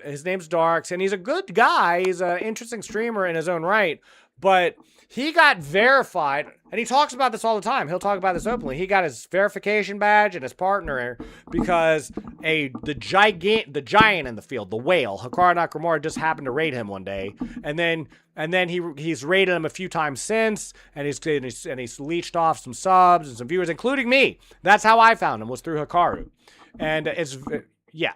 His name's Darks, and he's a good guy. He's an interesting streamer in his own right, but he got verified, and he talks about this all the time. He'll talk about this openly. He got his verification badge and his partner because the giant in the field, the whale, Hikaru Nakamura, just happened to raid him one day, and then he's raided him a few times since, and he's leached off some subs and some viewers, including me. That's how I found him, was through Hikaru, and yeah.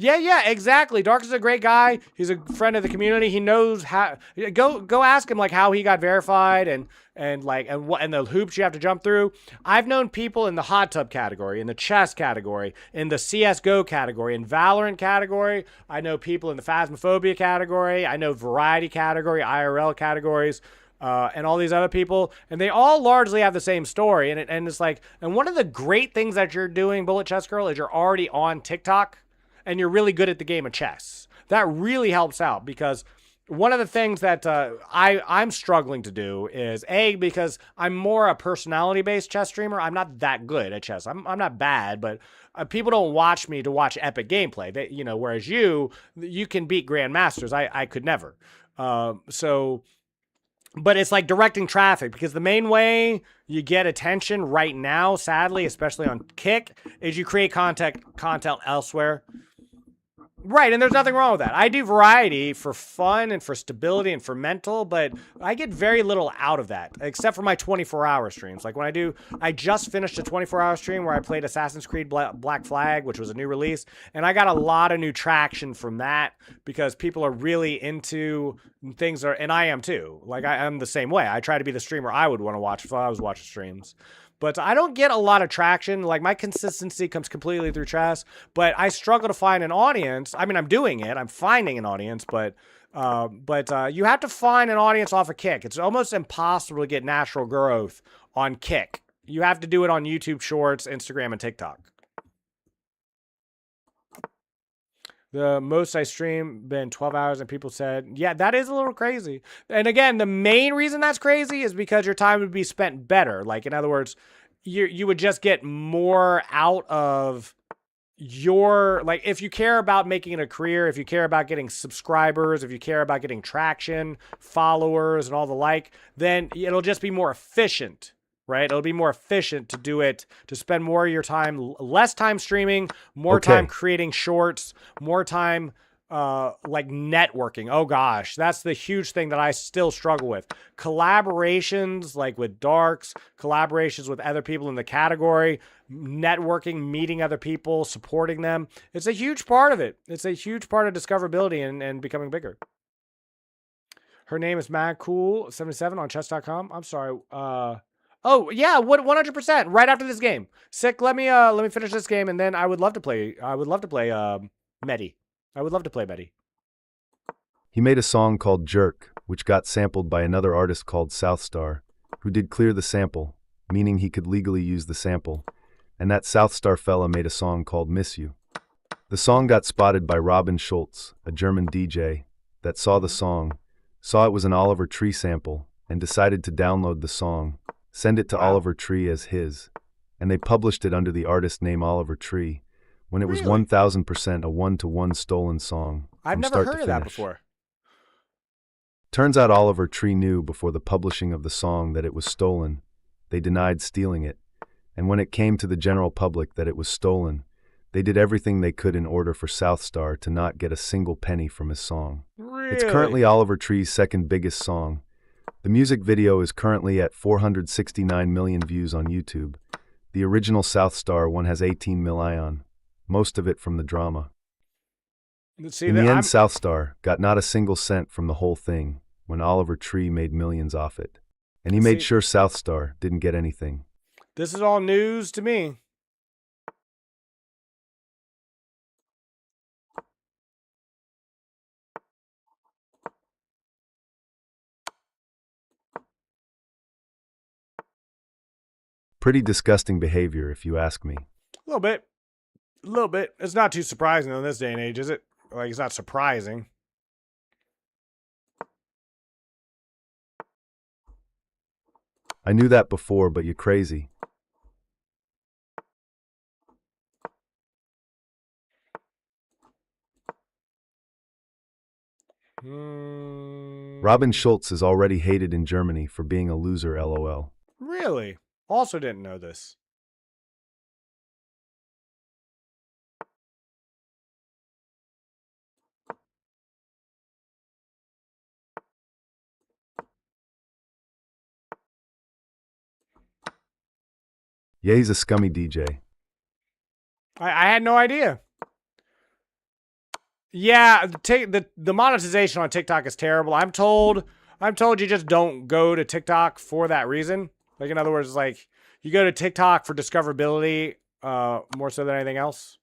Yeah, exactly. Dark is a great guy. He's a friend of the community. He knows how. Go ask him like how he got verified and the hoops you have to jump through. I've known people in the hot tub category, in the chess category, in the CS:GO category, in Valorant category. I know people in the Phasmophobia category. I know variety category, IRL categories. And all these other people, and they all largely have the same story. And it's like, and one of the great things that you're doing, Bullet Chess Girl, is you're already on TikTok. And you're really good at the game of chess. That really helps out, because one of the things that I'm struggling to do is, because I'm more a personality-based chess streamer. I'm not that good at chess. I'm not bad, but people don't watch me to watch epic gameplay. Whereas you can beat grandmasters. I could never. But it's like directing traffic, because the main way you get attention right now, sadly, especially on Kick, is you create content elsewhere. Right, and there's nothing wrong with that. I do variety for fun and for stability and for mental, but I get very little out of that, except for my 24-hour streams. Like I just finished a 24-hour stream where I played Assassin's Creed Black Flag, which was a new release, and I got a lot of new traction from that, because people are really into things, and I am too. Like, I'm the same way. I try to be the streamer I would want to watch if I was watching streams. But I don't get a lot of traction. Like, my consistency comes completely through chess, but I struggle to find an audience. I mean, I'm doing it. I'm finding an audience, but you have to find an audience off of Kick. It's almost impossible to get natural growth on Kick. You have to do it on YouTube Shorts, Instagram, and TikTok. The most I stream been 12 hours, and people said, yeah, that is a little crazy. And again, the main reason that's crazy is because your time would be spent better. Like, in other words, you would just get more out of your, like, if you care about making it a career, if you care about getting subscribers, if you care about getting traction, followers, and all the like, then it'll just be more efficient. Right? It'll be more efficient to do it, to spend more of your time, less time streaming, more time creating shorts, more time like networking. Oh gosh, that's the huge thing that I still struggle with. Collaborations, like with Darks, collaborations with other people in the category, networking, meeting other people, supporting them. It's a huge part of it. It's a huge part of discoverability and becoming bigger. Her name is MadCool77 on chess.com. I'm sorry. Oh yeah, 100%. Right after this game. Sick. Let me finish this game, and then I would love to play. Medi. I would love to play Medi. He made a song called Jerk, which got sampled by another artist called Southstar, who did clear the sample, meaning he could legally use the sample. And that Southstar fella made a song called Miss You. The song got spotted by Robin Schultz, a German DJ, that saw the song, saw it was an Oliver Tree sample, and decided to download the song, send it to Oliver Tree as his, and they published it under the artist name Oliver Tree, when it was 1000% a one-to-one stolen song. I've never heard of that before. Turns out Oliver Tree knew before the publishing of the song that it was stolen. They denied stealing it, and when it came to the general public that it was stolen, they did everything they could in order for Southstar to not get a single penny from his song. Really? It's currently Oliver Tree's second biggest song. The music video is currently at 469 million views on YouTube. The original Southstar one has 18 million, most of it from the drama. In the end, Southstar got not a single cent from the whole thing when Oliver Tree made millions off it. And he made sure Southstar didn't get anything. This is all news to me. Pretty disgusting behavior, if you ask me. A little bit. A little bit. It's not too surprising in this day and age, is it? Like, it's not surprising. I knew that before, but you're crazy. Robin Schultz is already hated in Germany for being a loser, lol. Really? Also didn't know this. Yeah, he's a scummy DJ. I had no idea. Yeah, the monetization on TikTok is terrible. I'm told you just don't go to TikTok for that reason. Like, in other words, like, you go to TikTok for discoverability more so than anything else.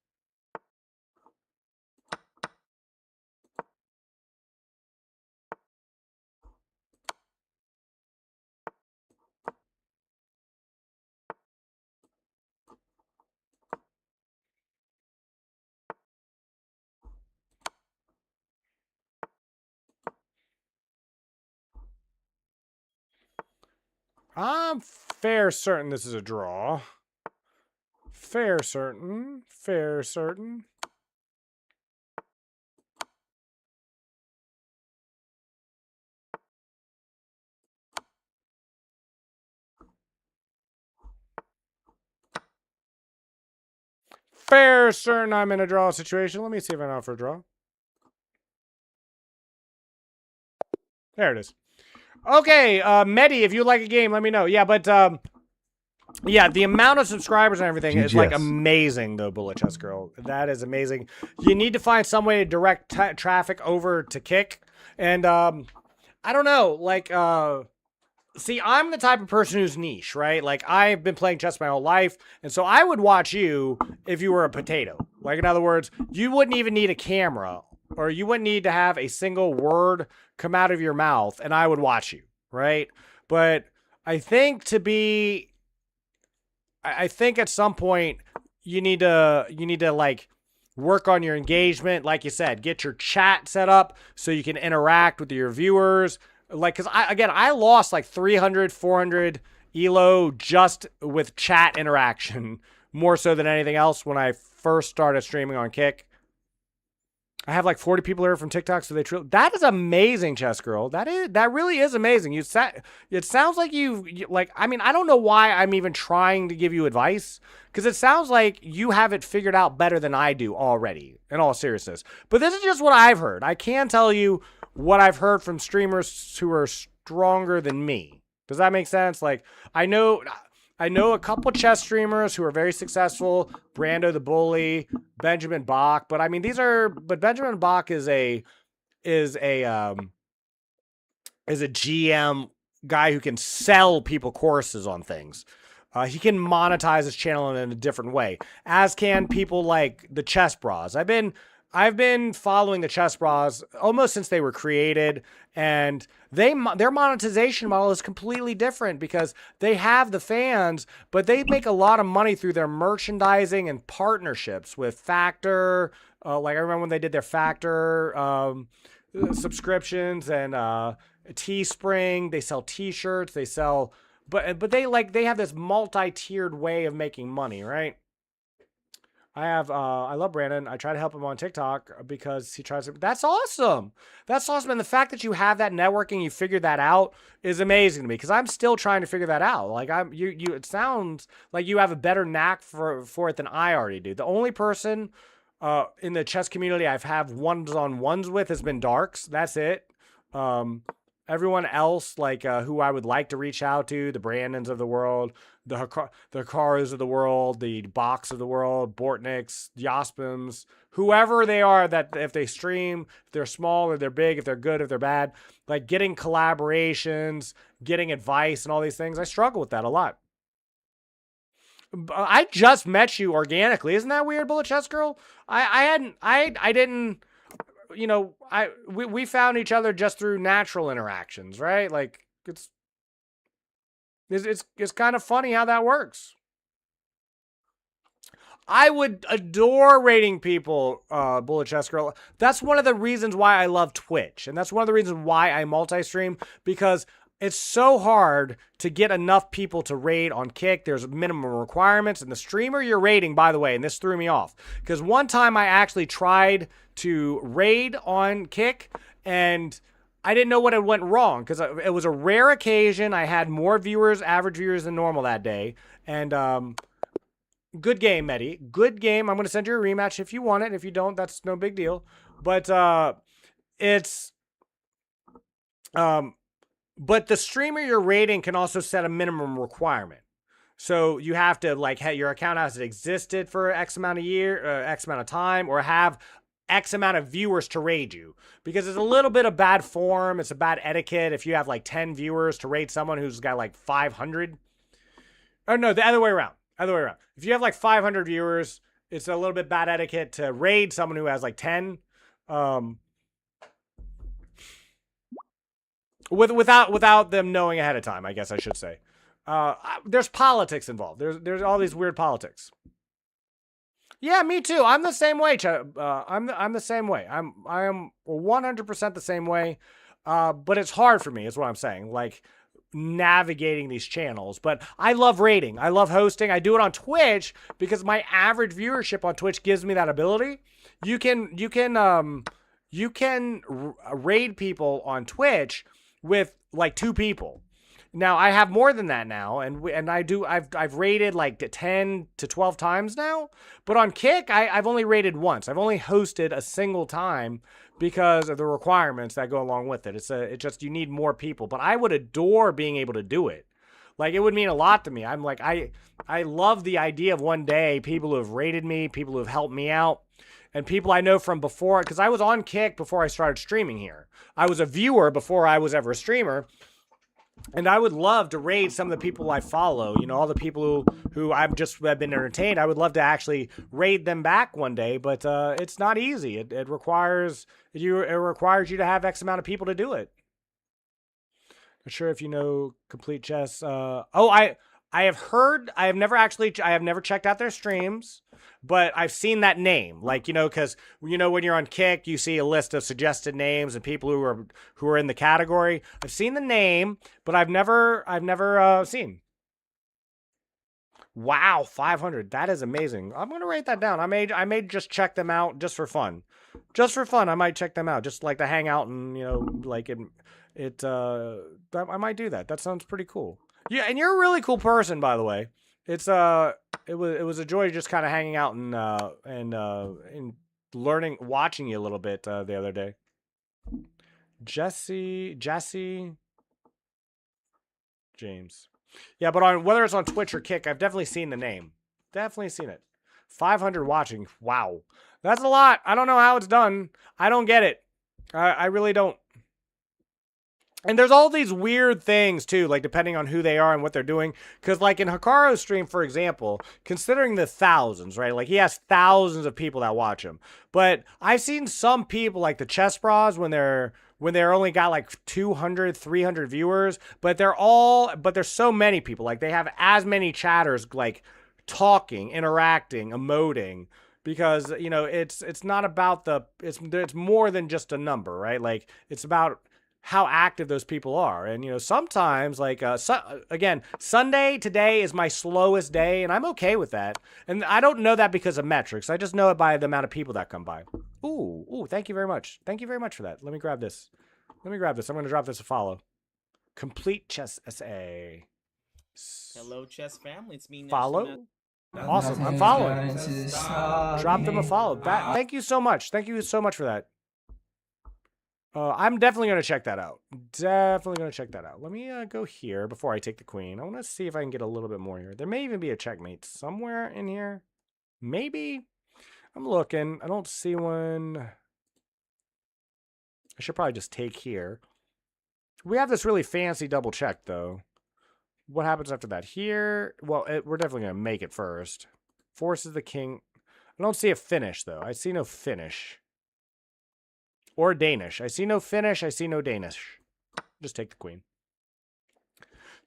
I'm fair certain this is a draw. Fair certain. Fair certain. Fair certain I'm in a draw situation. Let me see if I'm out for a draw. There it is. Okay, Medi, if you'd like a game, let me know. Yeah, but yeah, the amount of subscribers and everything is like amazing, though, Bullet Chess Girl. That is amazing. You need to find some way to direct traffic over to Kick. And I don't know, like, see, I'm the type of person who's niche, right? Like, I've been playing chess my whole life, and so I would watch you if you were a potato. Like, in other words, you wouldn't even need a camera, or you wouldn't need to have a single word come out of your mouth, and I would watch you, right? But I think I think at some point you need to like work on your engagement. Like you said, get your chat set up so you can interact with your viewers. Like, cause I lost like 300, 400 ELO just with chat interaction more so than anything else when I first started streaming on Kick. I have like 40 people here from TikTok, so that is amazing, Chess Girl. That really is amazing. It sounds like I mean, I don't know why I'm even trying to give you advice, because it sounds like you have it figured out better than I do already, in all seriousness. But this is just what I've heard. I can tell you what I've heard from streamers who are stronger than me. Does that make sense? Like, I know a couple chess streamers who are very successful. Brando the Bully, Benjamin Bach. But I mean, but Benjamin Bach is a GM guy who can sell people courses on things. He can monetize his channel in a different way, as can people like the Chess Bras. I've been following the Chess Bras almost since they were created, and their monetization model is completely different because they have the fans, but they make a lot of money through their merchandising and partnerships with Factor. Like, I remember when they did their Factor subscriptions, and Teespring. They sell T-shirts. They sell, but they have this multi-tiered way of making money, right? I love Brandon. I try to help him on TikTok because he tries to. That's awesome. That's awesome. And the fact that you have that networking, you figured that out, is amazing to me, because I'm still trying to figure that out. Like, it sounds like you have a better knack for it than I already do. The only person in the chess community I've had ones-on-ones with has been Darks. That's it. Everyone else, like, who I would like to reach out to, the Brandons of the world, the Hikaros of the world, the Box of the world, Bortniks, Yaspims, whoever they are, that if they stream, if they're small or they're big, if they're good, if they're bad, like, getting collaborations, getting advice and all these things, I struggle with that a lot. I just met you organically. Isn't that weird, Bullet Chess Girl? I didn't... You know, we found each other just through natural interactions, right? Like, It's kind of funny how that works. I would adore rating people, Bullet Chess Girl. That's one of the reasons why I love Twitch. And that's one of the reasons why I multi-stream, because it's so hard to get enough people to raid on Kick. There's minimum requirements. And the streamer you're raiding, by the way, and this threw me off, because one time I actually tried to raid on Kick, and I didn't know what had went wrong, because it was a rare occasion. I had more viewers, average viewers than normal that day. And, good game, Medi. Good game. I'm going to send you a rematch if you want it. If you don't, that's no big deal. But but the streamer you're rating can also set a minimum requirement. So you have to, like, your account has existed for X amount of X amount of time, or have X amount of viewers to raid you. Because it's a little bit of bad form. It's a bad etiquette if you have like 10 viewers to raid someone who's got like 500. Oh, no, the other way around. If you have like 500 viewers, it's a little bit bad etiquette to raid someone who has like 10. Without them knowing ahead of time, I guess I should say. There's politics involved. There's all these weird politics. Yeah, me too. I'm the same way. I'm the same way. I am 100% the same way. But it's hard for me, is what I'm saying. Like, navigating these channels. But I love raiding. I love hosting. I do it on Twitch because my average viewership on Twitch gives me that ability. You can raid people on Twitch with like 2 people. Now I have more than that now, and I've raided like 10 to 12 times now. But on Kick, I've only raided once. I've only hosted a single time because of the requirements that go along with it. It's just, you need more people. But I would adore being able to do it. Like, it would mean a lot to me. I'm like, I love the idea of one day people who have raided me, people who have helped me out, and people I know from before, because I was on Kick before I started streaming here. I was a viewer before I was ever a streamer. And I would love to raid some of the people I follow, you know, all the people who I've just been entertained. I would love to actually raid them back one day, but it's not easy. It requires you to have X amount of people to do it. Not sure if you know Complete Chess. I have heard. I have never checked out their streams, but I've seen that name. Like, you know, because, you know, when you're on Kick, you see a list of suggested names and people who are in the category. I've seen the name, but I've never seen. Wow, 500. That is amazing. I'm gonna write that down. I may just check them out just for fun. Just for fun, I might check them out. Just like to hang out and, you know, like I might do that. That sounds pretty cool. Yeah, and you're a really cool person, by the way. It was a joy just kind of hanging out and learning, watching you a little bit the other day. Jesse James. Yeah, but whether it's on Twitch or Kick, I've definitely seen the name. Definitely seen it. 500 watching. Wow. That's a lot. I don't know how it's done. I don't get it. I really don't. And there's all these weird things, too, like depending on who they are and what they're doing. Because, like, in Hikaru's stream, for example, considering the thousands, right? Like, he has thousands of people that watch him. But I've seen some people, like the Chess Bras, when they're only got like 200, 300 viewers. But there's so many people. Like, they have as many chatters, like, talking, interacting, emoting. Because, you know, it's not about it's more than just a number, right? Like, it's about how active those people are. And, you know, sometimes, like, again, Sunday today is my slowest day, and I'm okay with that. And I don't know that because of metrics. I just know it by the amount of people that come by. Ooh, thank you very much. Thank you very much for that. Let me grab this. I'm going to drop this a follow. Complete Chess SA. Hello, Chess family. It's me. Follow? Awesome. I'm following. Drop them a follow. Thank you so much. Thank you so much for that. I'm definitely going to check that out. Let me go here before I take the queen. I want to see if I can get a little bit more here. There may even be a checkmate somewhere in here. Maybe. I'm looking. I don't see one. I should probably just take here. We have this really fancy double check, though. What happens after that? Here? Well, we're definitely going to make it first. Forces the king. I don't see a finish, though. I see no finish. Or Danish. I see no Finnish. I see no Danish. Just take the queen.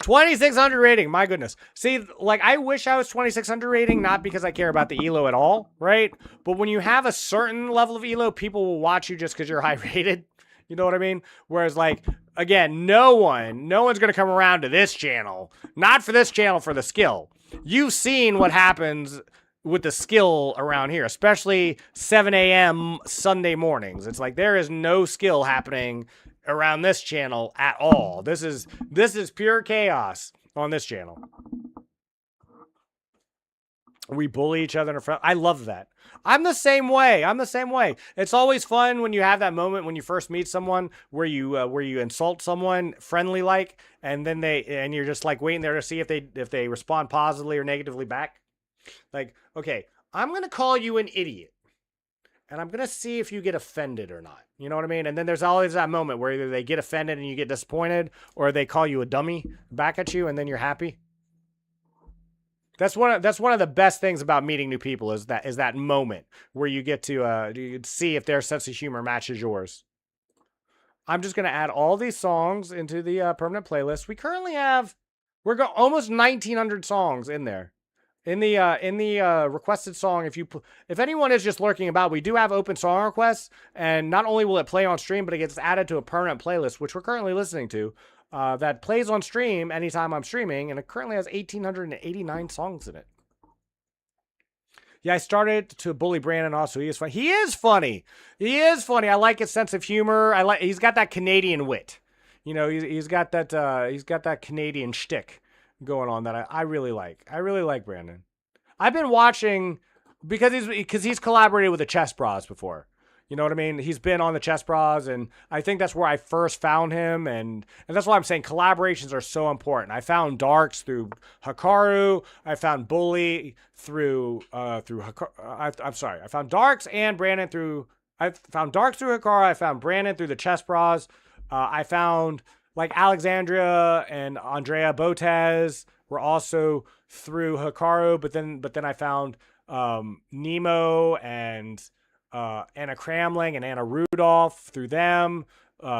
2600 rating, my goodness. See, like, I wish I was 2600 rating, not because I care about the elo at all, right? But when you have a certain level of elo, people will watch you just because you're high rated. You know what I mean? Whereas, like, again, no one's gonna come around to this channel. Not for this channel, for the skill. You've seen what happens with the skill around here, especially 7 a.m. Sunday mornings. It's like there is no skill happening around this channel at all. This is pure chaos on this channel. We bully each other in front. I love that. I'm the same way. It's always fun when you have that moment when you first meet someone where you insult someone friendly like, and then you're just like waiting there to see if they respond positively or negatively back. Like, okay, I'm gonna call you an idiot, and I'm gonna see if you get offended or not. You know what I mean? And then there's always that moment where either they get offended and you get disappointed, or they call you a dummy back at you, and then you're happy. That's one of the best things about meeting new people is that moment where you get to you see if their sense of humor matches yours. I'm just gonna add all these songs into the permanent playlist. We currently have almost 1900 songs in there. In the requested song, if anyone is just lurking about, we do have open song requests, and not only will it play on stream, but it gets added to a permanent playlist, which we're currently listening to. That plays on stream anytime I'm streaming, and it currently has 1,889 songs in it. Yeah, I started to bully Brandon also. He is funny. He is funny. I like his sense of humor. He's got that Canadian wit. You know, he's got that Canadian shtick going on that I really like. I really like Brandon. I've been watching because he's collaborated with the Chess Bros before. You know what I mean? He's been on the Chess Bros, and I think that's where I first found him, and that's why I'm saying collaborations are so important. I found Darks through Hikaru. I found Bully through Hikaru. I'm sorry. I found Darks and Brandon through. I found Darks through Hikaru. I found Brandon through the Chess Bros. I found like Alexandria and Andrea Botez were also through Hikaru, but then I found Nemo and Anna Kramling and Anna Rudolph through them.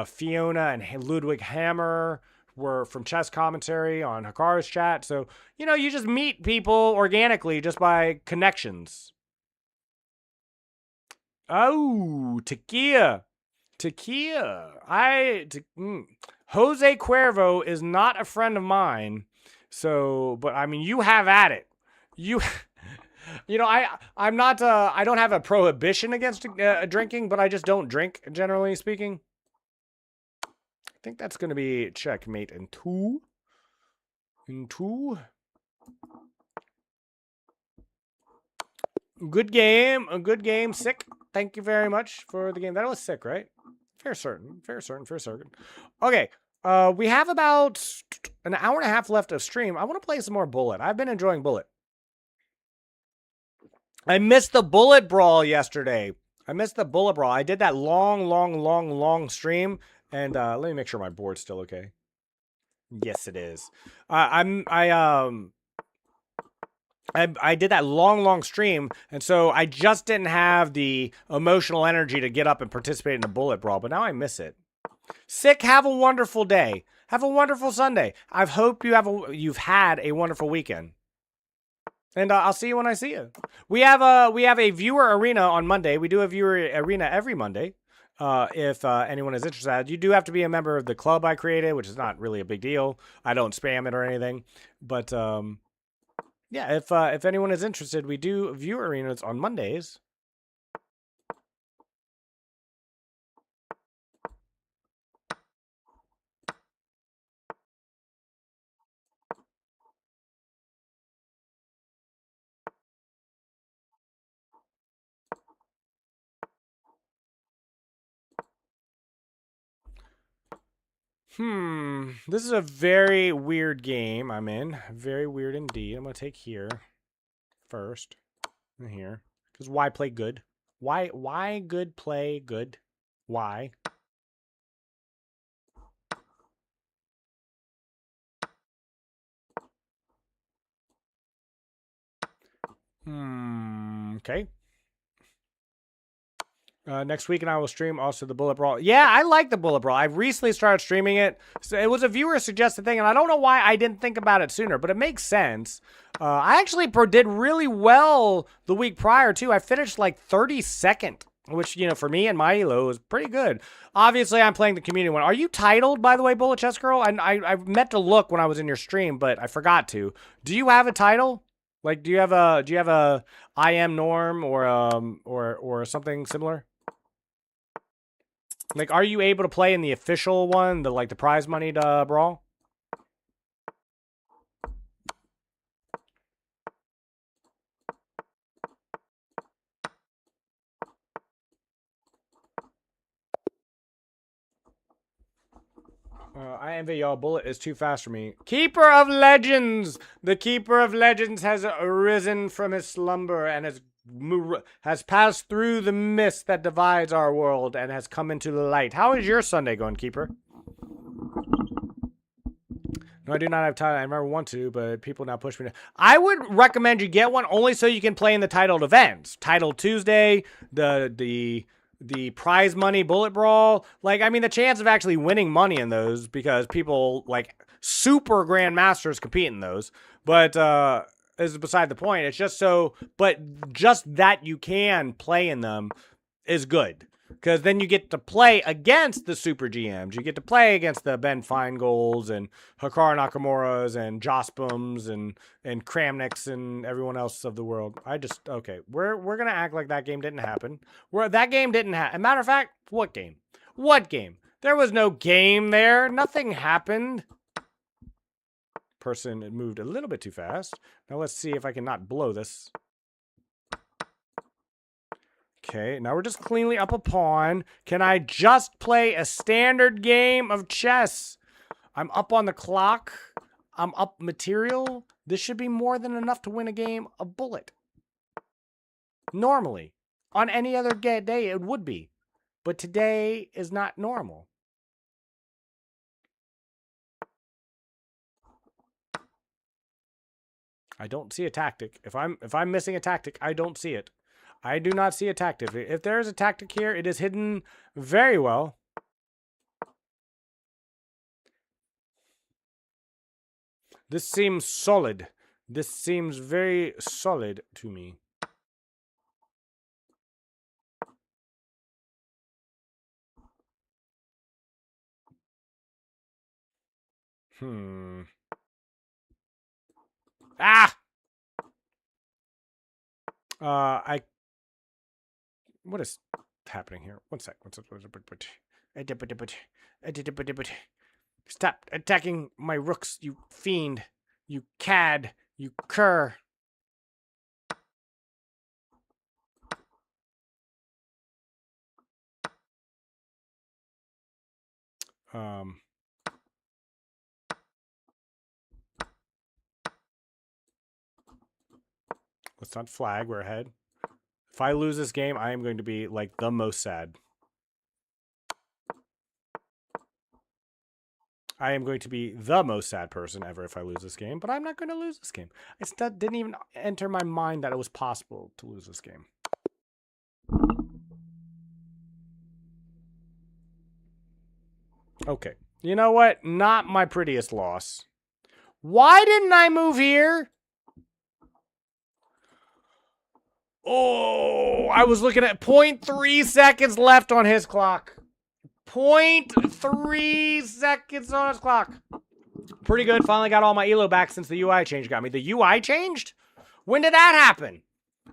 Fiona and Ludwig Hammer were from Chess Commentary on Hikaru's chat. So, you know, you just meet people organically just by connections. Oh, Takia. Jose Cuervo is not a friend of mine. So, but I mean, you have at it. You know, I'm not, I don't have a prohibition against drinking, but I just don't drink, generally speaking. I think that's going to be checkmate in two. Good game. Sick. Thank you very much for the game. That was sick, right? Fair certain. Okay. We have about an hour and a half left of stream. I want to play some more Bullet. I've been enjoying Bullet. I missed the Bullet Brawl yesterday. I did that long stream. And let me make sure my board's still okay. Yes, it is. I did that long stream, and so I just didn't have the emotional energy to get up and participate in the Bullet Brawl, but now I miss it. Sick, have a wonderful day. Have a wonderful Sunday. I hope you've had a wonderful weekend. And I'll see you when I see you. We have a viewer arena on Monday. We do a viewer arena every Monday. If anyone is interested, you do have to be a member of the club I created, which is not really a big deal. I don't spam it or anything, but yeah, if anyone is interested, we do viewer arenas on Mondays. This is a very weird game I'm in. Very weird indeed. I'm going to take here first. And here. Because why play good? Why good play good? Why? Okay. Next week, and I will stream also the Bullet Brawl. Yeah, I like the Bullet Brawl. I recently started streaming it. So it was a viewer suggested thing, and I don't know why I didn't think about it sooner, but it makes sense. I actually did really well the week prior, too. I finished like 32nd, which, you know, for me and my elo is pretty good. Obviously, I'm playing the community one. Are you titled, by the way, Bullet Chess Girl? I meant to look when I was in your stream, but I forgot to. Do you have a title? Like, do you have a I am Norm or something similar? Like, are you able to play in the official one, the prize money brawl? I envy y'all. Bullet is too fast for me. Keeper of Legends! The Keeper of Legends has arisen from his slumber and has passed through the mist that divides our world and has come into the light. How is your Sunday going, Keeper? No, I do not have time. I never want to, but people now push me to. I would recommend you get one only so you can play in the titled events. Title Tuesday, the prize money Bullet Brawl. Like, I mean, the chance of actually winning money in those, because people, like, super grandmasters compete in those. But, is beside the point. It's just so, but just that you can play in them is good. Because then you get to play against the super GMs. You get to play against the Ben Feingold's and Hikaru Nakamura's and Jospums and Kramniks and everyone else of the world. Okay, we're gonna act like that game didn't happen. That game didn't happen. Matter of fact, what game? What game? There was no game there. Nothing happened. Person moved a little bit too fast. Now let's see if I can not blow this. Okay, now we're just cleanly up a pawn. Can I just play a standard game of chess? I'm up on the clock. I'm up material. This should be more than enough to win a game of Bullet. Normally. On any other day, it would be. But today is not normal. I don't see a tactic. If I'm missing a tactic, I don't see it. I do not see a tactic. If there is a tactic here, it is hidden very well. This seems solid. This seems very solid to me. Ah! What is happening here? One sec. Stop attacking my rooks, you fiend. You cad. You cur. Let's not flag. We're ahead. If I lose this game, I am going to be, like, the most sad. I am going to be the most sad person ever if I lose this game, but I'm not going to lose this game. It didn't even enter my mind that it was possible to lose this game. Okay. You know what? Not my prettiest loss. Why didn't I move here? Oh, I was looking at 0.3 seconds left on his clock. 0.3 seconds on his clock. Pretty good. Finally got all my elo back since the UI change got me. The UI changed? When did that happen?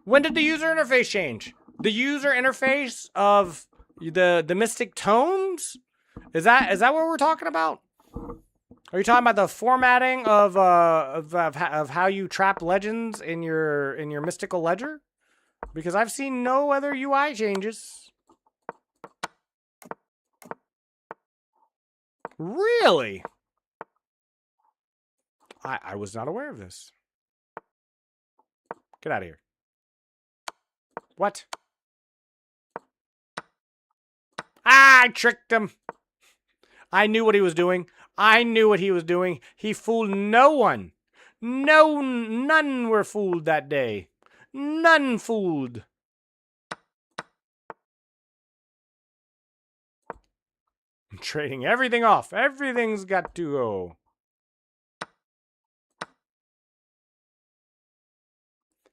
When did the user interface change? The user interface of the Mystic Tomes? Is that what we're talking about? Are you talking about the formatting of how you trap legends in your mystical ledger? Because I've seen no other UI changes. Really? I was not aware of this. Get out of here. What? I tricked him. I knew what he was doing. I knew what he was doing. He fooled no one. None were fooled that day. None fooled. trading everything off. Everything's got to go.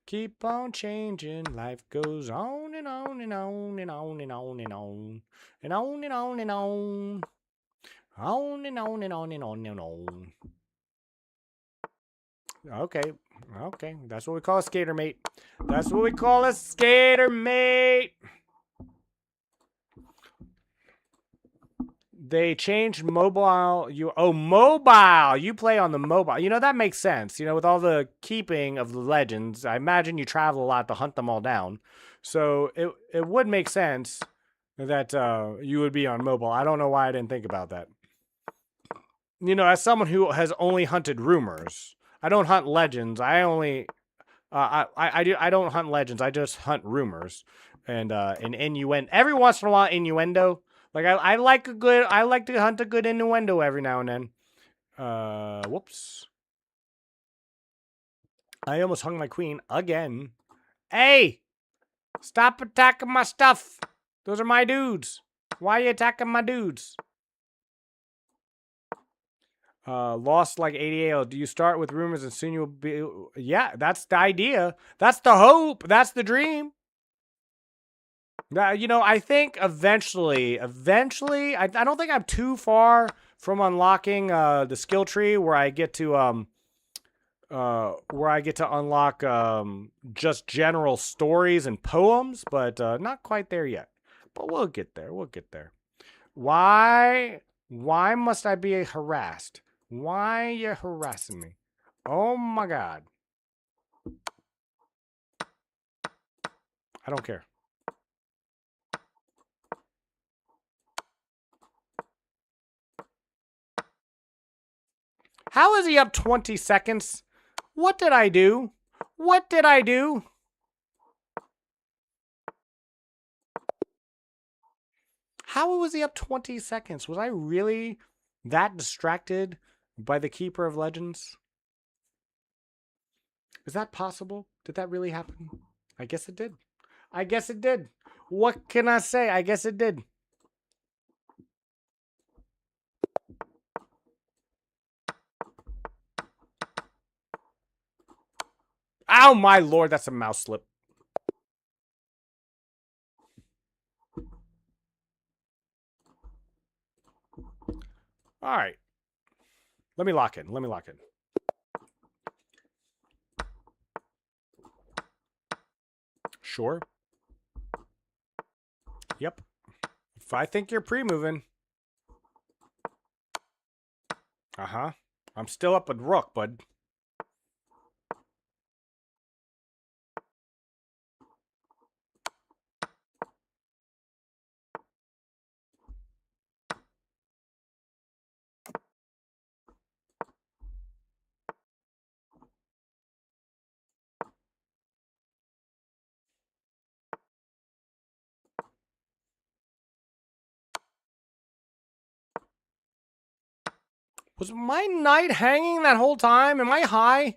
Keep on changing. Life goes on and on and on and on and on and on. And on and on and on. On and on and on and on and on. Okay. Okay. That's what we call a skater mate. That's what we call a skater mate. They changed mobile. Mobile. You play on the mobile. You know, that makes sense. You know, with all the keeping of the legends, I imagine you travel a lot to hunt them all down. So it would make sense that you would be on mobile. I don't know why I didn't think about that. You know, as someone who has only hunted rumors, I don't hunt legends. I only I don't hunt legends. I just hunt rumors and innuendo. Every once in a while, innuendo. Like I like to hunt a good innuendo every now and then. Whoops. I almost hung my queen again. Hey, stop attacking my stuff. Those are my dudes. Why are you attacking my dudes? Lost like 88. Do you start with rumors and soon you'll be... Yeah, that's the idea. That's the hope. That's the dream. You know, I think eventually, I don't think I'm too far from unlocking the skill tree where I get to unlock just general stories and poems, but not quite there yet. But we'll get there. We'll get there. Why must I be harassed? Why are you harassing me? Oh my God. I don't care. How is he up 20 seconds? What did I do? What did I do? How was he up 20 seconds? Was I really that distracted by the Keeper of Legends? Is that possible? Did that really happen? I guess it did. I guess it did. What can I say? I guess it did. Oh my lord, that's a mouse slip. All right. Let me lock in. Let me lock in. Sure. Yep. If I think you're pre-moving. Uh-huh. I'm still up with rook, bud. Was my knight hanging that whole time? Am I high?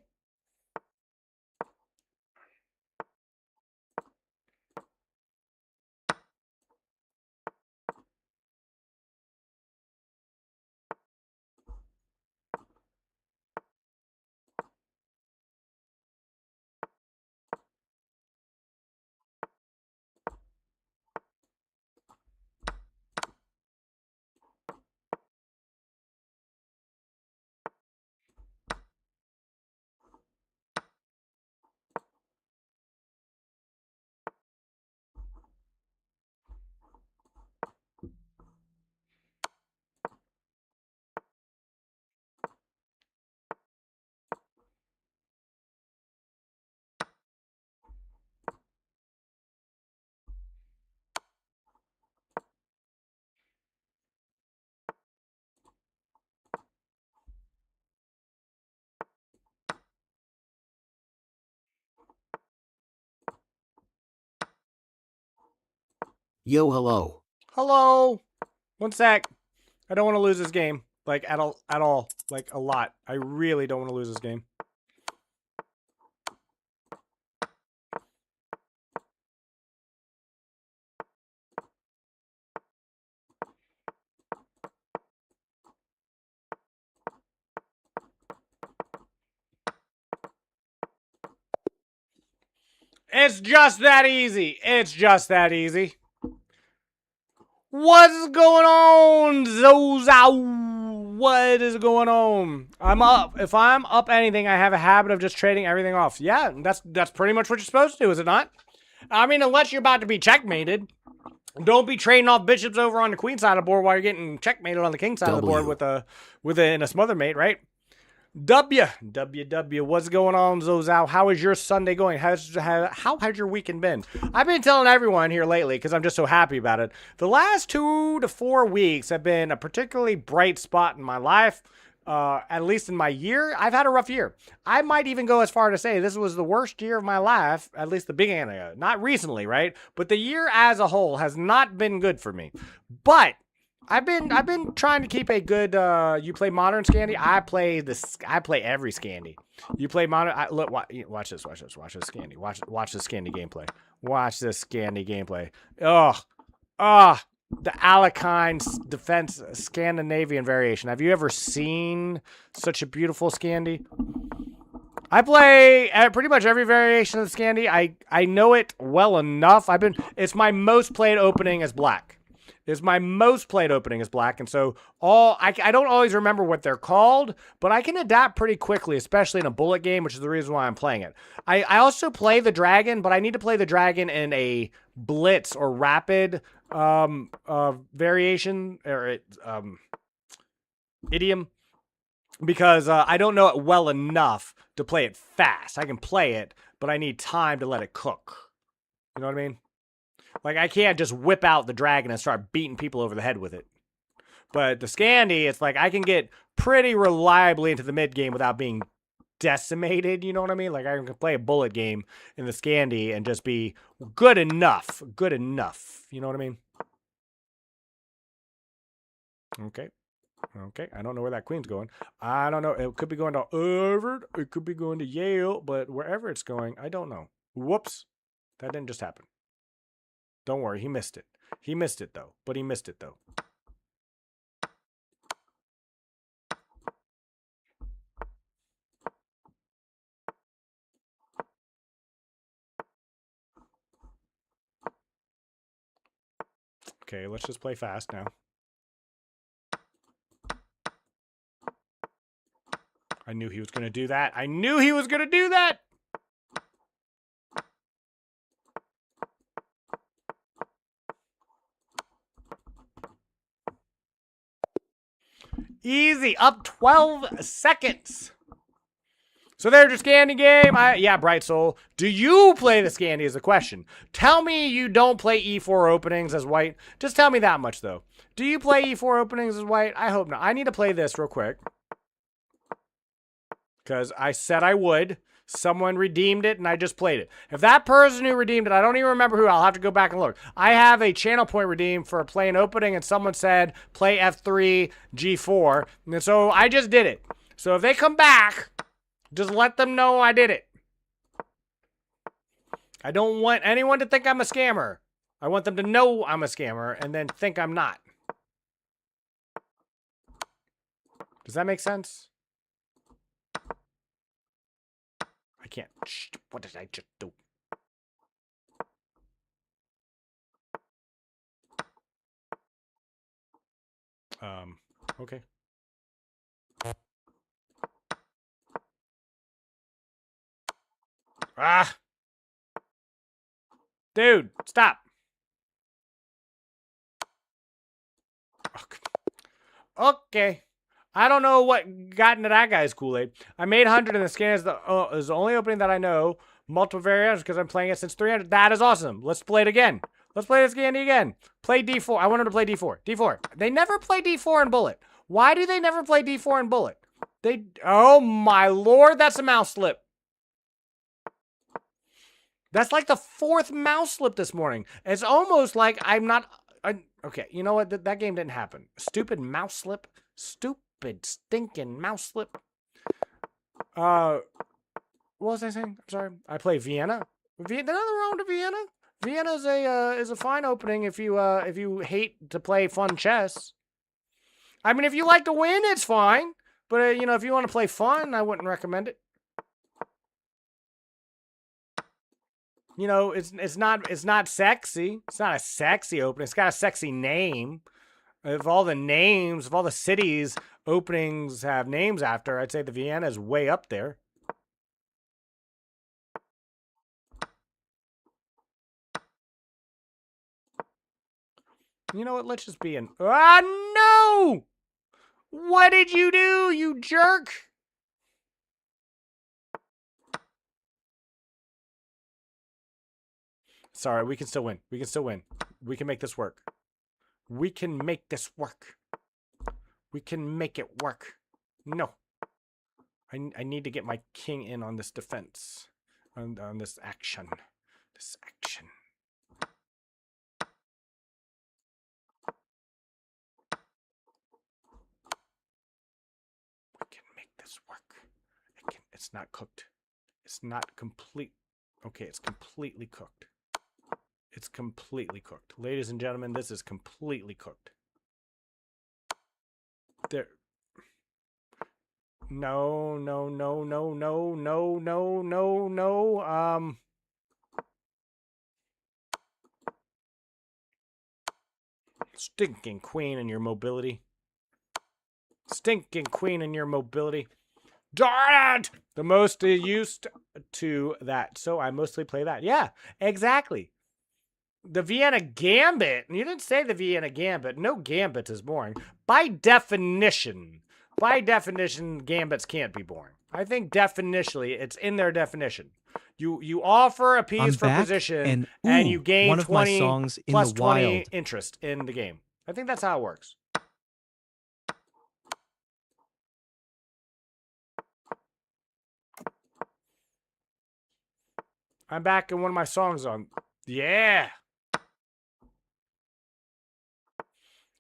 Yo, hello. Hello. One sec. I don't want to lose this game. Like, at all. Like, a lot. I really don't want to lose this game. It's just that easy. It's just that easy. What's going on, Zozow? What is going on? I'm up. If I'm up anything, I have a habit of just trading everything off. Yeah, that's pretty much what you're supposed to do, is it not? I mean, unless you're about to be checkmated. Don't be trading off bishops over on the queen side of the board while you're getting checkmated on the king side of the board with a smother mate, right? W. What's going on, Zozow? How is your Sunday going? How has your weekend been? I've been telling everyone here lately because I'm just so happy about it. The last 2 to 4 weeks have been a particularly bright spot in my life. At least in my year, I've had a rough year. I might even go as far to say this was the worst year of my life, at least the beginning of it. Not recently, right? But the year as a whole has not been good for me. But I've been trying to keep a good. You play modern Scandi. I play every Scandi. You play modern. Look, watch this Scandi. Watch this Scandi gameplay. Watch this Scandi gameplay. The Alekhine defense Scandinavian variation. Have you ever seen such a beautiful Scandi? I play pretty much every variation of the Scandi. I know it well enough. It's my most played opening as black. It's my most played opening as black, and so I don't always remember what they're called, but I can adapt pretty quickly, especially in a bullet game, which is the reason why I'm playing it. I also play the dragon, but I need to play the dragon in a blitz or rapid variation or idiom, because I don't know it well enough to play it fast. I can play it, but I need time to let it cook. You know what I mean? Like, I can't just whip out the dragon and start beating people over the head with it. But the Scandi, it's like I can get pretty reliably into the mid game without being decimated, you know what I mean? Like, I can play a bullet game in the Scandi and just be good enough. Good enough. You know what I mean? Okay. I don't know where that queen's going. I don't know. It could be going to Harvard. It could be going to Yale. But wherever it's going, I don't know. Whoops. That didn't just happen. Don't worry, he missed it. He missed it, though. But he missed it, though. Okay, let's just play fast now. I knew he was going to do that. I knew he was going to do that! Easy, up 12 seconds. So there's your Scandi game. Yeah, Bright Soul. Do you play the Scandi is the question. Tell me you don't play E4 openings as white. Just tell me that much, though. Do you play E4 openings as white? I hope not. I need to play this real quick. Because I said I would. Someone redeemed it, and I just played it. If that person who redeemed it, I don't even remember who, I'll have to go back and look. I have a channel point redeemed for playing opening, and someone said, play F3, G4. And so I just did it. So if they come back, just let them know I did it. I don't want anyone to think I'm a scammer. I want them to know I'm a scammer, and then think I'm not. Does that make sense? I can't. Shh, what did I just do? Okay. Ah! Dude, stop. Okay. I don't know what got into that guy's Kool-Aid. I made 100 and the scan is the only opening that I know. Multiple variations because I'm playing it since 300. That is awesome. Let's play it again. Let's play this Scandi again. Play D4. I want him to play D4. D4. They never play D4 in Bullet. Why do they never play D4 in Bullet? Oh my lord, that's a mouse slip. That's like the 4th mouse slip this morning. It's almost like I'm not... okay, you know what? That game didn't happen. Stupid mouse slip. Stupid, stinking mouse slip. What was I saying? I'm sorry. I play Vienna. There's nothing wrong with Vienna. Vienna is a fine opening if you hate to play fun chess. I mean, if you like to win, it's fine. But you know, if you want to play fun, I wouldn't recommend it. You know, it's not sexy. It's not a sexy opening. It's got a sexy name. If all the cities openings have names after, I'd say the Vienna is way up there. You know what? Let's just be in. Ah, no! What did you do, you jerk? Sorry, we can still win. We can still win. We can make this work. We can make this work. We can make it work. No. I need to get my king in on this defense. On this action. This action. We can make this work. It's not cooked. It's not complete. Okay, it's completely cooked. It's completely cooked. Ladies and gentlemen, this is completely cooked. There. No. Stinking queen and your mobility. Stinking queen and your mobility. Darn it! The most used to that. So I mostly play that. Yeah, exactly. The Vienna Gambit. You didn't say the Vienna Gambit. No gambit is boring. By definition, gambits can't be boring. I think definitionally, it's in their definition. You offer a piece for position, and you gain one of 20 my songs in plus the 20 wild. interest in the game. I think that's how it works. I'm back in one of my songs on. Yeah.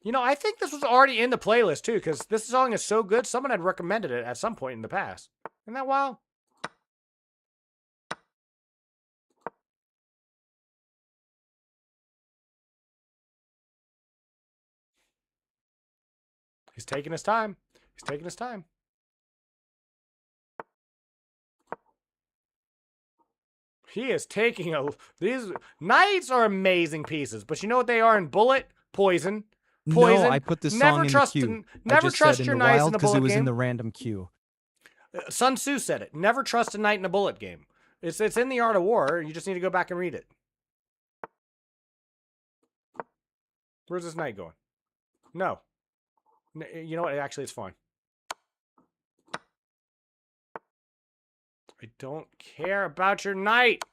You know, I think this was already in the playlist, too, because this song is so good, someone had recommended it at some point in the past. Isn't that wild? He's taking his time. He's taking his time. He is taking a... These knights are amazing pieces, but you know what they are in Bullet? Poison. Poison. No, I put this song in the queue. Never trust your knights in a bullet game. Because it was in the random queue. Sun Tzu said it. Never trust a knight in a bullet game. It's in the Art of War. You just need to go back and read it. Where's this knight going? No. You know what? Actually, it's fine. I don't care about your knight.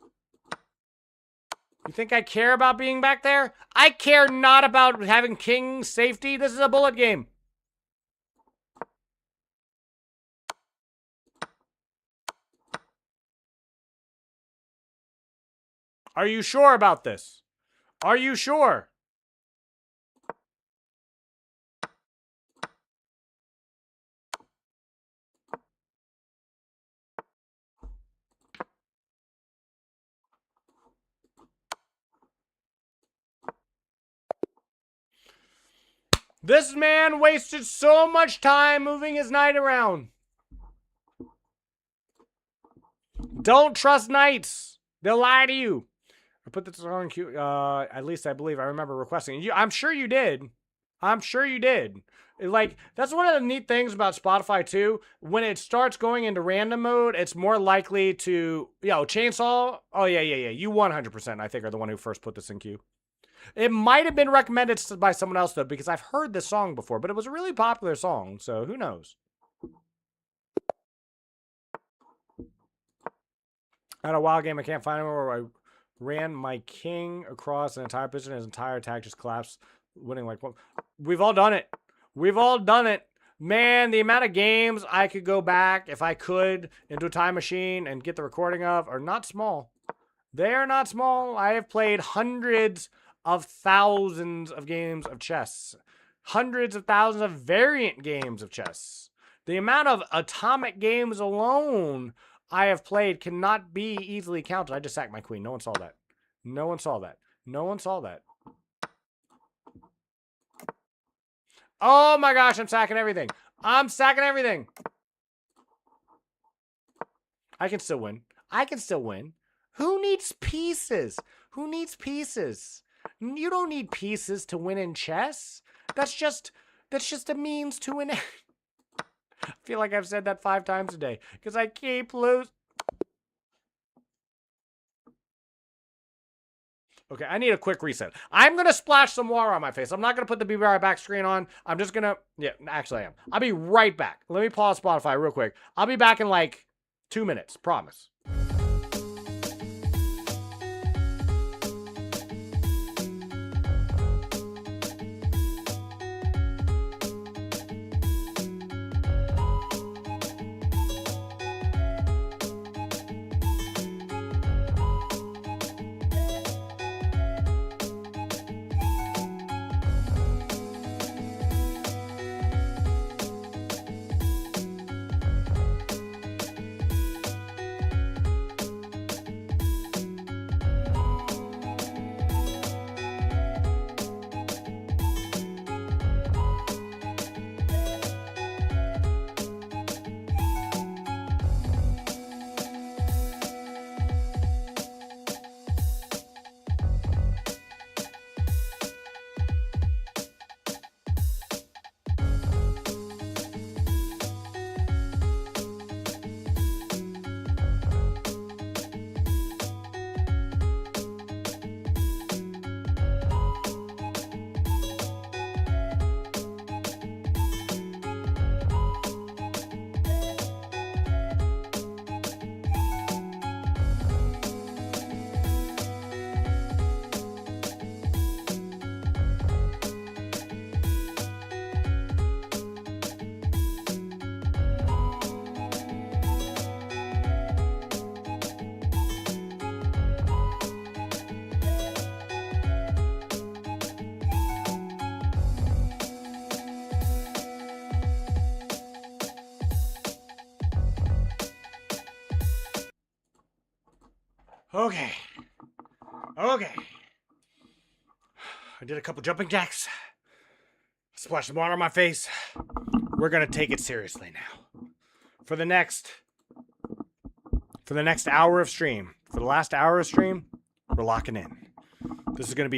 You think I care about being back there? I care not about having king safety. This is a bullet game. Are you sure about this? Are you sure? This man wasted so much time moving his knight around. Don't trust knights. They'll lie to you. I put this on queue. At least I believe I remember requesting it. I'm sure you did. I'm sure you did. Like, that's one of the neat things about Spotify too. When it starts going into random mode, it's more likely to, Chainsaw. Oh yeah. You 100% I think are the one who first put this in queue. It might have been recommended by someone else, though, because I've heard this song before, but it was a really popular song, so who knows? I had a wild game I can't find anywhere where I ran my king across an entire position and his entire attack just collapsed, winning like one. We've all done it. We've all done it. Man, the amount of games I could go back, if I could, into a time machine and get the recording of are not small. They are not small. I have played hundreds of thousands of games of chess. Hundreds of thousands of variant games of chess. The amount of atomic games alone I have played cannot be easily counted. I just sacked my queen. No one saw that. No one saw that. No one saw that. Oh my gosh, I'm sacking everything. I'm sacking everything. I can still win. I can still win. Who needs pieces? Who needs pieces? You don't need pieces to win in chess. That's just a means to an end. I feel like I've said that 5 times a day because I keep losing. Okay, I need a quick reset. I'm going to splash some water on my face. I'm not going to put the Be Right Back screen on. I'm just going to... Yeah, actually I am. I'll be right back. Let me pause Spotify real quick. I'll be back in like 2 minutes. Promise. Okay. Okay. I did a couple jumping jacks. Splashed some water on my face. We're going to take it seriously now. For the next hour of stream, for the last hour of stream, we're locking in. This is going to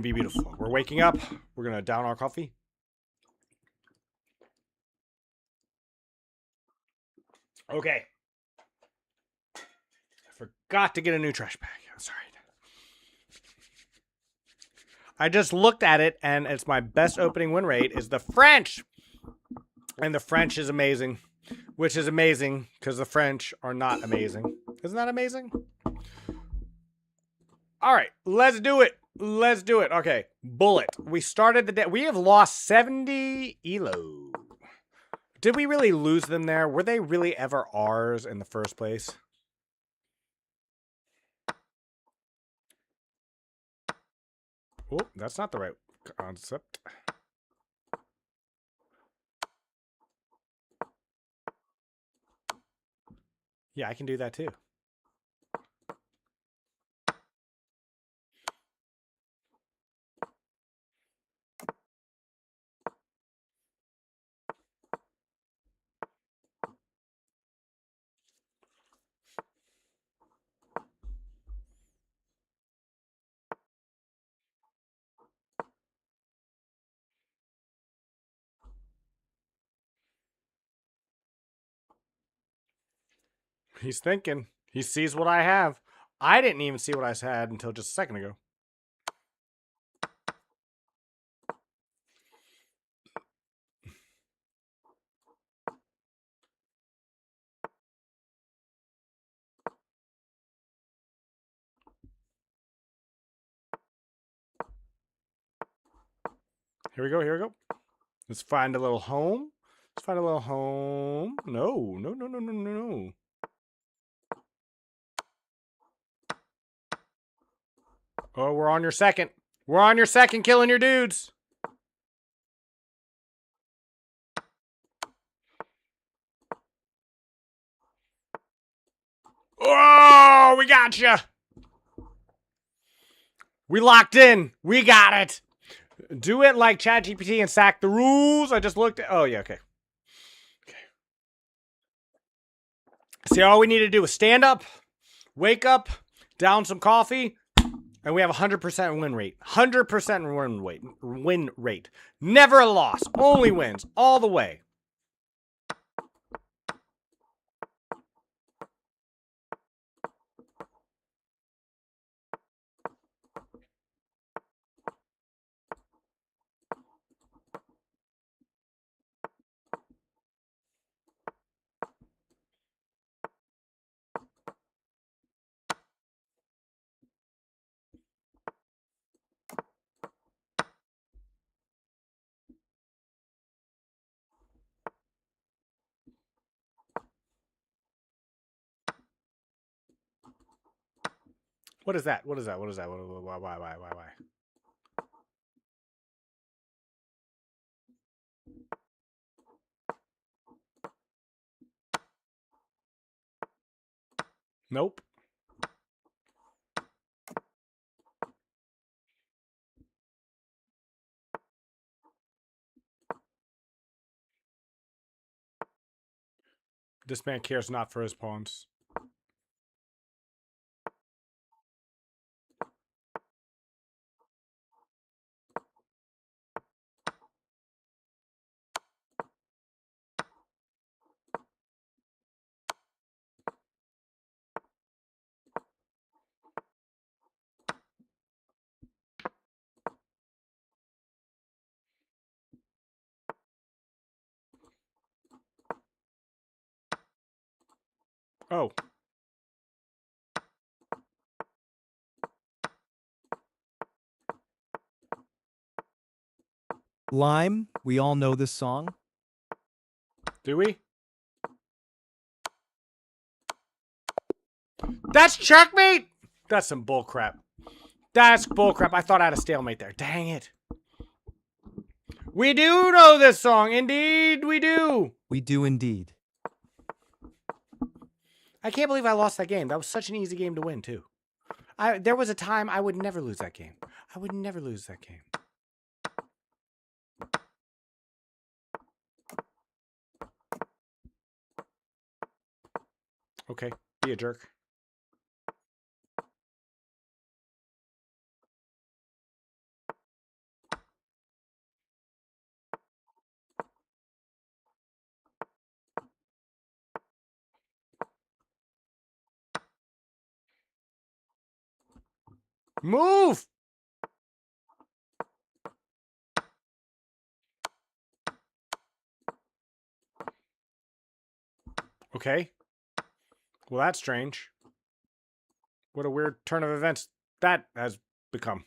be beautiful. We're waking up. We're going to down our coffee. Okay. I forgot to get a new trash bag. I'm sorry. I just looked at it, and it's my best opening win rate is the French. And the French is amazing, which is amazing because the French are not amazing. Isn't that amazing? All right, let's do it. Let's do it. Okay, bullet. We started the day. We have lost 70 elo. Did we really lose them there? Were they really ever ours in the first place? Oh, that's not the right concept. Yeah, I can do that too. He's thinking. He sees what I have. I didn't even see what I had until just a second ago. Here we go. Here we go. Let's find a little home. Let's find a little home. No, no, no, no, no, no, no. Oh, we're on your second. We're on your second, killing your dudes. Oh, we got you. We locked in. We got it. Do it like ChatGPT and sack the rules. I just looked at... Oh, yeah, okay. Okay. See, all we need to do is stand up, wake up, down some coffee, and we have 100% win rate. 100% win rate. Never a loss. Only wins. All the way. What is that? What is that? What is that? Why? Nope. This man cares not for his pawns. Oh. Lime, we all know this song. Do we? That's checkmate! That's some bullcrap. That's bullcrap. I thought I had a stalemate there. Dang it. We do know this song. Indeed, we do. We do indeed. I can't believe I lost that game. That was such an easy game to win, too. There was a time I would never lose that game. I would never lose that game. Okay, be a jerk. Move! Okay. Well, that's strange. What a weird turn of events that has become.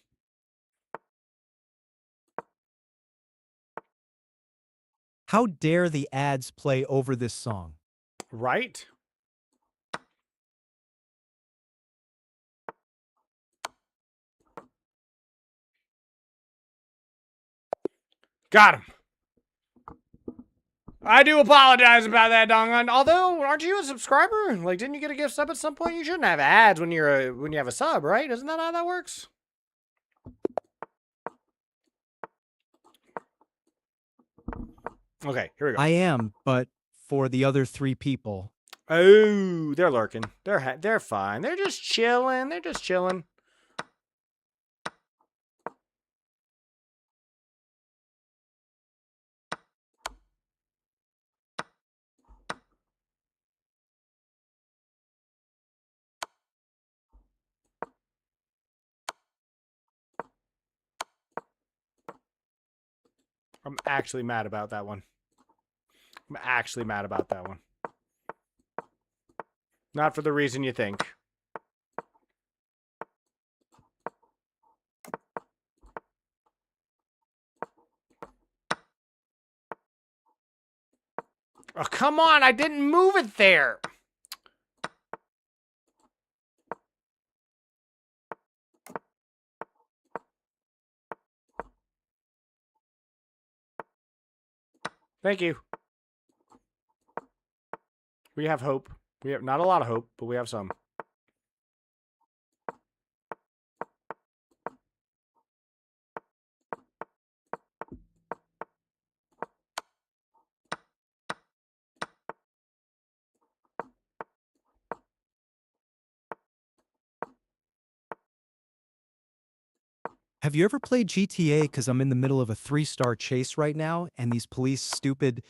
How dare the ads play over this song? Right? Got him. I do apologize about that, Dongun. Although, aren't you a subscriber? Like, didn't you get a gift sub at some point? You shouldn't have ads when you have a sub, right? Isn't that how that works? Okay, here we go. I am, but for the other 3 people. Oh, they're lurking. They're fine. They're just chilling. They're just chilling. I'm actually mad about that one. I'm actually mad about that one. Not for the reason you think. Oh, come on. I didn't move it there. Thank you. We have hope. We have not a lot of hope, but we have some. Have you ever played GTA? Because I'm in the middle of a 3-star chase right now, and these police stupid.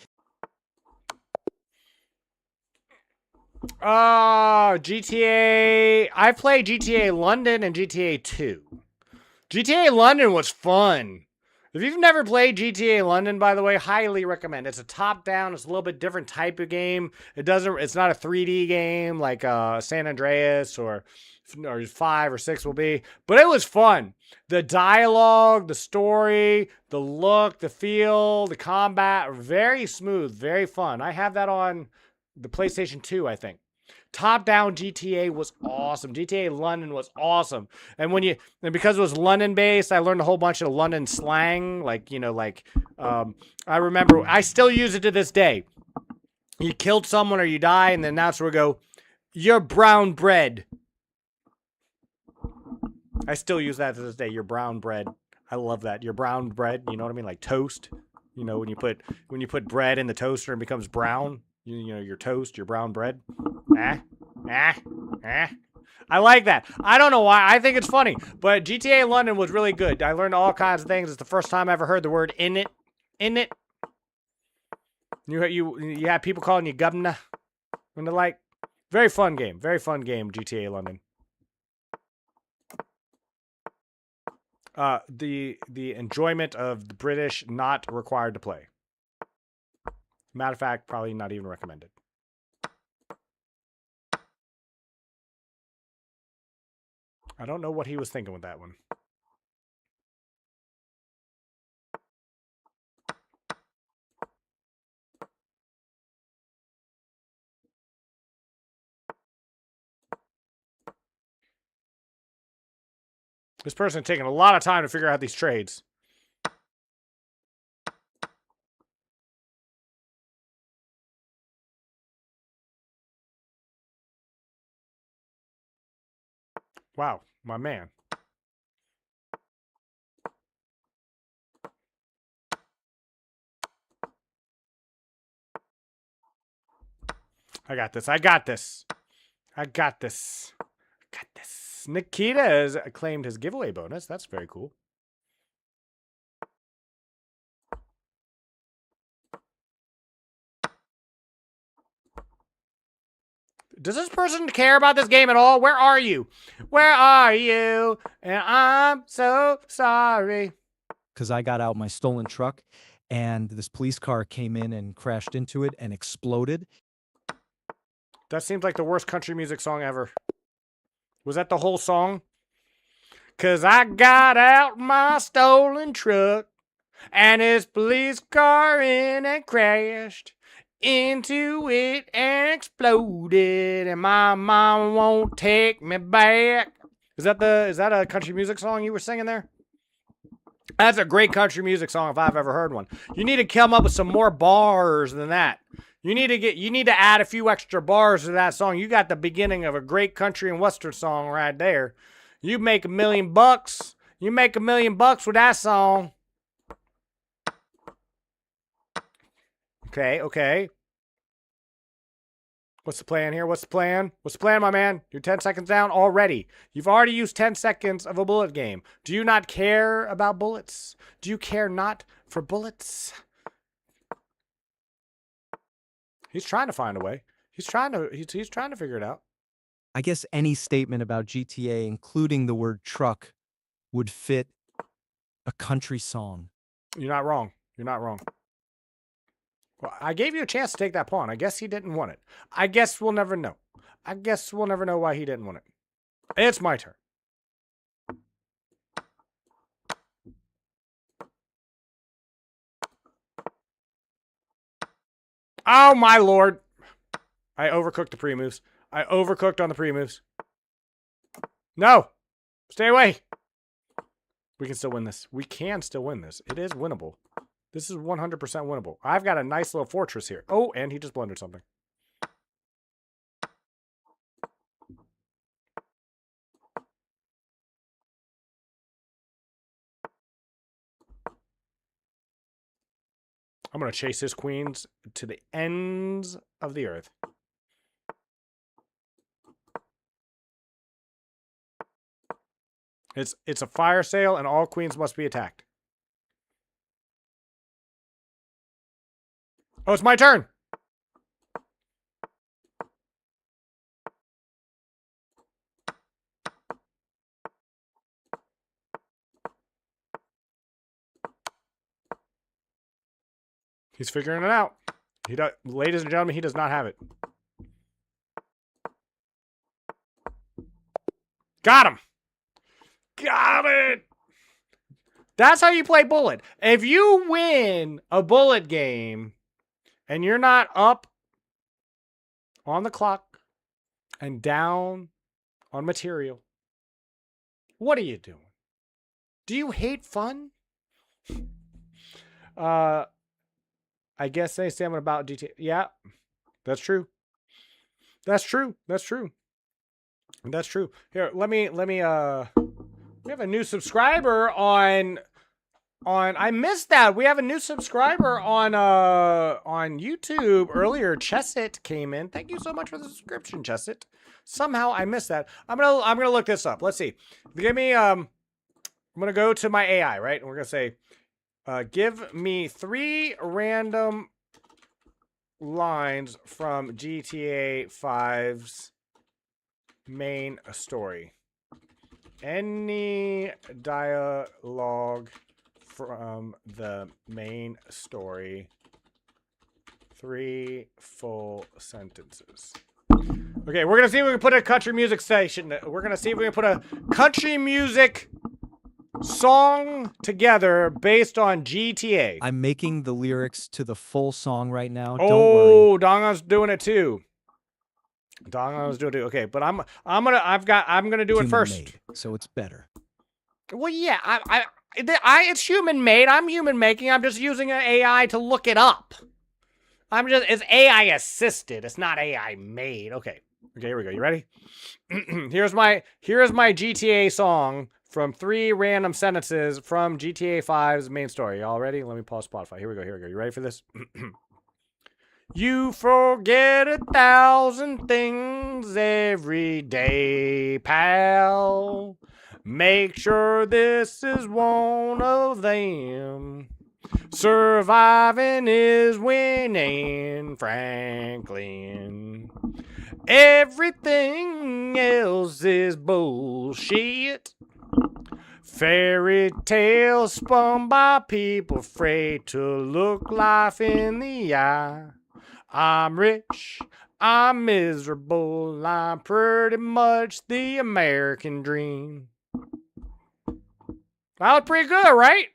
GTA. I played GTA London and GTA 2. GTA London was fun. If you've never played GTA London, by the way, highly recommend. It's a top-down, it's a little bit different type of game. It's not a 3D game like San Andreas or 5 or 6 will be, but it was fun. The dialogue, the story, the look, the feel, the combat, very smooth, very fun. I have that on the PlayStation 2, I think. Top-down GTA was awesome. GTA London was awesome. And because it was London-based, I learned a whole bunch of London slang. I remember, I still use it to this day. You killed someone or you die, and the announcer would go, "You're brown bread." I still use that to this day. You're brown bread. I love that. You're brown bread. You know what I mean? Like toast. You know, when you put bread in the toaster and it becomes brown. You know, your toast, your brown bread. I like that. I don't know why. I think it's funny. But GTA London was really good. I learned all kinds of things. It's the first time I ever heard the word in it. In it. You have people calling you governor. And the like. Very fun game. Very fun game, GTA London. The enjoyment of the British not required to play. Matter of fact, probably not even recommended. I don't know what he was thinking with that one. This person is taking a lot of time to figure out these trades. Wow, my man. I got this. I got this. I got this. I got this. Nikita has claimed his giveaway bonus. That's very cool. Does this person care about this game at all? Where are you? Where are you? And I'm so sorry. Because I got out my stolen truck, and this police car came in and crashed into it and exploded. That seems like the worst country music song ever. Was that the whole song? 'Cause I got out my stolen truck, and his police car in and crashed into it and exploded, and my mom won't take me back. Is that a country music song you were singing there? That's a great country music song if I've ever heard one. You need to come up with some more bars than that. You need to add a few extra bars to that song. You got the beginning of a great country and western song right there. You make $1 million. You make $1 million with that song. Okay. What's the plan here? What's the plan, my man? You're 10 seconds down already. You've already used 10 seconds of a bullet game. Do you not care about bullets? Do you care not for bullets? He's trying to find a way. He's trying to figure it out. I guess any statement about GTA, including the word truck, would fit a country song. You're not wrong. You're not wrong. Well, I gave you a chance to take that pawn. I guess he didn't want it. I guess we'll never know. I guess we'll never know why he didn't want it. It's my turn. Oh, my lord. I overcooked the pre-moves. I overcooked on the pre-moves. No. Stay away. We can still win this. We can still win this. It is winnable. This is 100% winnable. I've got a nice little fortress here. Oh, and he just blundered something. I'm going to chase his queens to the ends of the earth. It's a fire sale, and all queens must be attacked. Oh, it's my turn. He's figuring it out. He does, ladies and gentlemen, he does not have it. Got him. Got it. That's how you play bullet. If you win a bullet game and you're not up on the clock and down on material, what are you doing? Do you hate fun? I guess they say something about GTA. Yeah, that's true. That's true. That's true. That's true. Here, let me we have a new subscriber on I missed that. We have a new subscriber on YouTube earlier. Chessit came in. Thank you so much for the subscription, Chessit. Somehow I missed that. I'm gonna look this up. Let's see. Give me I'm gonna go to my AI, right? And we're gonna say give me 3 random lines from GTA 5's main story. Any dialogue from the main story. 3 full sentences. Okay, we're gonna see if we can put a country music station. We're gonna see if we can put a country music song together based on GTA. I'm making the lyrics to the full song right now. Oh, Don't worry. Dongon's doing it too. Dongon's doing it too. Okay, but I'm gonna do it first. Made, so it's better. Well, yeah, it's human made. I'm human making. I'm just using an AI to look it up. It's AI assisted. It's not AI made. Okay, here we go. You ready? Here's my GTA song from 3 random sentences from GTA 5's main story. Y'all ready? Let me pause Spotify. Here we go. You ready for this? You forget 1,000 things every day, pal. Make sure this is one of them. Surviving is winning, Franklin. Everything else is bullshit. Fairy tales spun by people afraid to look life in the eye. I'm rich, I'm miserable, I'm pretty much the American dream. That was pretty good, right?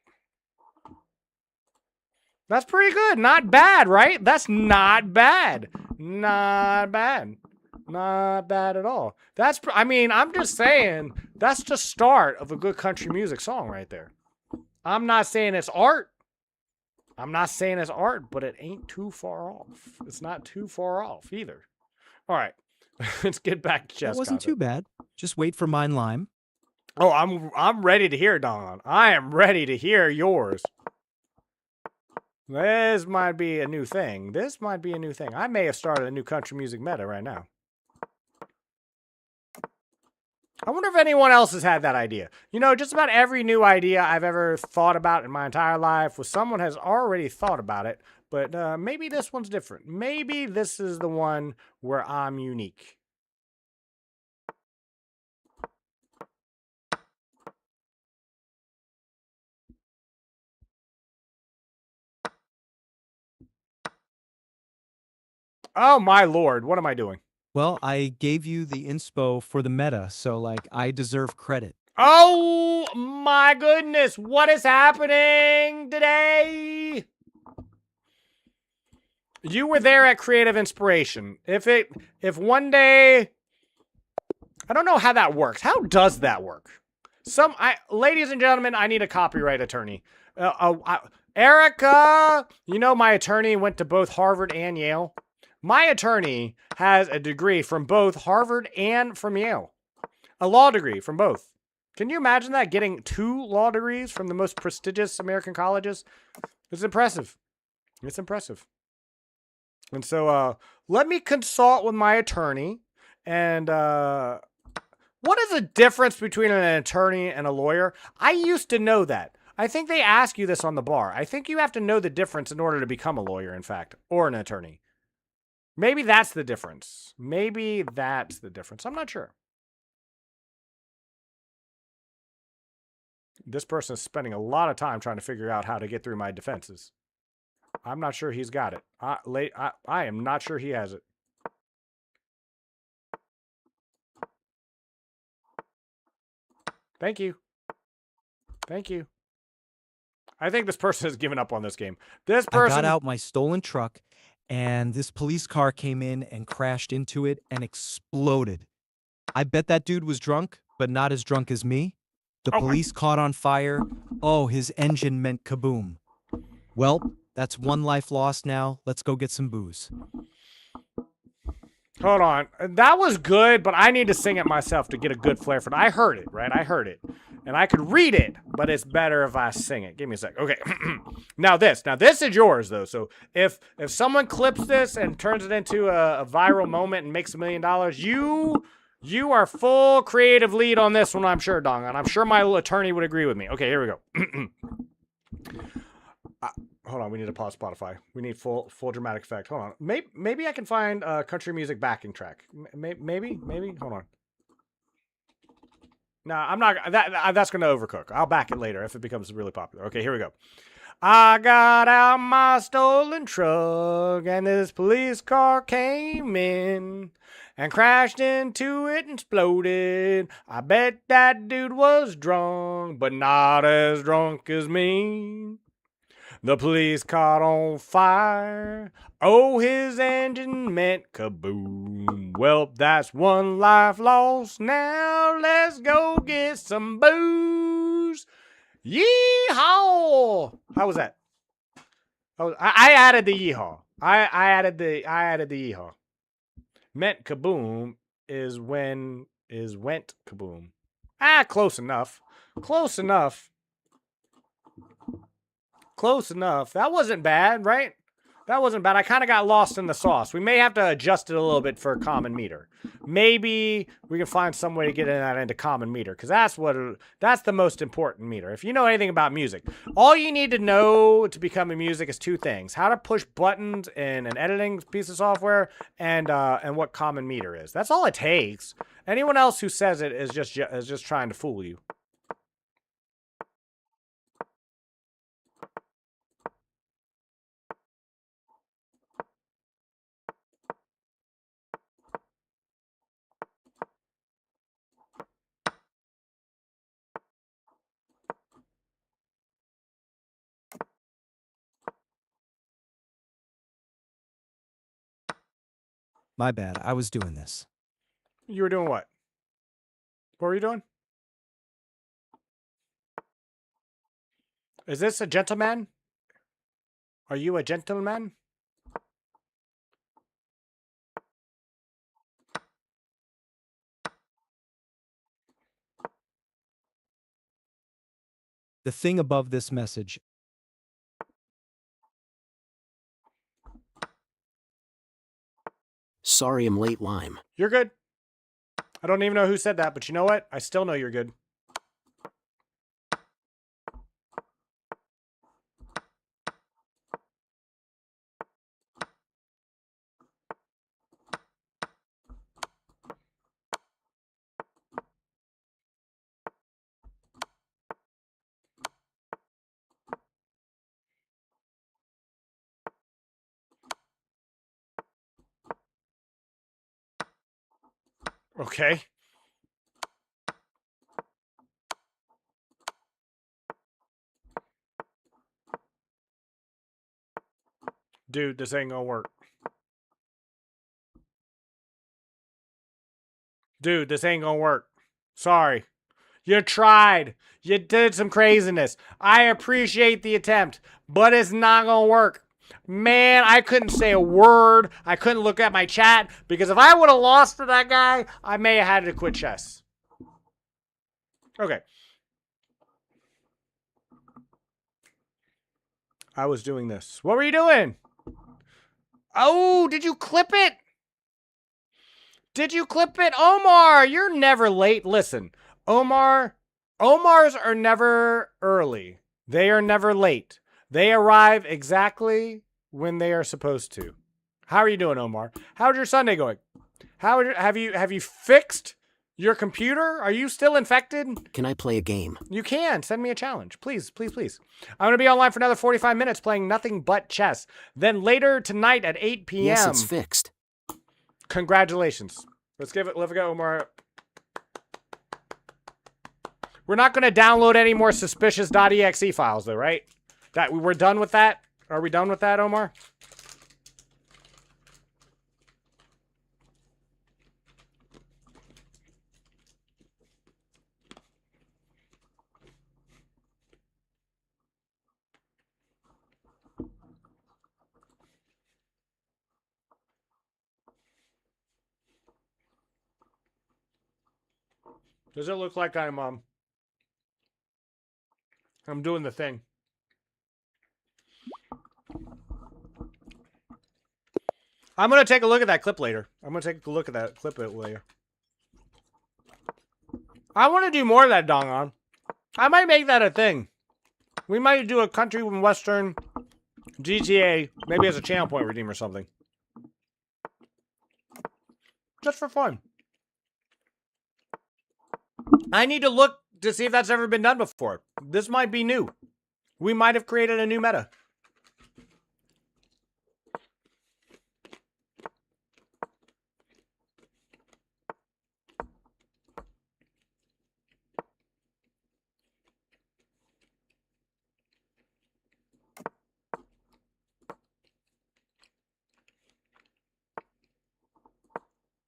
That's pretty good. Not bad, right? That's not bad. Not bad. Not bad at all. I'm just saying, that's the start of a good country music song right there. I'm not saying it's art. But it ain't too far off. It's not too far off either. All right. Let's get back to chess. That wasn't too bad. Just wait for mine lime. Oh, I'm ready to hear, Don. I am ready to hear yours. This might be a new thing. I may have started a new country music meta right now. I wonder if anyone else has had that idea. You know, just about every new idea I've ever thought about in my entire life was someone has already thought about it, but maybe this one's different. Maybe this is the one where I'm unique. Oh my lord, what am I doing? Well, I gave you the inspo for the meta, so like I deserve credit. Oh my goodness, what is happening today? You were there at Creative Inspiration. If one day, I don't know how that works. How does that work? Ladies and gentlemen, I need a copyright attorney. Erica, you know my attorney went to both Harvard and Yale. My attorney has a degree from both Harvard and from Yale. A law degree from both. Can you imagine that? Getting 2 law degrees from the most prestigious American colleges? It's impressive. It's impressive. And so let me consult with my attorney and What is the difference between an attorney and a lawyer? I used to know that. I think they ask you this on the bar. I think you have to know the difference in order to become a lawyer, in fact, or an attorney. Maybe that's the difference. Maybe that's the difference. I'm not sure. This person is spending a lot of time trying to figure out how to get through my defenses. I'm not sure he's got it. I am not sure he has it. Thank you. Thank you. I think this person has given up on this game. This person... I got out my stolen truck, and this police car came in and crashed into it and exploded. I bet that dude was drunk, but not as drunk as me. The police caught on fire. Oh, his engine meant kaboom. Well, that's one life lost now. Let's go get some booze. Hold on. That was good, but I need to sing it myself to get a good flair for it. I heard it, right? I heard it. And I could read it, but it's better if I sing it. Give me a sec. Okay. Now this is yours, though. So if someone clips this and turns it into a viral moment and makes $1 million, you are full creative lead on this one, I'm sure, Dong. And I'm sure my attorney would agree with me. Okay, here we go. Hold on, we need to pause Spotify. We need full dramatic effect. Hold on. Maybe I can find a country music backing track. Maybe. Hold on. No, I'm not. That's going to overcook. I'll back it later if it becomes really popular. Okay, here we go. I got out my stolen truck and this police car came in and crashed into it and exploded. I bet that dude was drunk, but not as drunk as me. The police caught on fire. Oh, his engine meant kaboom. Well, that's one life lost. Now let's go get some booze. Yeehaw! How was that? I added the yeehaw. I added the yeehaw. Meant kaboom is went kaboom. Close enough. Close enough. Close enough. That wasn't bad, right? That wasn't bad. I kind of got lost in the sauce. We may have to adjust it a little bit for a common meter. Maybe we can find some way to get that into common meter, because that's the most important meter. If you know anything about music, all you need to know to become a music is two things: how to push buttons in an editing piece of software, and what common meter is. That's all it takes. Anyone else who says it is just trying to fool you. My bad. I was doing this. You were doing what? What were you doing? Is this a gentleman? Are you a gentleman? The thing above this message. Sorry I'm late, Lime. You're good. I don't even know who said that, but you know what? I still know you're good. Okay. Dude, this ain't gonna work. Dude, this ain't gonna work. Sorry. You tried. You did some craziness. I appreciate the attempt, but it's not gonna work. Man, I couldn't say a word. I couldn't look at my chat, because if I would have lost to that guy, I may have had to quit chess. Okay. I was doing this. What were you doing? Oh, did you clip it? Did you clip it? Omar, you're never late. Listen, Omars are never early. They are never late. They arrive exactly when they are supposed to. How are you doing, Omar? How's your Sunday going? Have you fixed your computer? Are you still infected? Can I play a game? You can. Send me a challenge. Please, please, please. I'm going to be online for another 45 minutes playing nothing but chess. Then later tonight at 8 p.m. Yes, it's fixed. Congratulations. Let's give it a go, Omar. We're not going to download any more suspicious.exe files, though, right? We're done with that? Are we done with that, Omar? Does it look like I'm doing the thing? I'm going to take a look at that clip later. I'm going to take a look at that clip later. I want to do more of that, Dongon. I might make that a thing. We might do a country and western GTA, maybe as a channel point redeem or something. Just for fun. I need to look to see if that's ever been done before. This might be new. We might have created a new meta.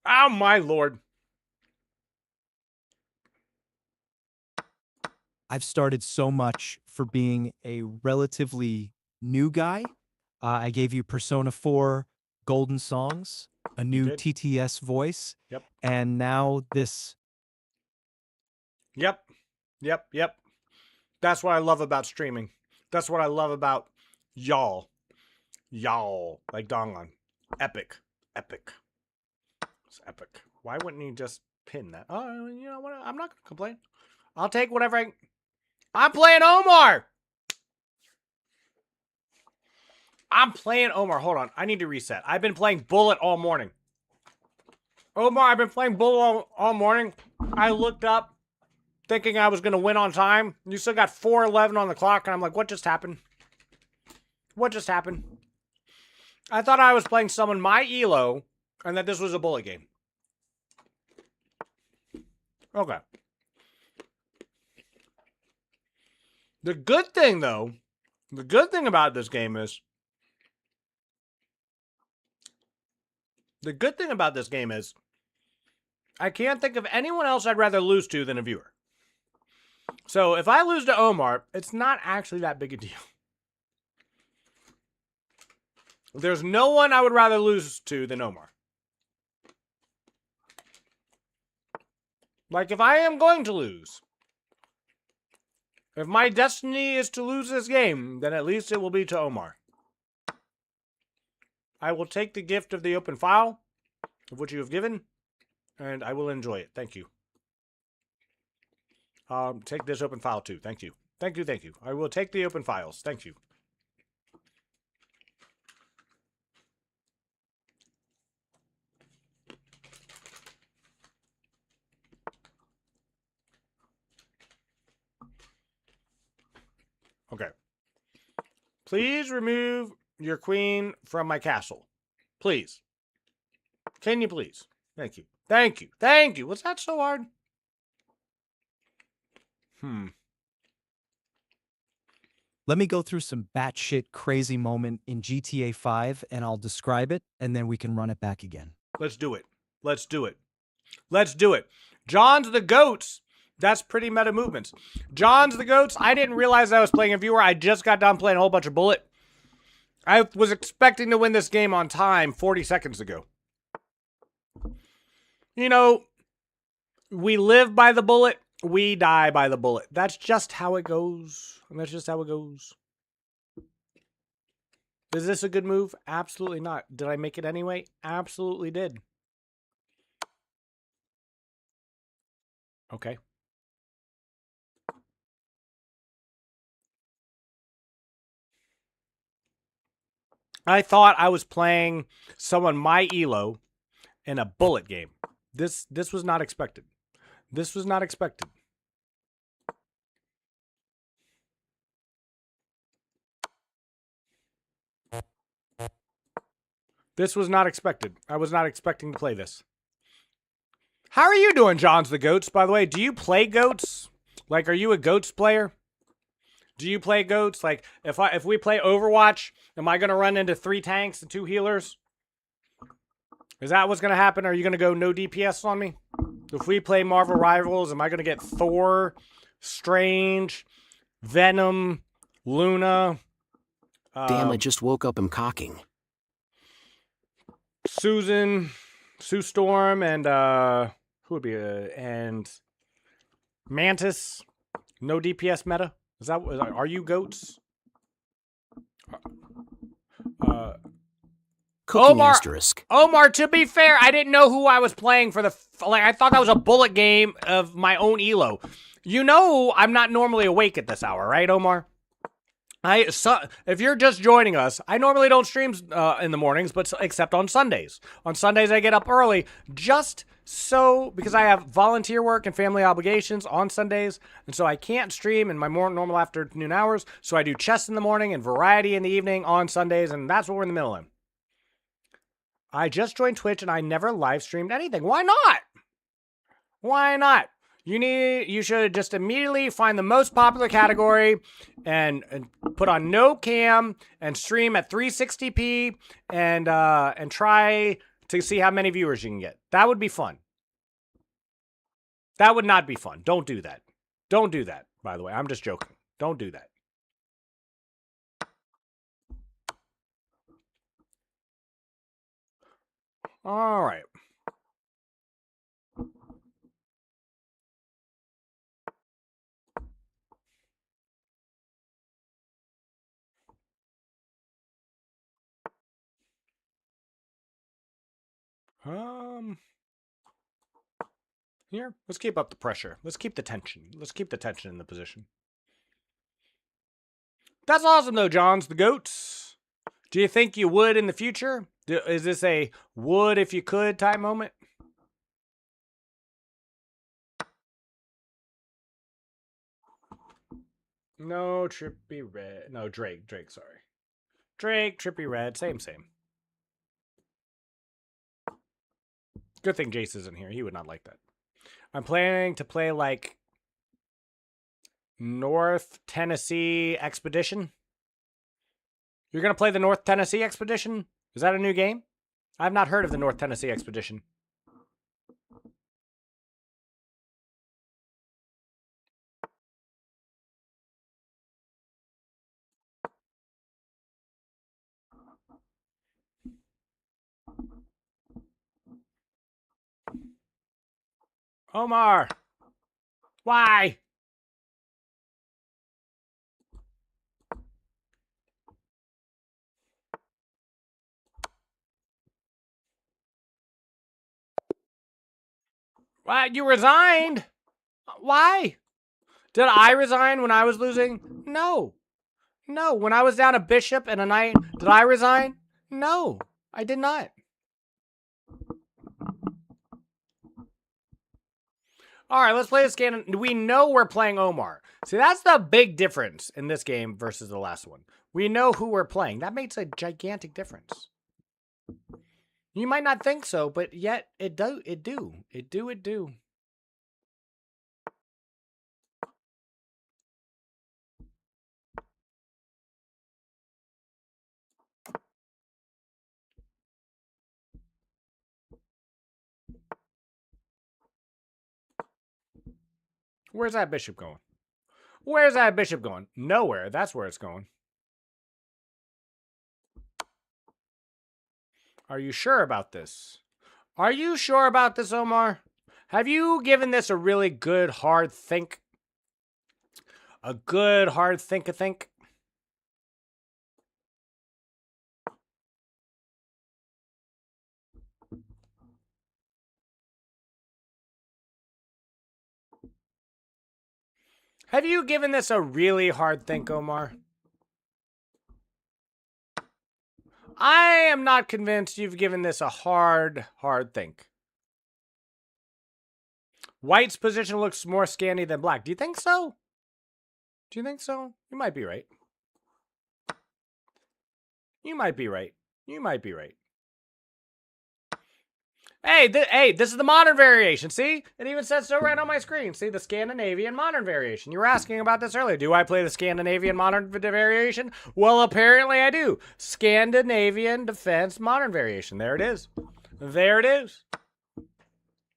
Oh, my Lord. I've started so much for being a relatively new guy. I gave you Persona 4 Golden Songs, a new TTS voice, Yep. and now this. Yep. That's what I love about streaming. That's what I love about y'all. Y'all. Like Dongon. Epic. It's epic. Why wouldn't you just pin that? Oh, you know what? I'm not going to complain. I'll take whatever I'm playing Omar. Hold on. I need to reset. I've been playing Bullet all morning. Omar, I've been playing Bullet all morning. I looked up thinking I was going to win on time. You still got 4:11 on the clock. And I'm like, what just happened? What just happened? I thought I was playing someone my elo and that this was a Bullet game. Okay. The good thing, though, the good thing about this game is, I can't think of anyone else I'd rather lose to than a viewer. So if I lose to Omar, it's not actually that big a deal. There's no one I would rather lose to than Omar. Like, if I am going to lose, if my destiny is to lose this game, then at least it will be to Omar. I will take the gift of the open file, of which you have given, and I will enjoy it. Thank you. Take this open file too. Thank you. Thank you. I will take the open files. Thank you. Okay. Please remove your queen from my castle. Please. Can you please? Thank you. Was that so hard? Let me go through some batshit crazy moment in GTA 5 and I'll describe it and then we can run it back again. Let's do it. John's the Goats. That's pretty meta movements. John's the Goats. I didn't realize I was playing a viewer. I just got done playing a whole bunch of Bullet. I was expecting to win this game on time 40 seconds ago. You know, we live by the bullet, we die by the bullet. That's just how it goes. Is this a good move? Absolutely not. Did I make it anyway? Absolutely did. Okay. I thought I was playing someone my elo in a bullet game. This was not expected. This was not expected. This was not expected. I was not expecting to play this. How are you doing, Johns the Goats, by the way? Do you play Goats? Like, are you a Goats player? Do you play Goats? Like, if we play Overwatch, am I going to run into 3 tanks and 2 healers? Is that what's going to happen? Are you going to go no DPS on me? If we play Marvel Rivals, am I going to get Thor, Strange, Venom, Luna? Damn, I just woke up and cocking. Susan, Sue Storm, and who would be and Mantis. No DPS meta. Are you Goats? Cooking asterisk. Omar, to be fair, I didn't know who I was playing for I thought that was a bullet game of my own elo. You know I'm not normally awake at this hour, right, Omar? If you're just joining us, I normally don't stream in the mornings, but except on Sundays. On Sundays, I get up early just so because I have volunteer work and family obligations on Sundays, and so I can't stream in my more normal afternoon hours. So I do chess in the morning and variety in the evening on Sundays, and that's what we're in the middle of. I just joined Twitch and I never live streamed anything. Why not? Why not? You should just immediately find the most popular category and put on no cam and stream at 360p and try to see how many viewers you can get. That would be fun. That would not be fun. Don't do that. Don't do that, by the way. I'm just joking. Don't do that. All right. Here, let's keep up the pressure. Let's keep the tension. Let's keep the tension in the position. That's awesome, though, Johns the Goats. Do you think you would in the future? Is this a would if you could type moment? No, Trippy Red. No, Drake, sorry. Drake, Trippy Red, same. Good thing Jace isn't here. He would not like that. I'm planning to play, like, North Tennessee Expedition. You're going to play the North Tennessee Expedition? Is that a new game? I've not heard of the North Tennessee Expedition. Omar! Why? Why? You resigned? Why? Did I resign when I was losing? No. No. When I was down a bishop and a knight, did I resign? No. I did not. All right, let's play this game. We know we're playing Omar. See, that's the big difference in this game versus the last one. We know who we're playing. That makes a gigantic difference. You might not think so, but yet it do. Where's that bishop going? Where's that bishop going? Nowhere. That's where it's going. Are you sure about this? Are you sure about this, Omar? Have you given this a really good hard think? A good hard think-a-think? Have you given this a really hard think, Omar? I am not convinced you've given this a hard think. White's position looks more scanty than black. Do you think so? Do you think so? You might be right. You might be right. You might be right. Hey, this is the modern variation. See? It even says so right on my screen. See, the Scandinavian modern variation. You were asking about this earlier. Do I play the Scandinavian modern variation? Well, apparently I do. Scandinavian defense modern variation. There it is. There it is.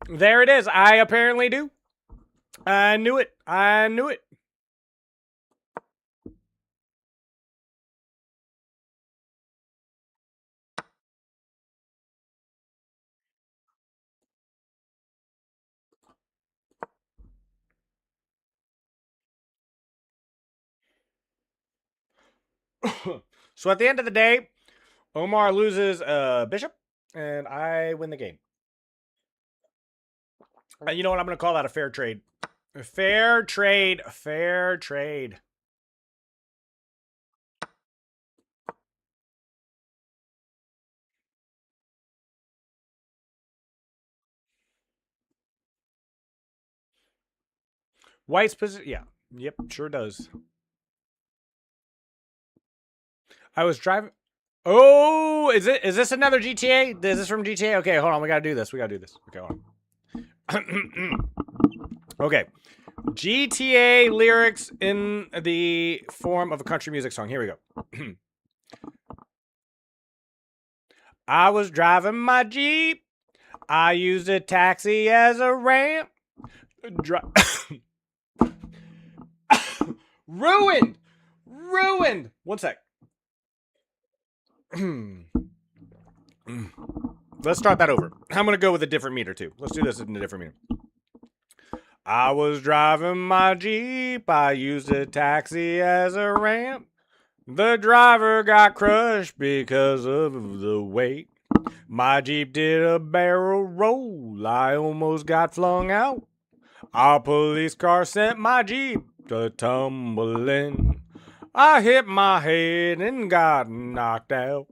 There it is. I apparently do. I knew it. I knew it. So at the end of the day, Omar loses a bishop, and I win the game. You know what? I'm going to call that a fair trade. A fair trade. A fair trade. White's position. Yeah. Yep. Sure does. I was driving. Oh, is this another GTA? Is this from GTA? Okay, hold on. We got to do this. We got to do this. Okay, hold on. Okay. GTA lyrics in the form of a country music song. Here we go. I was driving my Jeep. I used a taxi as a ramp. Ruined. Ruined. One sec. Let's start that over. I'm going to go with a different meter, too. Let's do this in a different meter. I was driving my Jeep. I used a taxi as a ramp. The driver got crushed because of the weight. My Jeep did a barrel roll. I almost got flung out. Our police car sent my Jeep to tumbling. I hit my head and got knocked out.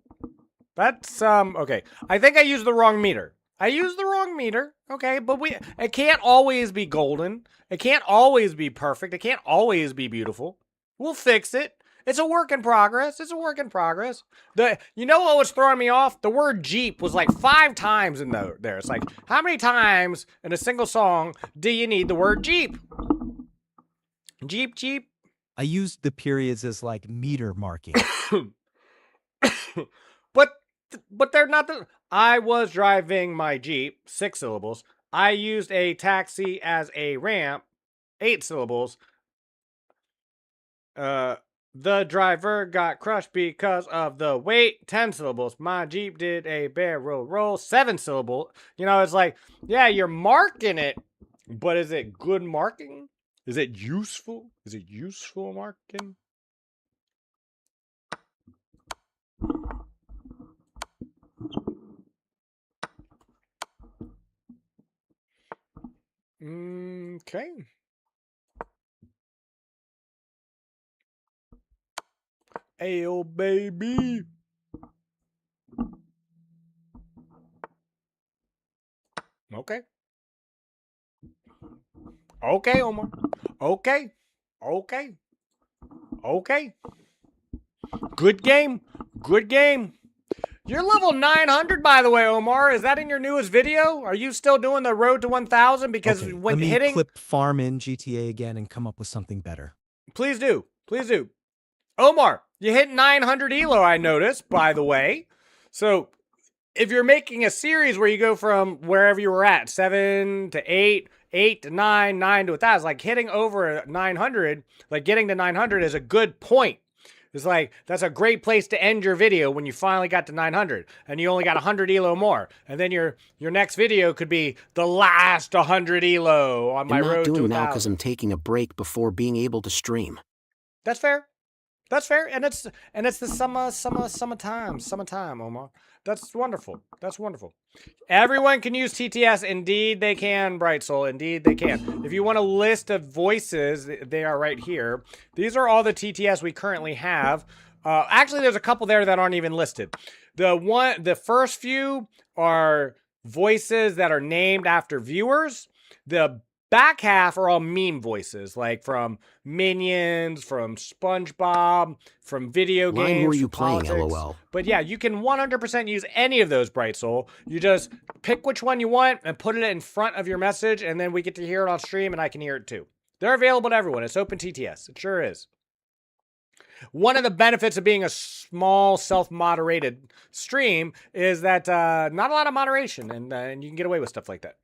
That's, okay. I think I used the wrong meter. I used the wrong meter, okay? But it can't always be golden. It can't always be perfect. It can't always be beautiful. We'll fix it. It's a work in progress. It's a work in progress. You know what was throwing me off? The word Jeep was like 5 times in there. It's like, how many times in a single song do you need the word Jeep? Jeep, Jeep. I used the periods as like meter marking. But they're not the... I was driving my Jeep, 6 syllables. I used a taxi as a ramp, 8 syllables. The driver got crushed because of the weight, 10 syllables. My Jeep did a barrel roll, 7 syllables. You know, it's like, yeah, you're marking it, but is it good marking? Is it useful? Is it useful marking? Okay. Ayo, baby. Okay. Okay, Omar. Okay. Okay. Okay. Good game. Good game. You're level 900, by the way, Omar. Is that in your newest video? Are you still doing the road to 1,000? Because okay, when let me hitting... clip farm in GTA again and come up with something better. Please do. Please do. Omar, you hit 900 elo, I noticed, by the way. So if you're making a series where you go from wherever you were at, 7 to 8, 8 to 9, 9 to 1,000, like hitting over 900, like getting to 900 is a good point. It's like, that's a great place to end your video when you finally got to 900 and you only got 100 elo more. And then your next video could be the last 100 elo on my road to 1,000. I'm not doing now because I'm taking a break before being able to stream. That's fair. That's fair, and it's the summertime, Omar. That's wonderful. That's wonderful. Everyone can use TTS. Indeed, they can, Bright Soul. Indeed, they can. If you want a list of voices, they are right here. These are all the TTS we currently have. Actually, there's a couple there that aren't even listed. The first few are voices that are named after viewers. The back half are all meme voices, like from Minions, from SpongeBob, from video games. Line were you from playing, politics. LOL? But yeah, you can 100% use any of those, Bright Soul. You just pick which one you want and put it in front of your message, and then we get to hear it on stream, and I can hear it too. They're available to everyone. It's open TTS. It sure is. One of the benefits of being a small, self-moderated stream is that not a lot of moderation, and you can get away with stuff like that.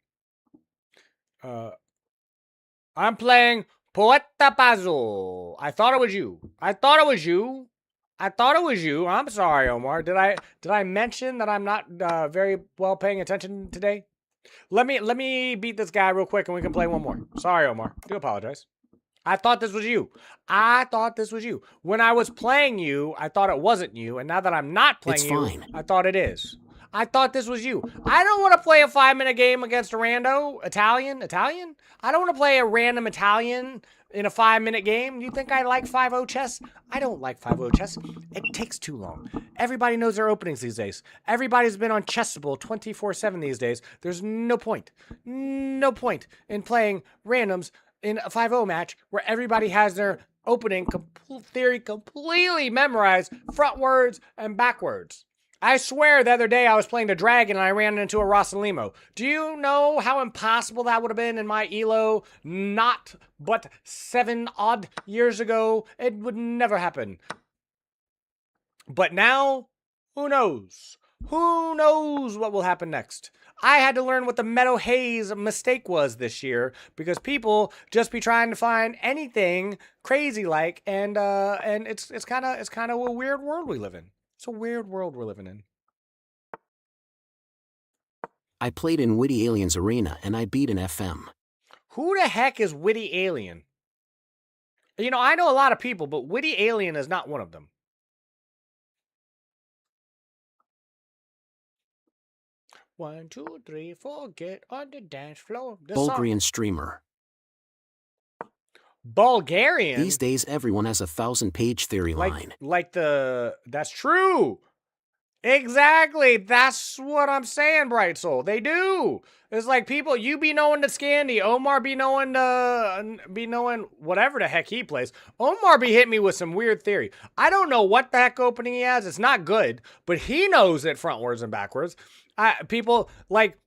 I'm playing Poeta Puzzle. I thought it was you. I thought it was you. I thought it was you. I'm sorry, Omar. Did I mention that I'm not very well paying attention today? Let me beat this guy real quick and we can play one more. Sorry, Omar. I do apologize. I thought this was you. I thought this was you. When I was playing you, I thought it wasn't you, and now that I'm not playing you, I thought it is. I thought this was you. I don't want to play a 5-minute game against a rando Italian. I don't want to play a random Italian in a 5-minute game. You think I like 5-0 chess? I don't like 5-0 chess. It takes too long. Everybody knows their openings these days. Everybody's been on Chessable 24/7 these days. There's no point in playing randoms in a 5-0 match where everybody has their opening theory completely memorized, frontwards and backwards. I swear the other day I was playing the dragon and I ran into a Rossalimo. Do you know how impossible that would have been in my ELO not but 7 odd years ago? It would never happen. But now, who knows? Who knows what will happen next? I had to learn what the Meadow Haze mistake was this year because people just be trying to find anything crazy like, and it's kind of a weird world we live in. It's a weird world we're living in. I played in Witty Aliens Arena and I beat an FM. Who the heck is Witty Alien? You know, I know a lot of people, but Witty Alien is not one of them. One, two, three, four, get on the dance floor. Bulgarian streamer. Bulgarian? These days, everyone has a 1,000-page theory line. That's true. Exactly. That's what I'm saying, Bright Soul. They do. It's like people, you be knowing the Scandi. Omar be knowing whatever the heck he plays. Omar be hitting me with some weird theory. I don't know what the heck opening he has. It's not good, but he knows it frontwards and backwards. People, like,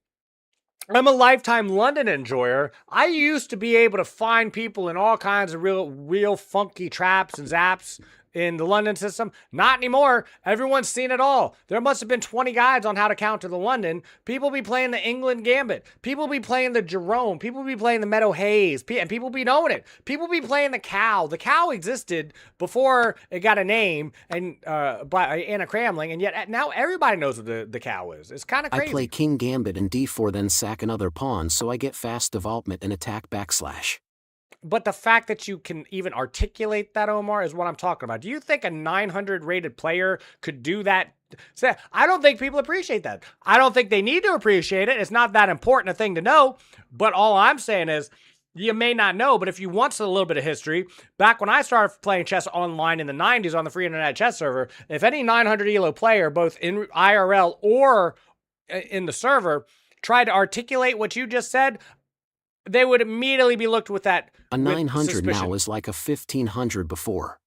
I'm a lifetime London enjoyer. I used to be able to find people in all kinds of real funky traps and zaps in the London system. Not anymore. Everyone's seen it all. There must have been 20 guides on how to counter the London. People be playing the England Gambit. People be playing the Jerome. People be playing the Meadow Haze. And people be knowing it. People be playing the Cow. The Cow existed before it got a name and by Anna Cramling, and yet now everybody knows what the Cow is. It's kind of crazy. I play King Gambit and D4, then sack another pawn, so I get fast development and attack /. But the fact that you can even articulate that, Omar, is what I'm talking about. Do you think a 900 rated player could do that? I don't think people appreciate that. I don't think they need to appreciate it. It's not that important a thing to know. But all I'm saying is, you may not know, but if you want a little bit of history, back when I started playing chess online in the 90s on the free internet chess server, if any 900 ELO player, both in IRL or in the server, tried to articulate what you just said, they would immediately be looked with that. A 900 suspicion. now is like a 1500 before.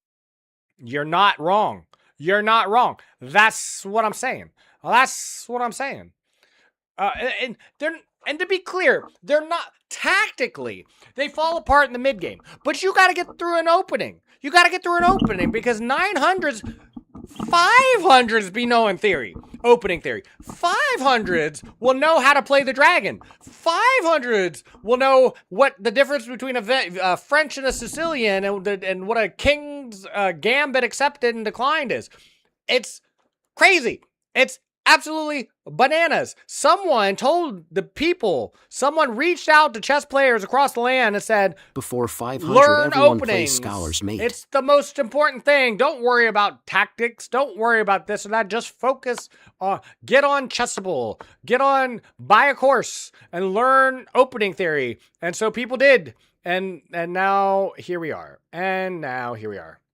You're not wrong. You're not wrong. That's what I'm saying. That's what I'm saying. And to be clear, they're not tactically. They fall apart in the mid game. But you got to get through an opening. You got to get through an opening because 900s, 500s be knowing theory. Opening theory. 500s will know how to play the dragon. 500s will know what the difference between a French and a Sicilian and what a king's gambit accepted and declined is. It's crazy. It's absolutely bananas. Someone told the people, someone reached out to chess players across the land and said, Before 500, learn everyone openings. plays Scholar's Mate. It's the most important thing. Don't worry about tactics. Don't worry about this or that. Just focus on, get on Chessable. Buy a course and learn opening theory. And so people did. And now here we are.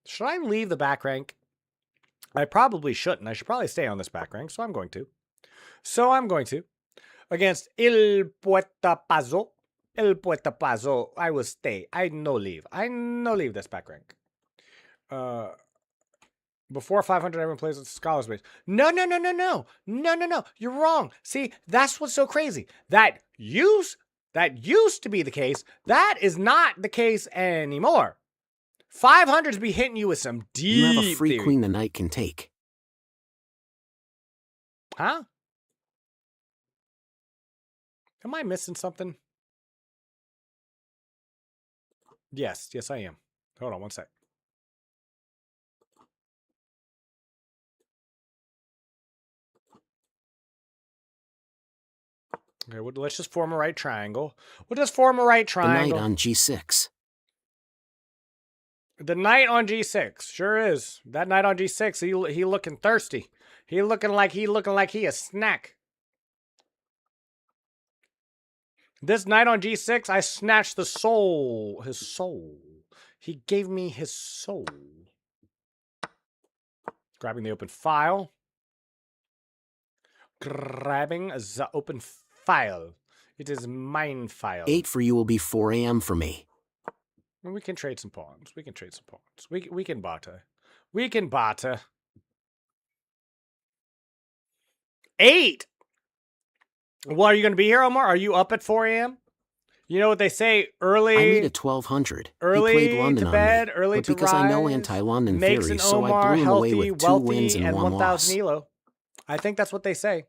Should I leave the back rank? I probably shouldn't. I should probably stay on this back rank, so I'm going to. Against El Puertapazo. I will stay. I no leave this back rank. Before 500, everyone plays with Scholar's Base. No. You're wrong. See, that's what's so crazy. That used to be the case. That is not the case anymore. 500s be hitting you with some deep You have a free theory. queen the knight can take. Huh? Am I missing something? Yes, I am. Hold on one sec. Okay, well, let's just form a right triangle. We'll just form a right The triangle. knight on g6. The knight on g6 sure is. That knight on g6, he looking thirsty. He looking like he a snack. This knight on g6, I snatched his soul. He gave me his soul. Grabbing the open file. Grabbing the open file. It is mine file. 8 for you will be 4 a.m. for me. We can trade some pawns. We can barter. 8? Well, are you going to be here, Omar? Are you up at 4 a.m.? You know what they say, early... I meet at 1200. Early he played London to bed, on me, early but to because rise, I know anti-London makes theory, an so I Omar blew him away healthy, with 2 wealthy, wins and 1 loss. 1,000 elo. I think that's what they say.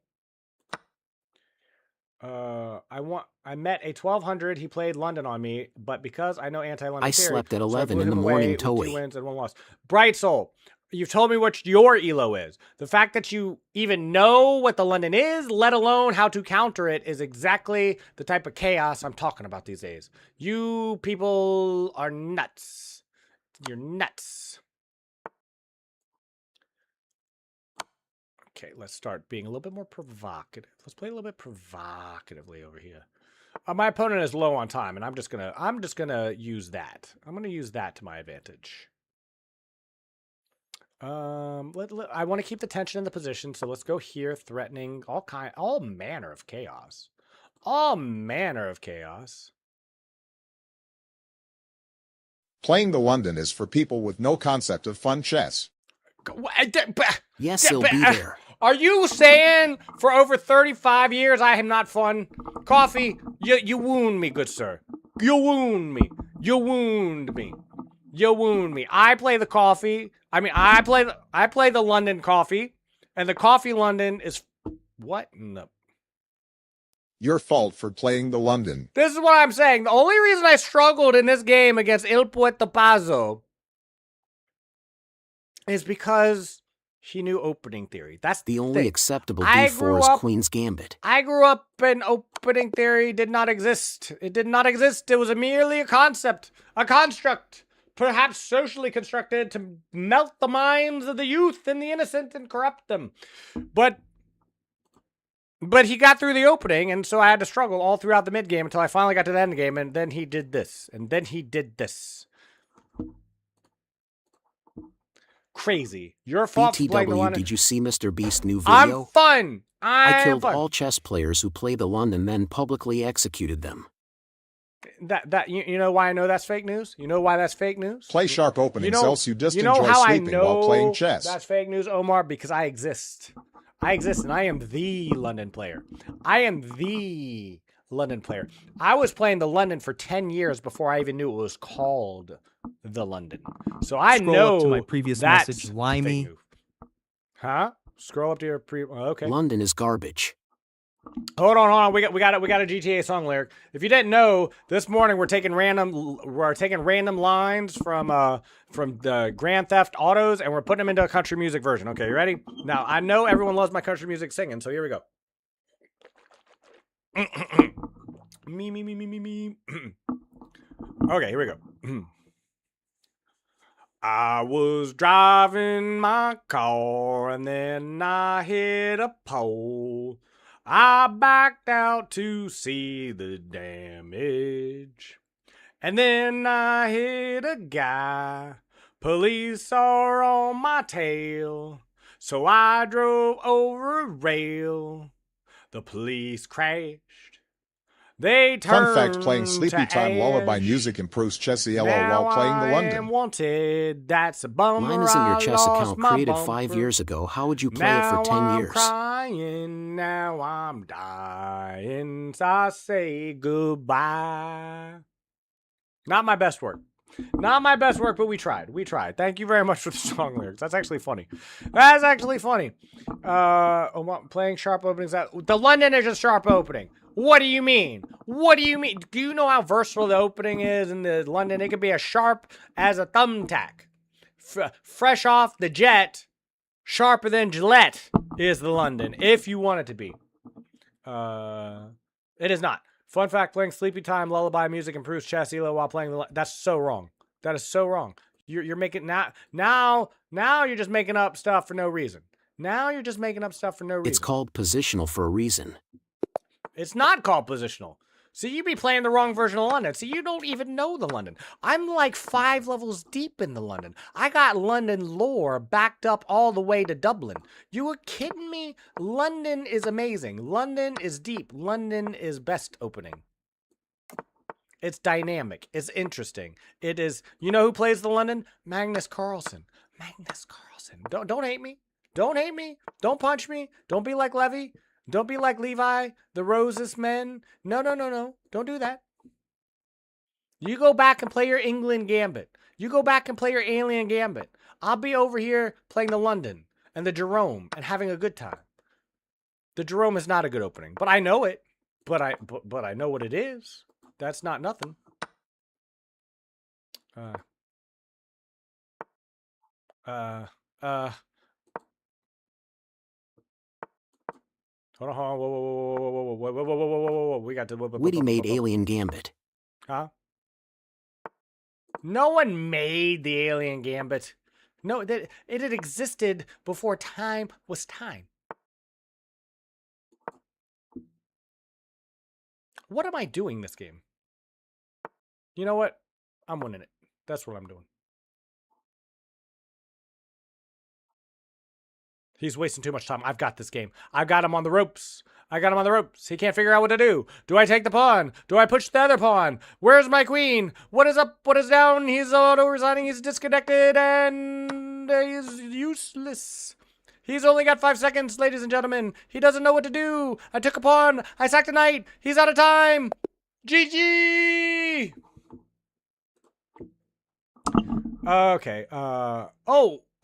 I met a 1200. He played London on me, but because I know anti-London I theory, slept at so I 11 blew in the him morning, away with 2 Toei. wins and 1 loss. Bright Soul, you've told me what your elo is. The fact that you even know what the London is, let alone how to counter it, is exactly the type of chaos I'm talking about these days. You people are nuts. You're nuts. Okay, let's start being a little bit more provocative. Let's play a little bit provocatively over here. My opponent is low on time, and I'm just gonna use that. I'm gonna use that to my advantage. I want to keep the tension in the position, so let's go here, threatening all manner of chaos. All manner of chaos. Playing the London is for people with no concept of fun chess. Yes, he'll be there. Are you saying for over 35 years I am not fun? Coffee, you wound me, good sir. You wound me. You wound me. You wound me. I play the coffee. I mean, I play the London coffee, and the coffee London is what in the... Your fault for playing the London. This is what I'm saying. The only reason I struggled in this game against El Puertapazo is because he knew opening theory. That's The only thing. acceptable d4 is Queen's Gambit. I grew up and opening theory did not exist. It did not exist. It was merely a concept, a construct, perhaps socially constructed to melt the minds of the youth and the innocent and corrupt them. But he got through the opening, and so I had to struggle all throughout the mid game until I finally got to the end game, and then he did this, and then he did this. Crazy. Your fault for playing the BTW, London. did you see Mr. Beast's new video? I'm fun. I killed all chess players who play the London, then publicly executed them. You know why I know that's fake news? You know why that's fake news? Play sharp openings, else you just you know enjoy how sleeping I know while playing chess. That's fake news, Omar, because I exist. I exist, and I am the London player. I am the London player. I was playing the London for 10 years before I even knew it was called the London. So I Scroll know up to my previous that's message, Limey. fake news. Huh? Scroll up to your okay. London is garbage. Hold on. We got a GTA song lyric. If you didn't know, this morning we're taking random lines from the Grand Theft Autos and we're putting them into a country music version. Okay, you ready? Now I know everyone loves my country music singing, so here we go. me. Okay, here we go. I was driving my car and then I hit a pole. I backed out to see the damage. And then I hit a guy. Police are on my tail. So I drove over a rail. The police crashed. They turned Fun fact, playing Sleepy Time Lullaby music improves chessy LL while playing the London. Wanted. That's a bummer. Mine isn't your chess account created 5 years ago. How would you play it for 10 years? Crying, now I'm dying. So I say goodbye. Not my best work. Not my best work, but we tried. We tried. Thank you very much for the song lyrics. That's actually funny. That's actually funny. Playing sharp openings. The London is a sharp opening. What do you mean? What do you mean? Do you know how versatile the opening is in the London? It could be as sharp as a thumbtack. Fresh off the jet, sharper than Gillette is the London, if you want it to be. It is not. Fun fact, playing Sleepy Time Lullaby music improves chess elo while playing the... That's so wrong. That is so wrong. You're making... Now you're just making up stuff for no reason. Now you're just making up stuff for no reason. It's called positional for a reason. It's not called positional. So you be playing the wrong version of London. So you don't even know the London. I'm like 5 levels deep in the London. I got London lore backed up all the way to Dublin. You were kidding me? London is amazing. London is deep. London is best opening. It's dynamic. It's interesting. It is. You know who plays the London? Magnus Carlsen. Magnus Carlsen. Don't hate me. Don't hate me. Don't punch me. Don't be like Levy. Don't be like Levi, the Roses men. No. Don't do that. You go back and play your England Gambit. You go back and play your Alien Gambit. I'll be over here playing the London and the Jerome and having a good time. The Jerome is not a good opening, but I know it. But I know what it is. That's not nothing. Hold on, whoa. We got to... Witty made Alien Gambit. Huh? No one made the Alien Gambit. No, it had existed before time was time. What am I doing this game? You know what? I'm winning it. That's what I'm doing. He's wasting too much time. I've got this game. I've got him on the ropes. He can't figure out what to do. Do I take the pawn? Do I push the other pawn? Where's my queen? What is up? What is down? He's auto-resigning. He's disconnected and he's useless. He's only got 5 seconds, ladies and gentlemen. He doesn't know what to do. I took a pawn. I sacked a knight. He's out of time. GG. Okay. Oh,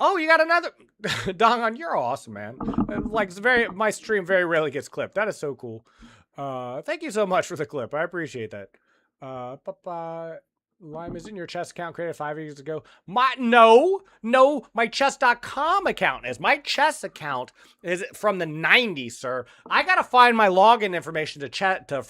you got another... Dongon, you're awesome, man. Like, my stream very rarely gets clipped. That is so cool. Thank you so much for the clip. I appreciate that. Lime is in your chess account created 5 years ago. No, my chess.com account is. My chess account is from the 90s, sir. I gotta find my login information to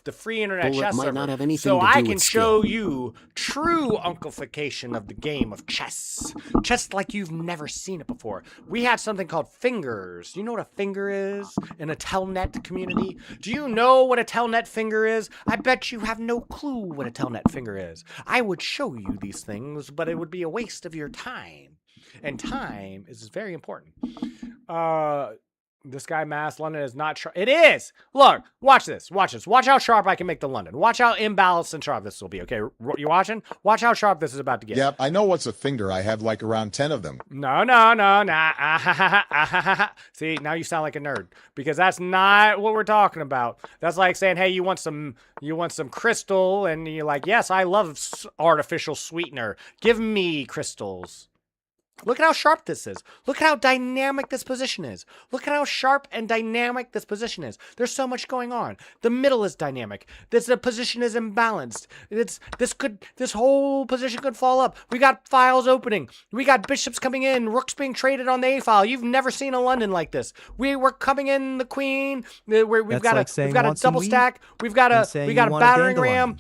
the free internet Bullet chess might server, not have anything so to do I with can skill. show you true unclification of the game of chess. Chess like you've never seen it before. We had something called fingers. Do you know what a finger is in a telnet community? Do you know what a telnet finger is? I bet you have no clue what a telnet finger is. I would show you these things, but it would be a waste of your time. And time is very important. This guy, Mass London, is not sharp. It is! Look, watch this. Watch how sharp I can make the London. Watch how imbalanced and sharp this will be, okay? You watching? Watch how sharp this is about to get. Yep, I know what's a finger. I have like around 10 of them. No. See, now you sound like a nerd. Because that's not what we're talking about. That's like saying, hey, you want some crystal, and you're like, yes, I love artificial sweetener. Give me crystals. Look at how sharp this is. Look at how dynamic this position is. Look at how sharp and dynamic this position is. There's so much going on. The middle is dynamic. The position is imbalanced. This whole position could fall up. We got files opening. We got bishops coming in. Rooks being traded on the A file. You've never seen a London like this. We were coming in the queen. We've got a double stack. We've got a battering ram.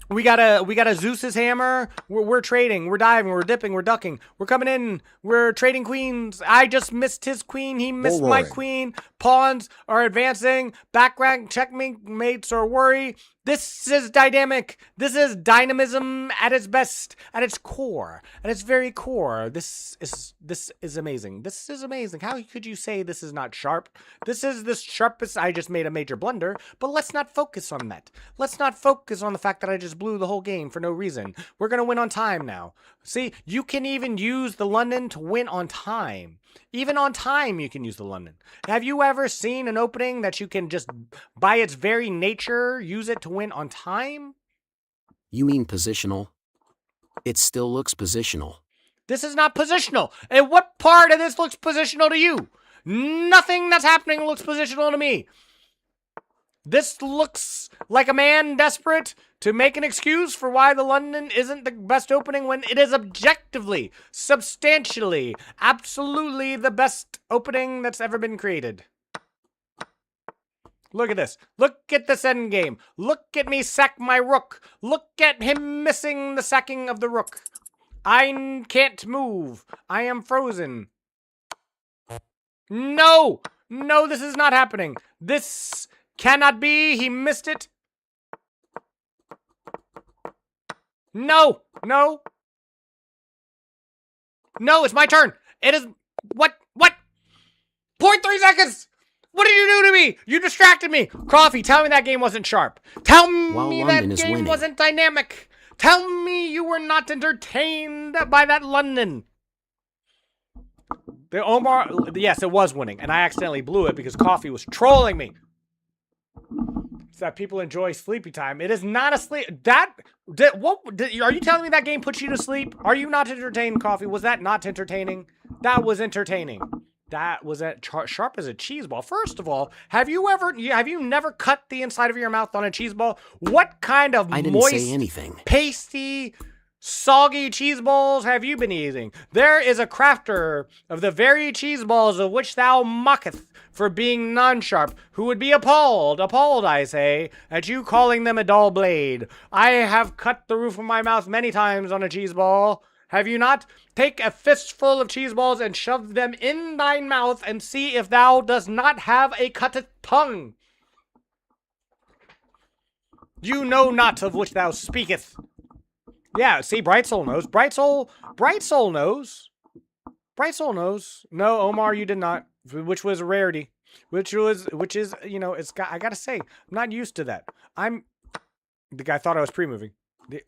We got a Zeus's hammer. We're trading. We're diving. We're dipping. We're ducking. We're coming in. We're trading queens. I just missed his queen. He missed my queen. Pawns are advancing. Back rank checkmates are worry. This is dynamic. This is dynamism at its best, at its core, at its very core. This is amazing. This is amazing. How could you say this is not sharp? This is the sharpest. I just made a major blunder, but let's not focus on that. Let's not focus on the fact that I just blew the whole game for no reason. We're going to win on time now. See, you can even use the London to win on time. Even on time, you can use the London. Have you ever seen an opening that you can just, by its very nature, use it to win on time? You mean positional? It still looks positional. This is not positional. And what part of this looks positional to you? Nothing that's happening looks positional to me. This looks like a man desperate to make an excuse for why the London isn't the best opening when it is objectively, substantially, absolutely the best opening that's ever been created. Look at this. Look at this endgame. Look at me sack my rook. Look at him missing the sacking of the rook. I can't move. I am frozen. No! No, this is not happening. This cannot be. He missed it. No! No! No, it's my turn. It is... What? 0.3 seconds! What did you do to me? You distracted me. Coffee, tell me that game wasn't sharp. Tell me that game wasn't dynamic. Tell me you were not entertained by that London. The Omar... Yes, it was winning, and I accidentally blew it because Coffee was trolling me. It's that people enjoy sleepy time. It is not a sleep... Are you telling me that game puts you to sleep? Are you not entertained, Coffee? Was that not entertaining? That was entertaining. That was sharp as a cheese ball. First of all, have you never cut the inside of your mouth on a cheese ball? What kind of moist, pasty, soggy cheese balls have you been eating? There is a crafter of the very cheese balls of which thou mocketh for being non-sharp, who would be appalled, I say, at you calling them a dull blade. I have cut the roof of my mouth many times on a cheese ball. Have you not? Take a fistful of cheese balls and shove them in thine mouth and see if thou dost not have a cut tongue. You know not of which thou speaketh. Yeah, see, Bright Soul knows. Bright Soul knows. Bright Soul knows. No, Omar, you did not. Which was a rarity. Which is, you know, I gotta say, I'm not used to that. The guy thought I was pre-moving.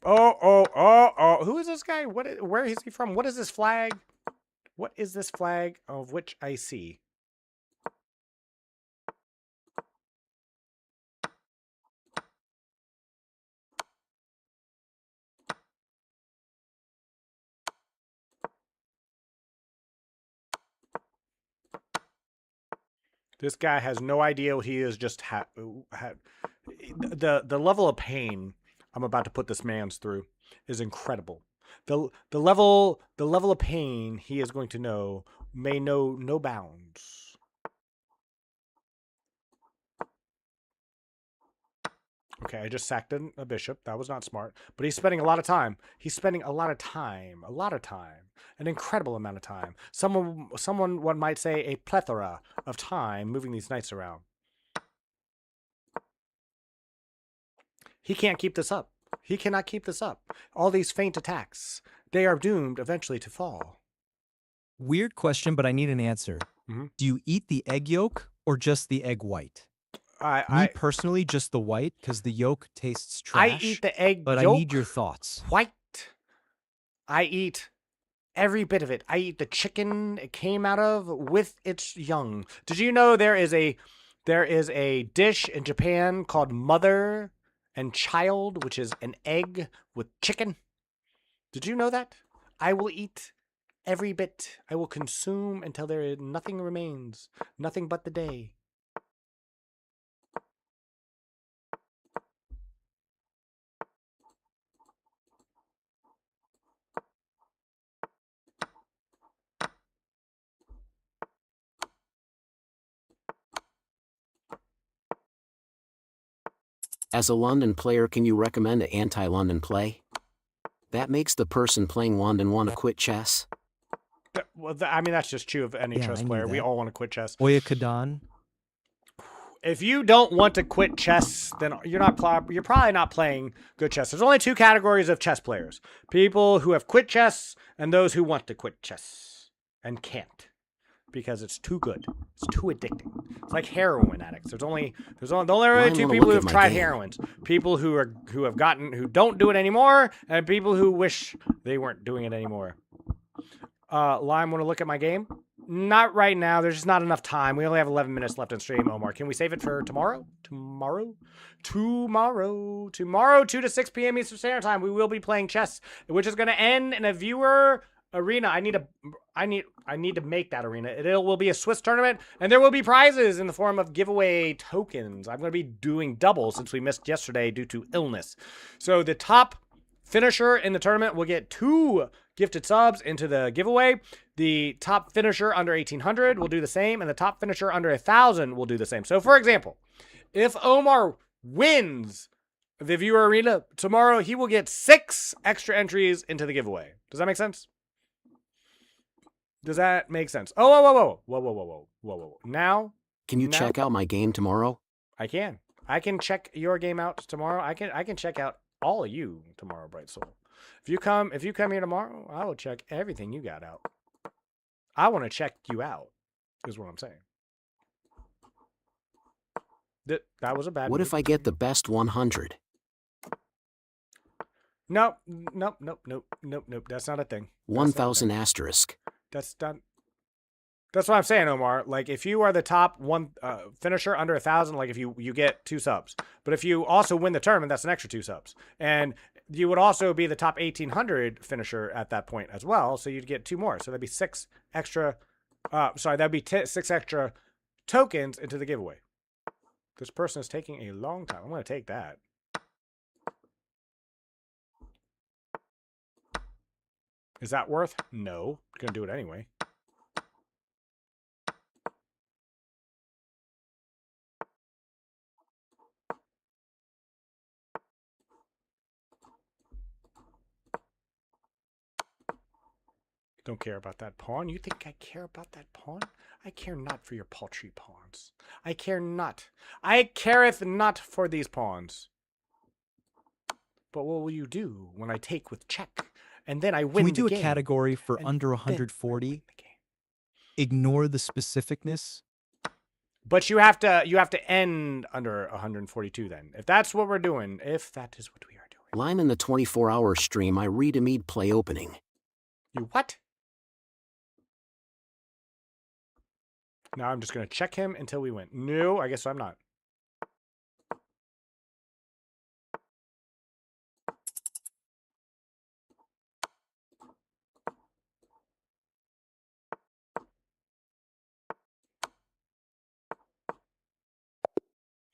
Who is this guy? Where is he from? What is this flag? What is this flag of which I see? This guy has no idea what he is just the level of pain I'm about to put this man's through is incredible. The level of pain he is going to know may know no bounds. Okay, I just sacked a bishop. That was not smart. But he's spending a lot of time. He's spending a lot of time. An incredible amount of time. Someone one might say a plethora of time moving these knights around. He can't keep this up. He cannot keep this up. All these feint attacks, they are doomed eventually to fall. Weird question, but I need an answer. Mm-hmm. Do you eat the egg yolk or just the egg white? Me personally, just the white, because the yolk tastes trash. I eat the egg but yolk I need your thoughts. White. I eat every bit of it. I eat the chicken it came out of with its young. Did you know there is a dish in Japan called mother and child, which is an egg with chicken? Did you know that? I will eat Every bit I will consume until nothing remains. Nothing but the day. As a London player, can you recommend an anti-London play? That makes the person playing London want to quit chess? Well, I mean, that's just true of any chess player. We all want to quit chess. Oyakodon. If you don't want to quit chess, then you're probably not playing good chess. There's only two categories of chess players. People who have quit chess and those who want to quit chess and can't. Because it's too good. It's too addicting. It's like heroin addicts. There's only really two people who have tried heroin. People who don't do it anymore, and people who wish they weren't doing it anymore. Lime, want to look at my game? Not right now. There's just not enough time. We only have 11 minutes left in stream, Omar. Can we save it for tomorrow? Tomorrow, 2 to 6 p.m. Eastern Standard Time. We will be playing chess, which is going to end in a viewer arena. I need to make that arena. It will be a Swiss tournament, and there will be prizes in the form of giveaway tokens. I'm going to be doing double since we missed yesterday due to illness. So the top finisher in the tournament will get 2 gifted subs into the giveaway. The top finisher under 1,800 will do the same, and the top finisher under 1,000 will do the same. So, for example, if Omar wins the viewer arena tomorrow, he will get 6 extra entries into the giveaway. Does that make sense? Does that make sense? Oh, whoa. Now, can you check out my game tomorrow? I can. I can check your game out tomorrow. I can check out all of you tomorrow, Bright Soul. If you come here tomorrow, I will check everything you got out. I want to check you out, is what I'm saying. That was a bad What move. if I get the best 100? Nope. That's not a thing. 1,000 asterisk. That's done. That's what I'm saying, Omar. Like, if you are the top one finisher under 1,000, like if you get 2 subs. But if you also win the tournament, that's an extra 2 subs. And you would also be the top 1,800 finisher at that point as well. So you'd get 2 more. So that'd be 6 extra. That'd be 6 extra tokens into the giveaway. This person is taking a long time. I'm going to take that. Is that worth? No. I'm going to do it anyway. Don't care about that pawn. You think I care about that pawn? I care not for your paltry pawns. I care not. I careth not for these pawns. But what will you do when I take with check? And then I win the game? Can we do a category for under 140? Ignore the specificness. But you have to end under 142 then. If that's what we're doing, if that is what we are doing. Lime in the 24-hour stream, I read a mead play opening. You what? Now I'm just going to check him until we win. No, I guess I'm not.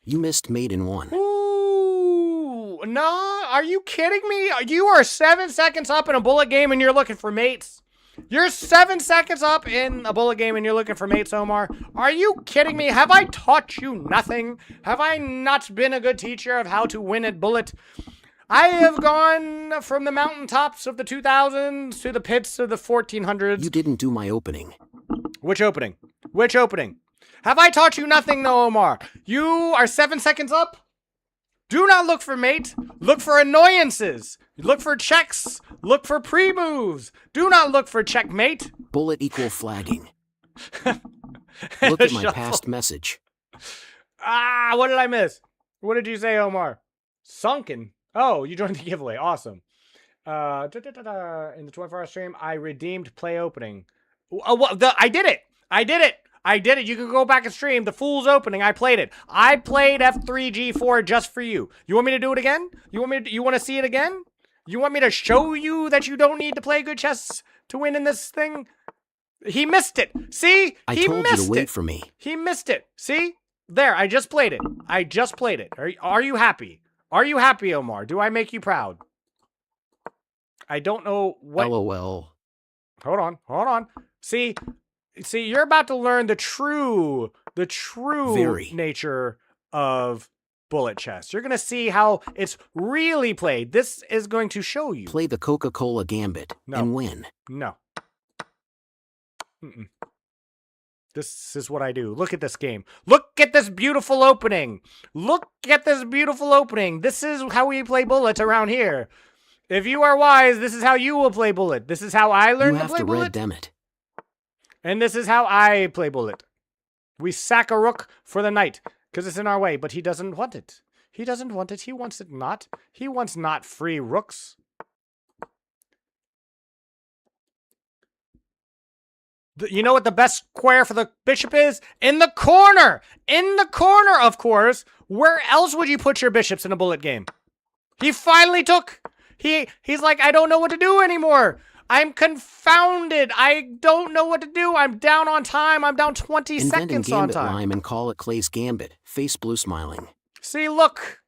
You missed mate in 1. Ooh, no, are you kidding me? You are 7 seconds up in a bullet game and you're looking for mates. You're 7 seconds up in a bullet game and you're looking for mates, Omar. Are you kidding me? Have I taught you nothing? Have I not been a good teacher of how to win at bullet? I have gone from the mountaintops of the 2000s to the pits of the 1400s. You didn't do my opening. Which opening? Which opening? Have I taught you nothing, though, Omar? You are 7 seconds up? Do not look for mate. Look for annoyances. Look for checks. Look for pre-moves. Do not look for checkmate. Bullet equal flagging. Look at my past message. What did I miss? What did you say, Omar? Sunken. Oh, you joined the giveaway. Awesome. In the 24-hour stream, I redeemed play opening. I did it. I did it. You can go back and stream the Fool's opening. I played it. I played F3G4 just for you. You want me to do it again? You want to see it again? You want me to show you that you don't need to play good chess to win in this thing? He missed it. See? I He told missed you to wait it. for me. He missed it. See? There, I just played it. I just played it. Are you happy? Are you happy, Omar? Do I make you proud? I don't know what... LOL. Hold on. See, you're about to learn the true nature of bullet chess. You're going to see how it's really played. This is going to show you. Play the Coca-Cola gambit and win. No. This is what I do. Look at this game. Look at this beautiful opening. Look at this beautiful opening. This is how we play bullets around here. If you are wise, this is how you will play bullet. This is how I learned to play bullet. You have to red dem it. And this is how I play bullet. We sack a rook for the knight because it's in our way, but he doesn't want it. He doesn't want it. He wants it not. He wants not free rooks. You know what the best square for the bishop is? In the corner! In the corner, of course! Where else would you put your bishops in a bullet game? He finally took... He's like, I don't know what to do anymore! I'm confounded! I don't know what to do! I'm down on time! I'm down 20 seconds on time! Lime and call it Clay's Gambit. Face blue smiling. See, look!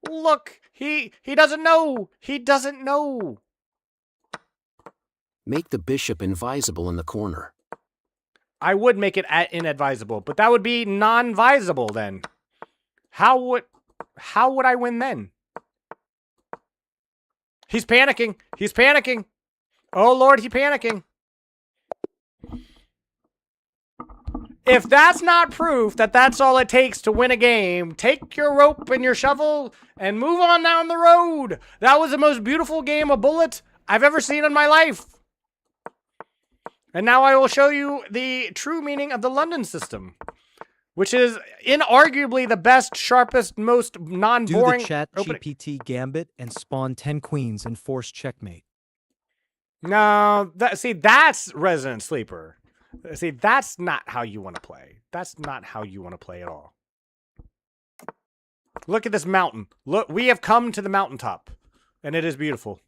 Look! He doesn't know! He doesn't know! Make the bishop invisible in the corner. I would make it inadvisable, but that would be non-visable then. How would I win then? He's panicking. He's panicking. Oh Lord, he's panicking. If that's not proof that that's all it takes to win a game, take your rope and your shovel and move on down the road. That was the most beautiful game of bullet I've ever seen in my life. And now I will show you the true meaning of the London system, which is inarguably the best, sharpest, most non-boring... Do the chat GPT gambit and spawn 10 queens and force checkmate. No, that's Resident Sleeper. See, that's not how you want to play. That's not how you want to play at all. Look at this mountain. Look, we have come to the mountaintop, and it is beautiful.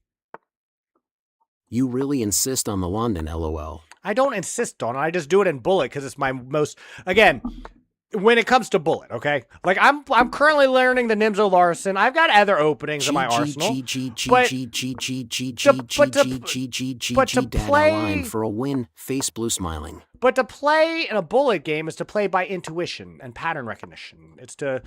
You really insist on the London, LOL. I don't insist on it. I just do it in bullet because it's my most... Again, when it comes to bullet, okay? Like, I'm currently learning the Nimzo Larson. I've got other openings in my arsenal. But to play... for a win, face blue smiling. But to play in a bullet game is to play by intuition and pattern recognition. To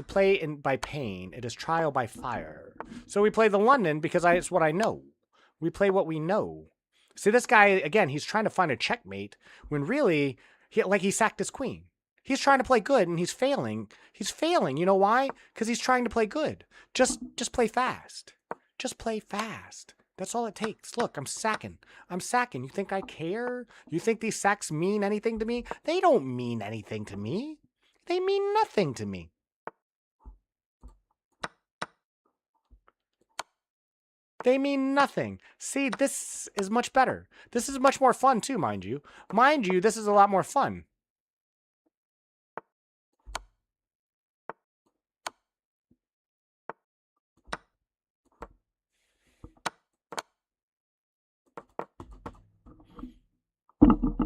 play by pain. It is trial by fire. So we play the London because it's what I know. We play what we know. See, this guy, again, he's trying to find a checkmate when really, he sacked his queen. He's trying to play good and he's failing. He's failing. You know why? Because he's trying to play good. Just play fast. Just play fast. That's all it takes. Look, I'm sacking. I'm sacking. You think I care? You think these sacks mean anything to me? They don't mean anything to me. They mean nothing to me. They mean nothing. See, this is much better. This is much more fun too, mind you. Mind you, this is a lot more fun.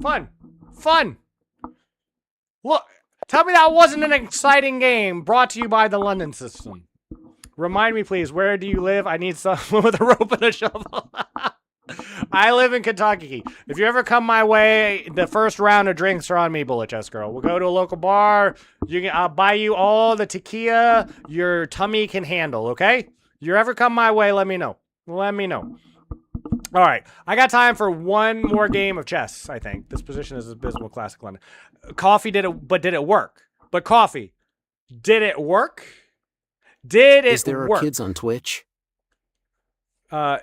Fun. Fun. Look, tell me that wasn't an exciting game brought to you by the London system. Remind me, please, where do you live? I need someone with a rope and a shovel. I live in Kentucky. If you ever come my way, the first round of drinks are on me, Bullet Chess Girl. We'll go to a local bar. I'll buy you all the tequila your tummy can handle, okay? You ever come my way, let me know. Let me know. All right. I got time for one more game of chess, I think. This position is abysmal classic London. Coffee did it, but did it work? But Coffee, did it work? Did it work? Is there our kids on Twitch?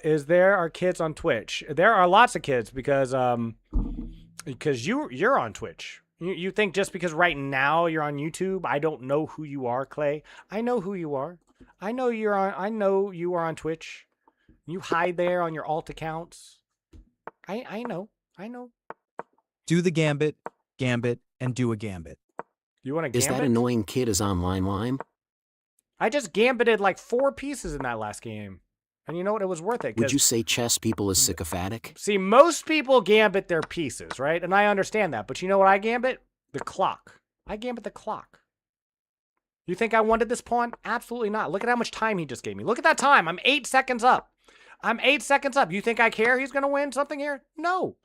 Is there our kids on Twitch? There are lots of kids because you're on Twitch. You think just because right now you're on YouTube, I don't know who you are, Clay. I know who you are. I know you are on Twitch. You hide there on your alt accounts. I know. Do the gambit, and do a gambit. You want a gambit? Is that annoying kid is online lime? I just gambited like 4 pieces in that last game. And you know what? It was worth it. Would you say chess people is sycophantic? See, most people gambit their pieces, right? And I understand that. But you know what I gambit? The clock. I gambit the clock. You think I wanted this pawn? Absolutely not. Look at how much time he just gave me. Look at that time. I'm 8 seconds up. I'm 8 seconds up. You think I care he's going to win something here? No.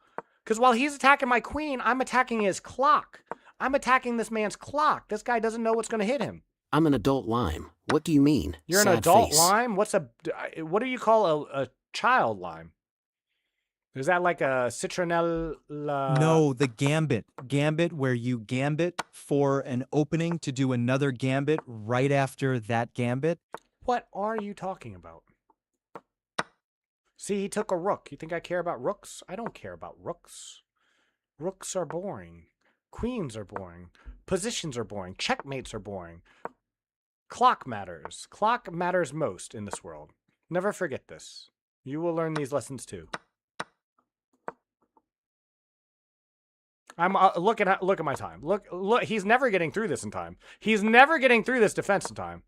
Because while he's attacking my queen, I'm attacking his clock. I'm attacking this man's clock. This guy doesn't know what's going to hit him. I'm an adult lime. What do you mean? You're an Sad adult face. lime? What do you call a child lime? Is that like a citronella? No, the gambit. Gambit, where you gambit for an opening to do another gambit right after that gambit. What are you talking about? See, he took a rook. You think I care about rooks? I don't care about rooks. Rooks are boring. Queens are boring. Positions are boring. Checkmates are boring. Clock matters. Clock matters most in this world. Never forget this. You will learn these lessons too. I'm look at my time. Look, he's never getting through this in time. He's never getting through this defense in time.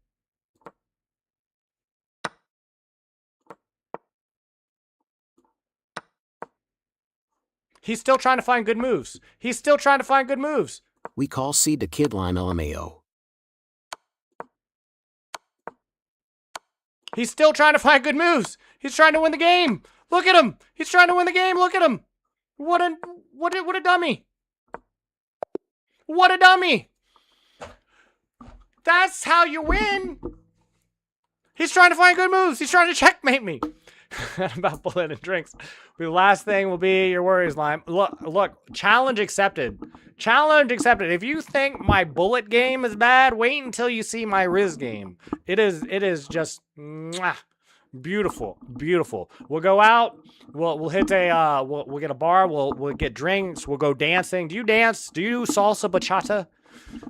He's still trying to find good moves. He's still trying to find good moves. We call seed to kid lime LMAO. He's still trying to find good moves. He's trying to win the game. Look at him. He's trying to win the game. Look at him. What a dummy. What a dummy. That's how you win. He's trying to find good moves. He's trying to checkmate me. About bullet and drinks. The last thing will be your worries, Lime. Look, challenge accepted. Challenge accepted. If you think my bullet game is bad, wait until you see my Riz game. It is just mwah, beautiful, beautiful. We'll go out. We'll hit a we'll get a bar. We'll get drinks. We'll go dancing. Do you dance? Do you salsa bachata?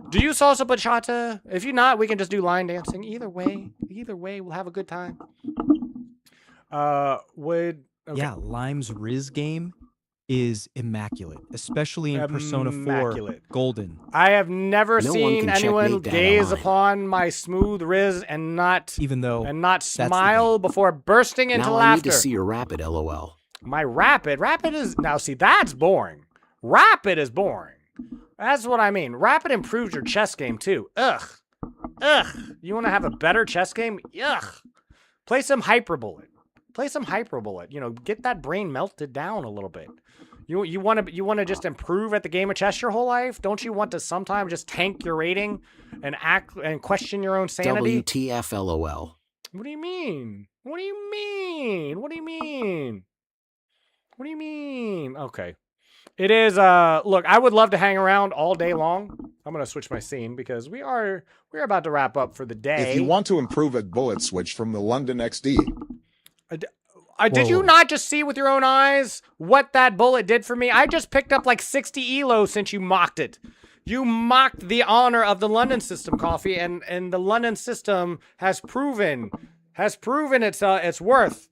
Do you salsa bachata? If you're not, we can just do line dancing. Either way, we'll have a good time. Okay. Yeah, Lime's Riz game is immaculate, especially in Persona 4 Golden. I have never seen anyone gaze upon my smooth Riz and not smile before bursting into laughter. Now I need to see your rapid, LOL. My rapid is now. See, that's boring. Rapid is boring. That's what I mean. Rapid improves your chess game too. Ugh. You want to have a better chess game? Ugh. Play some Hyperbullet. Play some Hyperbullet. You know, get that brain melted down a little bit. You want to just improve at the game of chess your whole life? Don't you want to sometimes just tank your rating and act and question your own sanity? WTF LOL. What do you mean? What do you mean? What do you mean? What do you mean? Okay. It is look, I would love to hang around all day long. I'm going to switch my scene because we're about to wrap up for the day. If you want to improve at bullet, switch from the London XD. Did you not just see with your own eyes what that bullet did for me? I just picked up like 60 elo since you mocked it. You mocked the honor of the London system, Coffee, and the London system has proven its worth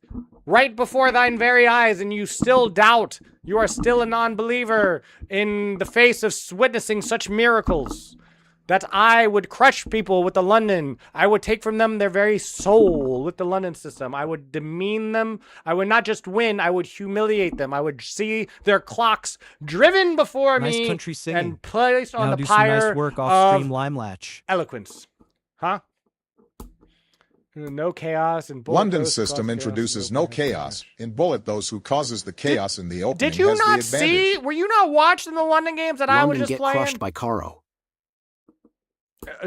right before thine very eyes, and you still doubt. You are still a non-believer in the face of witnessing such miracles. That I would crush people with the London. I would take from them their very soul with the London system. I would demean them. I would not just win, I would humiliate them. I would see their clocks driven before me country singing. And placed on now the do pyre some nice work off stream of Lime Latch. eloquence. Huh? No chaos in bullet. London system introduces no chaos. In bullet, those who causes the chaos in the opening Did you has not the advantage. see? Were you not watching the London games that I was just playing? London get crushed by Caro.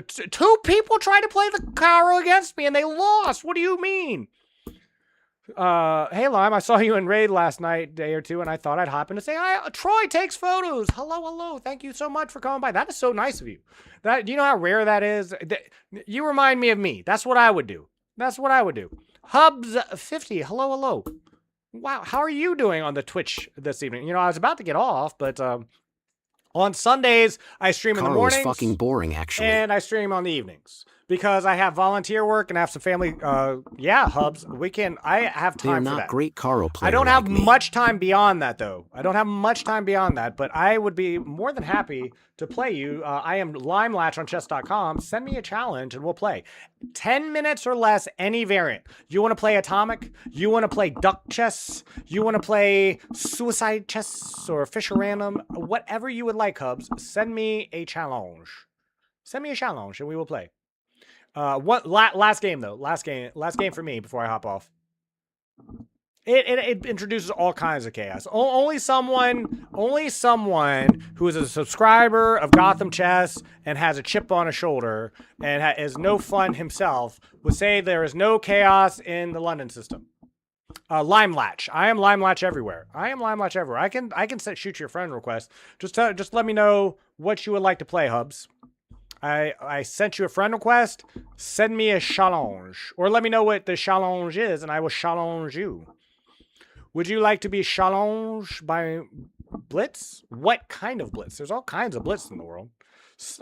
Two people tried to play the Caro against me and they lost. What do you mean? Hey Lime, I saw you in Raid last night, day or two, and I thought I'd hop in to say hi. Troy takes photos. Hello. Thank you so much for coming by. That is so nice of you. Do you know how rare that is? You remind me of me. That's what I would do. Hubs50. Hello. Wow, how are you doing on the Twitch this evening? You know, I was about to get off, but on Sundays, I stream in the mornings. Fucking boring, actually. And I stream on the evenings. because I have volunteer work and I have some family. Yeah, Hubs, I have They're time for not that. great Caro players. I don't have like me. much time beyond that, though. I don't have much time beyond that, but I would be more than happy to play you. I am Limelatch on chess.com. Send me a challenge and we'll play. 10 minutes or less, any variant. You want to play Atomic? You want to play Duck Chess? You want to play Suicide Chess or Fisher Random? Whatever you would like, Hubs, send me a challenge. Send me a challenge and we will play. Last game though. Last game for me before I hop off. It introduces all kinds of chaos. Only someone who is a subscriber of Gotham Chess and has a chip on his shoulder and is no fun himself would say there is no chaos in the London system. Limelatch. I am Limelatch everywhere. I can shoot your friend request. Just let me know what you would like to play, Hubs. I sent you a friend request. Send me a challenge. Or let me know what the challenge is, and I will challenge you. Would you like to be challenged by blitz? What kind of blitz? There's all kinds of blitz in the world.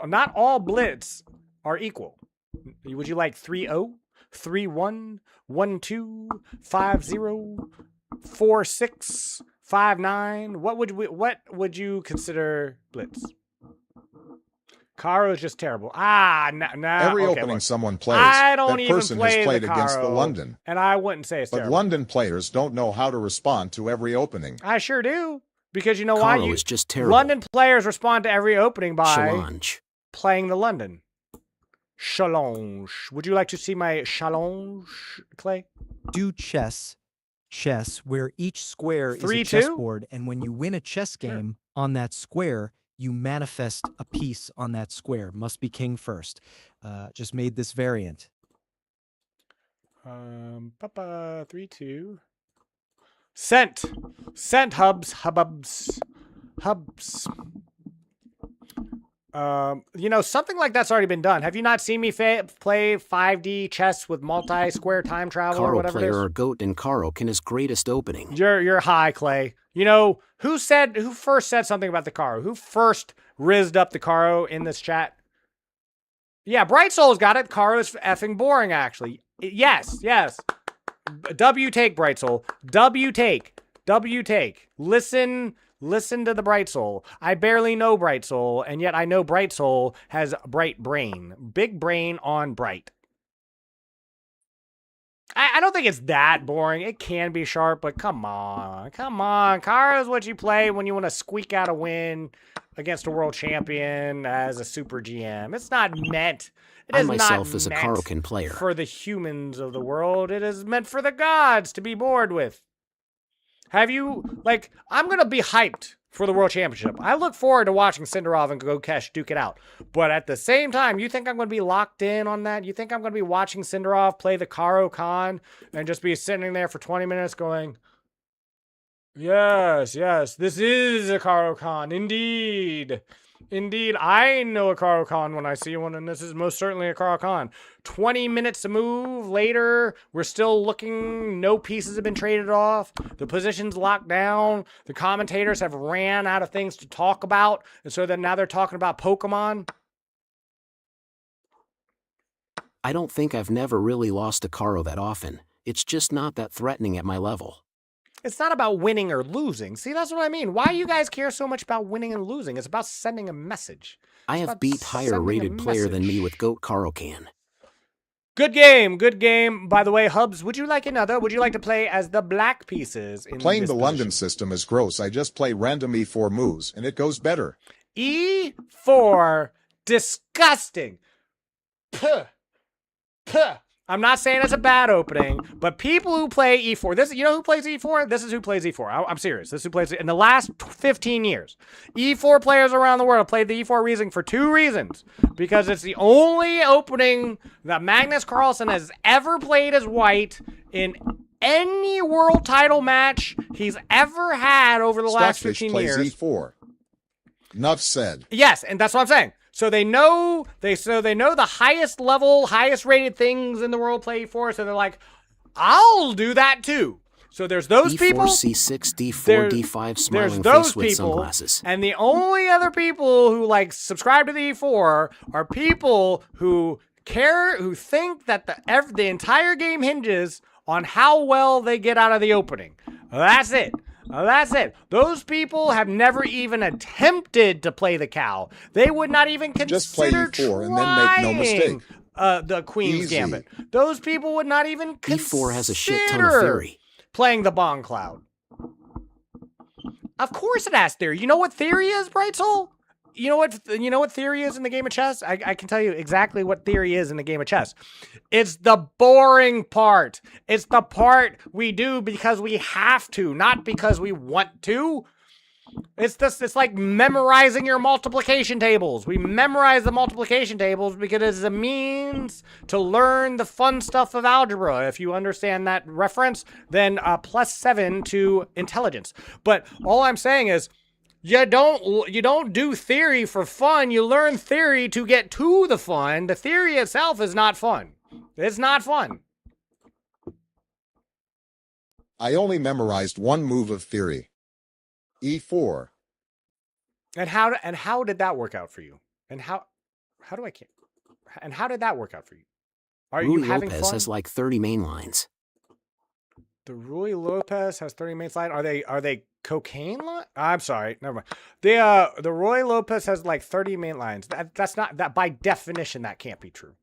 Not all blitz are equal. Would you like 3-0, 3-1, 1-2, 5-0, 4-6, 5-9? What would you consider blitz? Caro is just terrible. Every okay, opening look. someone plays, I don't that even person play has played the against the Caro, London. And I wouldn't say it's But terrible. London players don't know how to respond to every opening. I sure do. Because you know Caro why? is just terrible. London players respond to every opening by Challenge. playing the London. Challenge. Would you like to see my challenge, Clay? Do chess, where each square is a 3-2? chessboard, and when you win a chess game on that square, you manifest a piece on that square. Must be king first. Just made this variant. 3-2. Sent, Hubs. Something like that's already been done. Have you not seen me play 5D chess with multi-square time travel or Caro whatever it is? player or goat in Caro can his greatest opening. You're high, Clay. You know, who first said something about the Caro? Who first rizzed up the Caro in this chat? Yeah, Bright Soul's got it. Caro is effing boring, actually. Yes. W take, Bright Soul. W take. Listen to the Bright Soul. I barely know Bright Soul, and yet I know Bright Soul has bright brain. Big brain on bright. I don't think it's that boring. It can be sharp, but come on. Caro's what you play when you want to squeak out a win against a world champion as a super GM. It's not meant. It I is myself not is a meant Carokin player. for the humans of the world. It is meant for the gods to be bored with. Have you, I'm going to be hyped for the World Championship. I look forward to watching Sindarov and Gokesh duke it out. But at the same time, you think I'm going to be locked in on that? You think I'm going to be watching Sindarov play the Caro Khan and just be sitting there for 20 minutes going, yes, this is a Caro Khan, indeed. Indeed, I know a Caro Khan when I see one, and this is most certainly a Caro Khan. 20 minutes to move later, we're still looking, no pieces have been traded off, the position's locked down, the commentators have ran out of things to talk about, and so then now they're talking about Pokemon. I don't think I've never really lost a Caro that often. It's just not that threatening at my level. It's not about winning or losing. See, that's what I mean. Why you guys care so much about winning and losing? It's about sending a message. I have beat higher rated player than me with Goat Caro can. Good game. By the way, Hubs, would you like another? Would you like to play as the black pieces? Playing the London system is gross. I just play random E4 moves, and it goes better. E4, disgusting. Puh. I'm not saying it's a bad opening, but people who play E4, you know who plays E4? This is who plays E4. I'm serious. This is who plays it. In the last 15 years, E4 players around the world have played the E4 reasoning for 2 reasons. Because it's the only opening that Magnus Carlsen has ever played as white in any world title match he's ever had over the last 15 years. Plays E4. Enough said. Yes, and that's what I'm saying. So they know the highest level, highest rated things in the world play E4, so they're like, I'll do that too. So there's those E4, people. C6, D4, D5, smiling those face with people, sunglasses. And the only other people who subscribe to the E4 are people who think that the entire game hinges on how well they get out of the opening. That's it. That's it. Those people have never even attempted to play the cow. They would not even consider Just play E4 and then make no mistake. The Queen's Easy. Gambit. Those people would not even consider E4 has a shit ton of theory. playing the Bong Cloud. Of course it has theory. You know what theory is, Bright Soul? You know what theory is in the game of chess? I can tell you exactly what theory is in the game of chess. It's the boring part. It's the part we do because we have to, not because we want to. It's like memorizing your multiplication tables. We memorize the multiplication tables because it's a means to learn the fun stuff of algebra. If you understand that reference, then +7 to intelligence. But all I'm saying is, you don't do theory for fun. You learn theory to get to the fun. The theory itself is not fun. It's not fun. I only memorized one move of theory. E4. And how did that work out for you? And how did that work out for you? Are you Rui having Lopez fun? has like 30 main lines. The Rui Lopez has 30 main lines. Are they cocaine line? I'm sorry, never mind. The Rui Lopez has like 30 main lines. That's not that by definition that can't be true.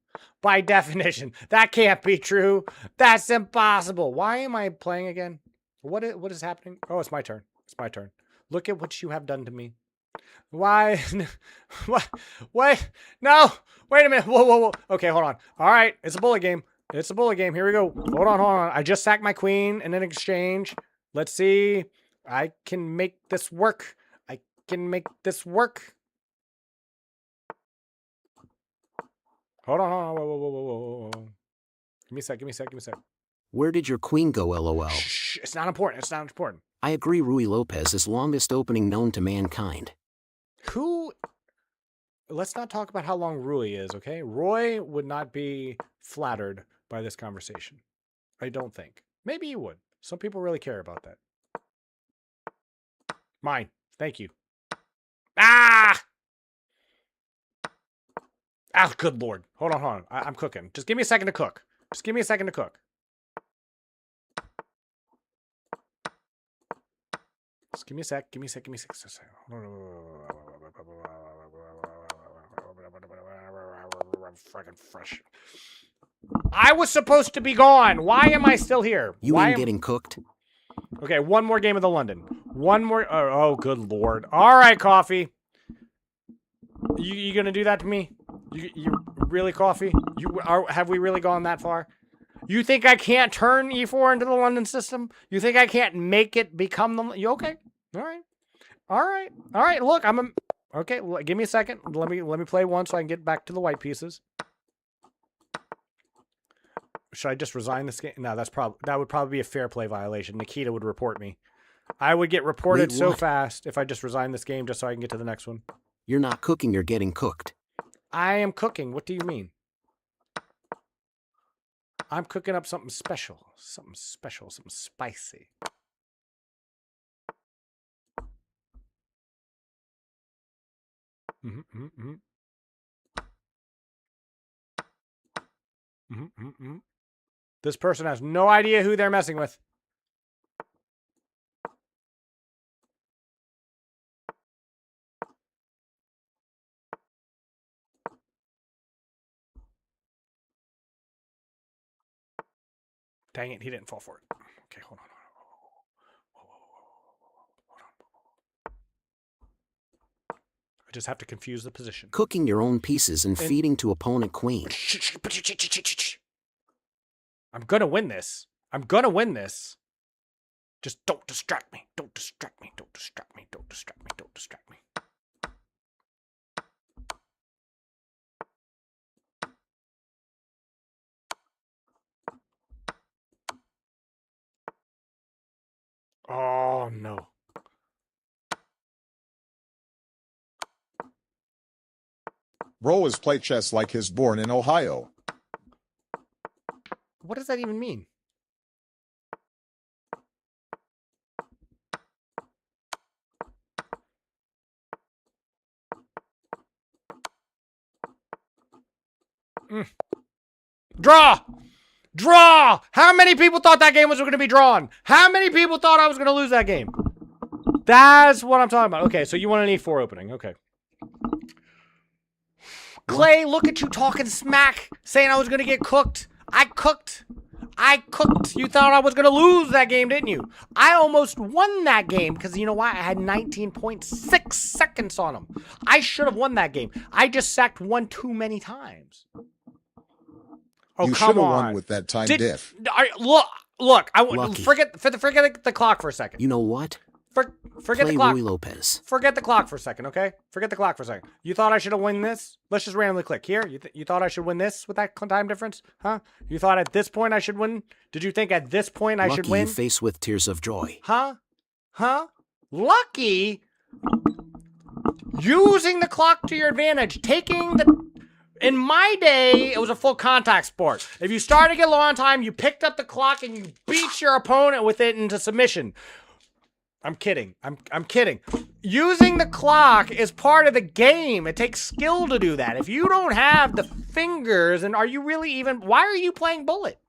By definition, that can't be true. That's impossible. Why am I playing again? What is happening? Oh, it's my turn. It's my turn. Look at what you have done to me. Why? What? No. Wait a minute. Whoa. Okay, hold on. All right, it's a bullet game. It's a bullet game. Here we go. Hold on. I just sacked my queen and in exchange. Let's see. I can make this work. I can make this work. Hold on. Whoa. Give me a sec. Where did your queen go, LOL? Shh, it's not important. I agree Rui Lopez is longest opening known to mankind. Let's not talk about how long Rui is, okay? Roy would not be flattered by this conversation. I don't think. Maybe he would. Some people really care about that. Mine. Thank you. Ah, good Lord. Hold on. I'm cooking. Just give me a second to cook. Just give me a second to cook. Freaking fresh. I was supposed to be gone. Why am I still here? You ain't getting cooked. Okay, one more game of the London. One more. Oh, good Lord. All right, Coffee. You gonna do that to me? You really, Coffee? Have we really gone that far? You think I can't turn E4 into the London system? You think I can't make it become the... You okay? All right. Look, okay, give me a second. Let me play one so I can get back to the white pieces. Should I just resign this game? No, that would probably be a fair play violation. Nikita would report me. I would get reported so fast if I just resign this game just so I can get to the next one. You're not cooking, you're getting cooked. I am cooking. What do you mean? I'm cooking up something special. Something spicy. This person has no idea who they're messing with. Dang it, he didn't fall for it. Okay, hold on. I just have to confuse the position. Cooking your own pieces and feeding to opponent queen. I'm gonna win this. Just don't distract me. Don't distract me. Oh, no. Bro is play chess like he's born in Ohio. What does that even mean? Draw! Draw! How many people thought that game was going to be drawn? How many people thought I was going to lose that game? That's what I'm talking about. Okay, so you want an E4 opening. Okay. Clay, look at you talking smack, saying I was going to get cooked. I cooked. You thought I was going to lose that game, didn't you? I almost won that game because you know why? I had 19.6 seconds on him. I should have won that game. I just sacked one too many times. Oh, you come should have on. won with that time diff. Look, Lucky. forget the clock for a second. You know what? Forget Play the clock. Rui Lopez. Forget the clock for a second, okay? Forget the clock for a second. You thought I should have won this? Let's just randomly click. Here, you thought I should win this with that time difference? Huh? You thought at this point I should win? Did you think at this point I should win? Lucky you face with tears of joy. Huh? Lucky? Using the clock to your advantage. Taking the... In my day, it was a full contact sport. If you started to get low on time, you picked up the clock and you beat your opponent with it into submission. I'm kidding. I'm kidding. Using the clock is part of the game. It takes skill to do that. If you don't have the fingers, and are you really even... Why are you playing bullet?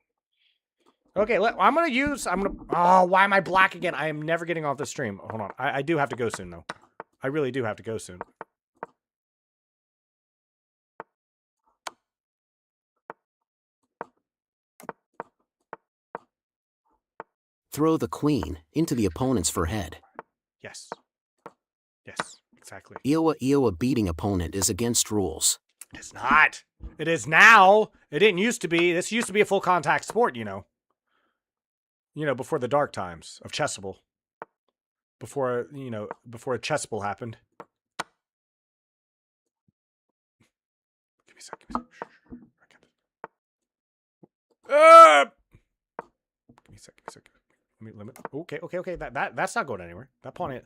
Okay, oh, why am I black again? I am never getting off the stream. Hold on. I do have to go soon, though. I really do have to go soon. Throw the queen into the opponent's forehead. Yes, exactly. Iowa beating opponent is against rules. It is not. It is now. It didn't used to be. This used to be a full contact sport, you know. You know, before the dark times of chessable. Before chessable happened. Give me a second. Give me a second. Let me. Okay. That's not going anywhere. That pawn.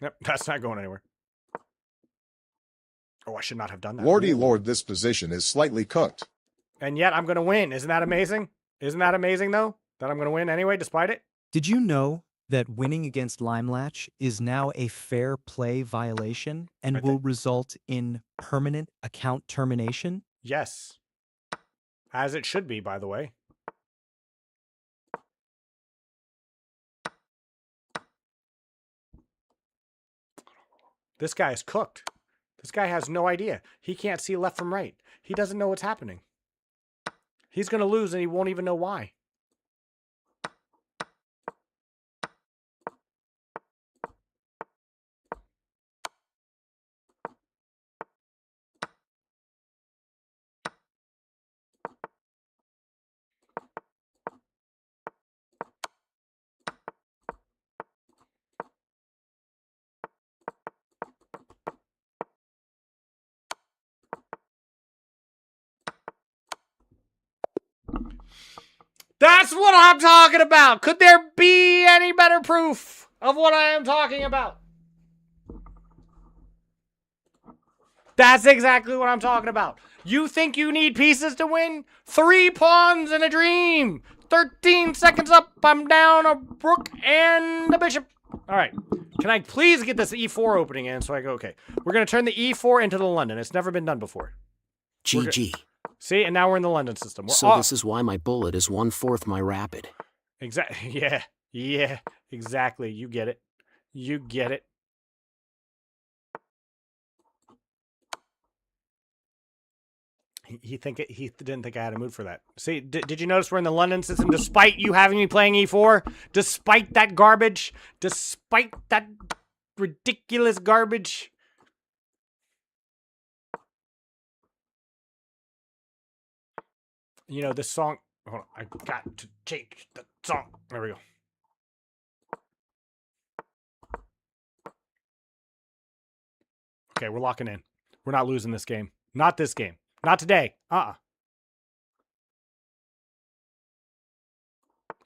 Yep, that's not going anywhere. Oh, I should not have done that. Lordy Lord, this position is slightly cooked. And yet I'm going to win. Isn't that amazing? Isn't that amazing, though? That I'm going to win anyway, despite it? Did you know that winning against Limelatch is now a fair play violation and will result in permanent account termination? Yes. As it should be, by the way. This guy is cooked. This guy has no idea. He can't see left from right. He doesn't know what's happening. He's going to lose and he won't even know why. That's what I'm talking about. Could there be any better proof of what I am talking about? That's exactly what I'm talking about. You think you need pieces to win? 3 pawns in a dream. 13 seconds up. I'm down a rook and a bishop. All right. Can I please get this E4 opening in so I go, okay. We're going to turn the E4 into the London. It's never been done before. GG. See, and now we're in the London system. This is why my bullet is 1/4 my rapid. Exactly. Yeah, exactly. You get it. You get it. He didn't think I had a mood for that. See, did you notice we're in the London system despite you having me playing E4? Despite that garbage? Despite that ridiculous garbage? You know, this song... Hold on, I got to change the song. There we go. Okay, we're locking in. We're not losing this game. Not this game. Not today.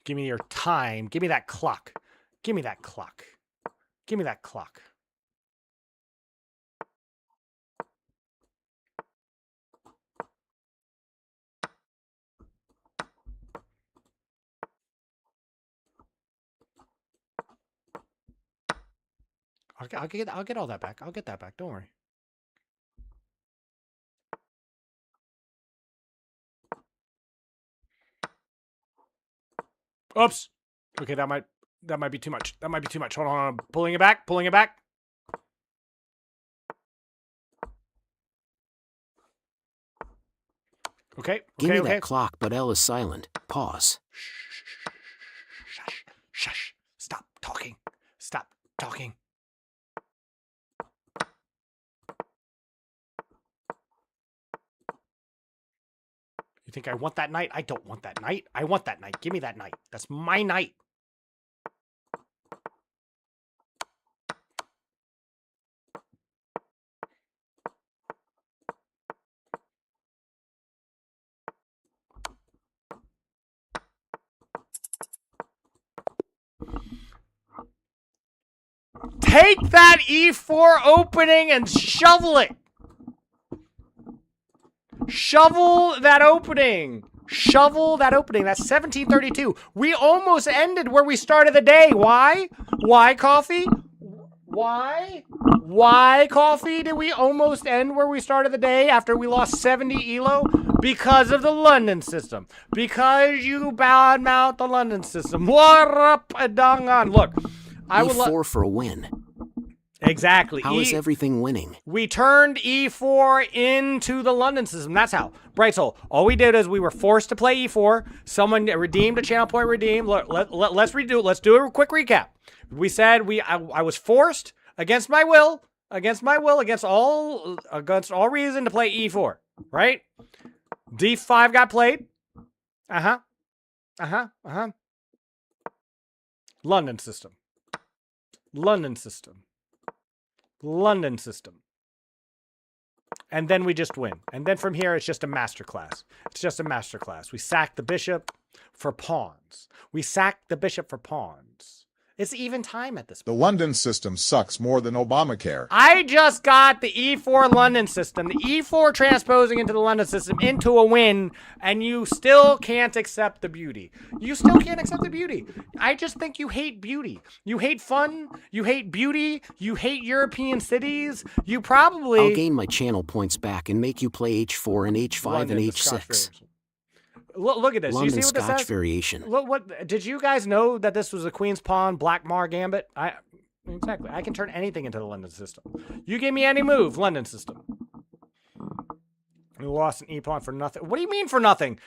Give me your time. Give me that clock. Give me that clock. Give me that clock. I'll get all that back. I'll get that back. Don't worry. Oops. Okay, that might be too much. That might be too much. Hold on. Pulling it back. Pulling it back. Okay. Give me Okay. that clock, but L is silent. Pause. Shush. Shush. Stop talking. Stop talking. You think I want that knight? I don't want that knight. I want that knight. Give me that knight. That's my knight. Take that E4 opening and shovel it. Shovel that opening. Shovel that opening. That's 1732. We almost ended where we started the day. Why? Why, Coffee? Why? Why, Coffee, did we almost end where we started the day after we lost 70 ELO? Because of the London system. Because you badmouth the London system. What up, Adangan? Look, I would E4 for a win. Exactly. How is everything winning? We turned E4 into the London system. That's how. Bright Soul. All we did is we were forced to play E4. Someone redeemed a channel point redeem. Let's redo it. Let's do a quick recap. We said I was forced against my will, against all reason to play E4, right? D5 got played. London system. London system. London system. And then we just win. And then from here, it's just a masterclass. It's just a masterclass. We sack the bishop for pawns. We sack the bishop for pawns. It's even time at this point. The London system sucks more than Obamacare. I just got the E4 London system, the E4 transposing into the London system into a win, and you still can't accept the beauty. You still can't accept the beauty. I just think you hate beauty. You hate fun. You hate beauty. You hate European cities. You probably... I'll gain my channel points back and make you play H4 and H5 London, and the Scotch H6. variation. Look at this. London You see what Scotch this says? variation. Look, what did you guys know that this was a Queen's Pawn Black Mar Gambit? Exactly. I can turn anything into the London system. You give me any move, London system. We lost an e-pawn for nothing. What do you mean for nothing?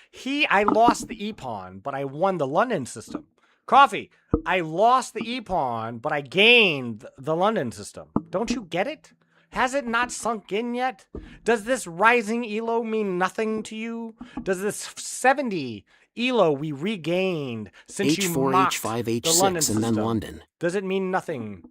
I lost the e-pawn, but I won the London system. Coffee, I lost the e-pawn, but I gained the London system. Don't you get it? Has it not sunk in yet? Does this rising ELO mean nothing to you? Does this 70 ELO we regained since you H4, mocked H5, the H6, London and system, then London. does it mean nothing?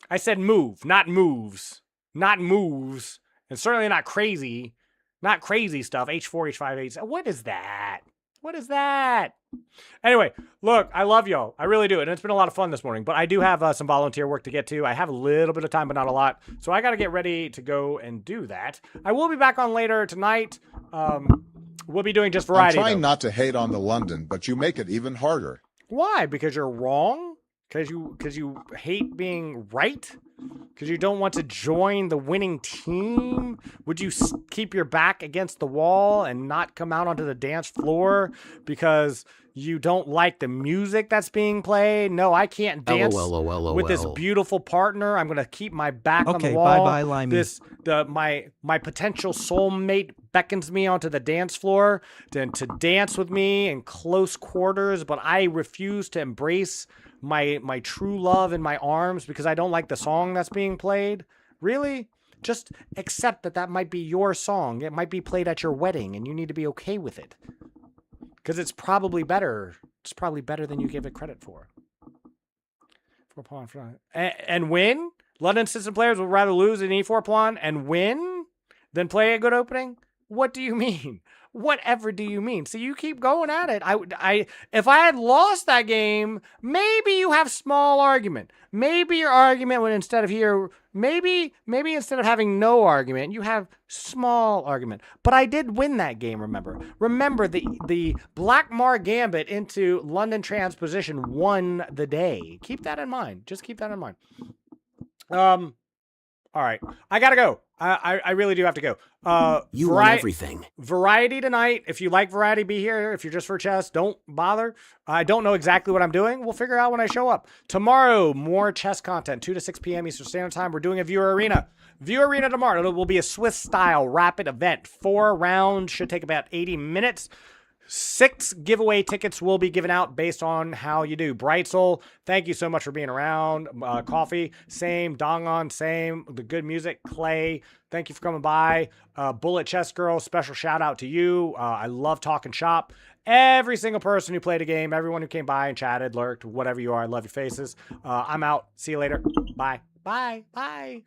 I said move, not moves. Not moves. And certainly not crazy. Not crazy stuff. H4, H5, H6. What is that? What is that? Anyway, look, I love y'all. I really do. And it's been a lot of fun this morning. But I do have some volunteer work to get to. I have a little bit of time, but not a lot. So I got to get ready to go and do that. I will be back on later tonight. We'll be doing just variety. I'm trying not to hate on the London, but you make it even harder. Why? Because you're wrong? Because you hate being right? Because you don't want to join the winning team? Would you keep your back against the wall and not come out onto the dance floor because you don't like the music that's being played? No, I can't dance with this beautiful partner. I'm going to keep my back on the wall. Okay, bye-bye, Limey. My potential soulmate beckons me onto the dance floor to dance with me in close quarters, but I refuse to embrace my true love in my arms because I don't like the song that's being played. Really? Just accept that might be your song. It might be played at your wedding and you need to be okay with it. Because it's probably better. It's probably better than you give it credit for. And win? London system players would rather lose an e4 pawn and win than play a good opening? What do you mean? Whatever do you mean? So you keep going at it. If I had lost that game, maybe you have small argument. Maybe your argument would maybe instead of having no argument, you have small argument. But I did win that game, remember. Remember the Black Mar Gambit into London transposition won the day. Keep that in mind. Just keep that in mind. All right. I gotta go. I really do have to go. You want everything. Variety tonight. If you like variety, be here. If you're just for chess, don't bother. I don't know exactly what I'm doing. We'll figure out when I show up. Tomorrow, more chess content, 2 to 6 p.m. Eastern Standard Time. We're doing a viewer arena. Viewer arena tomorrow. It will be a Swiss-style rapid event. 4 rounds. Should take about 80 minutes. 6 giveaway tickets will be given out based on how you do. Brightsol, thank you so much for being around. Coffee, same. Dongon, same. The good music. Clay, thank you for coming by. Bullet Chess Girl, special shout out to you. I love talking shop. Every single person who played a game, everyone who came by and chatted, lurked, whatever you are, I love your faces. I'm out. See you later. Bye. Bye. Bye.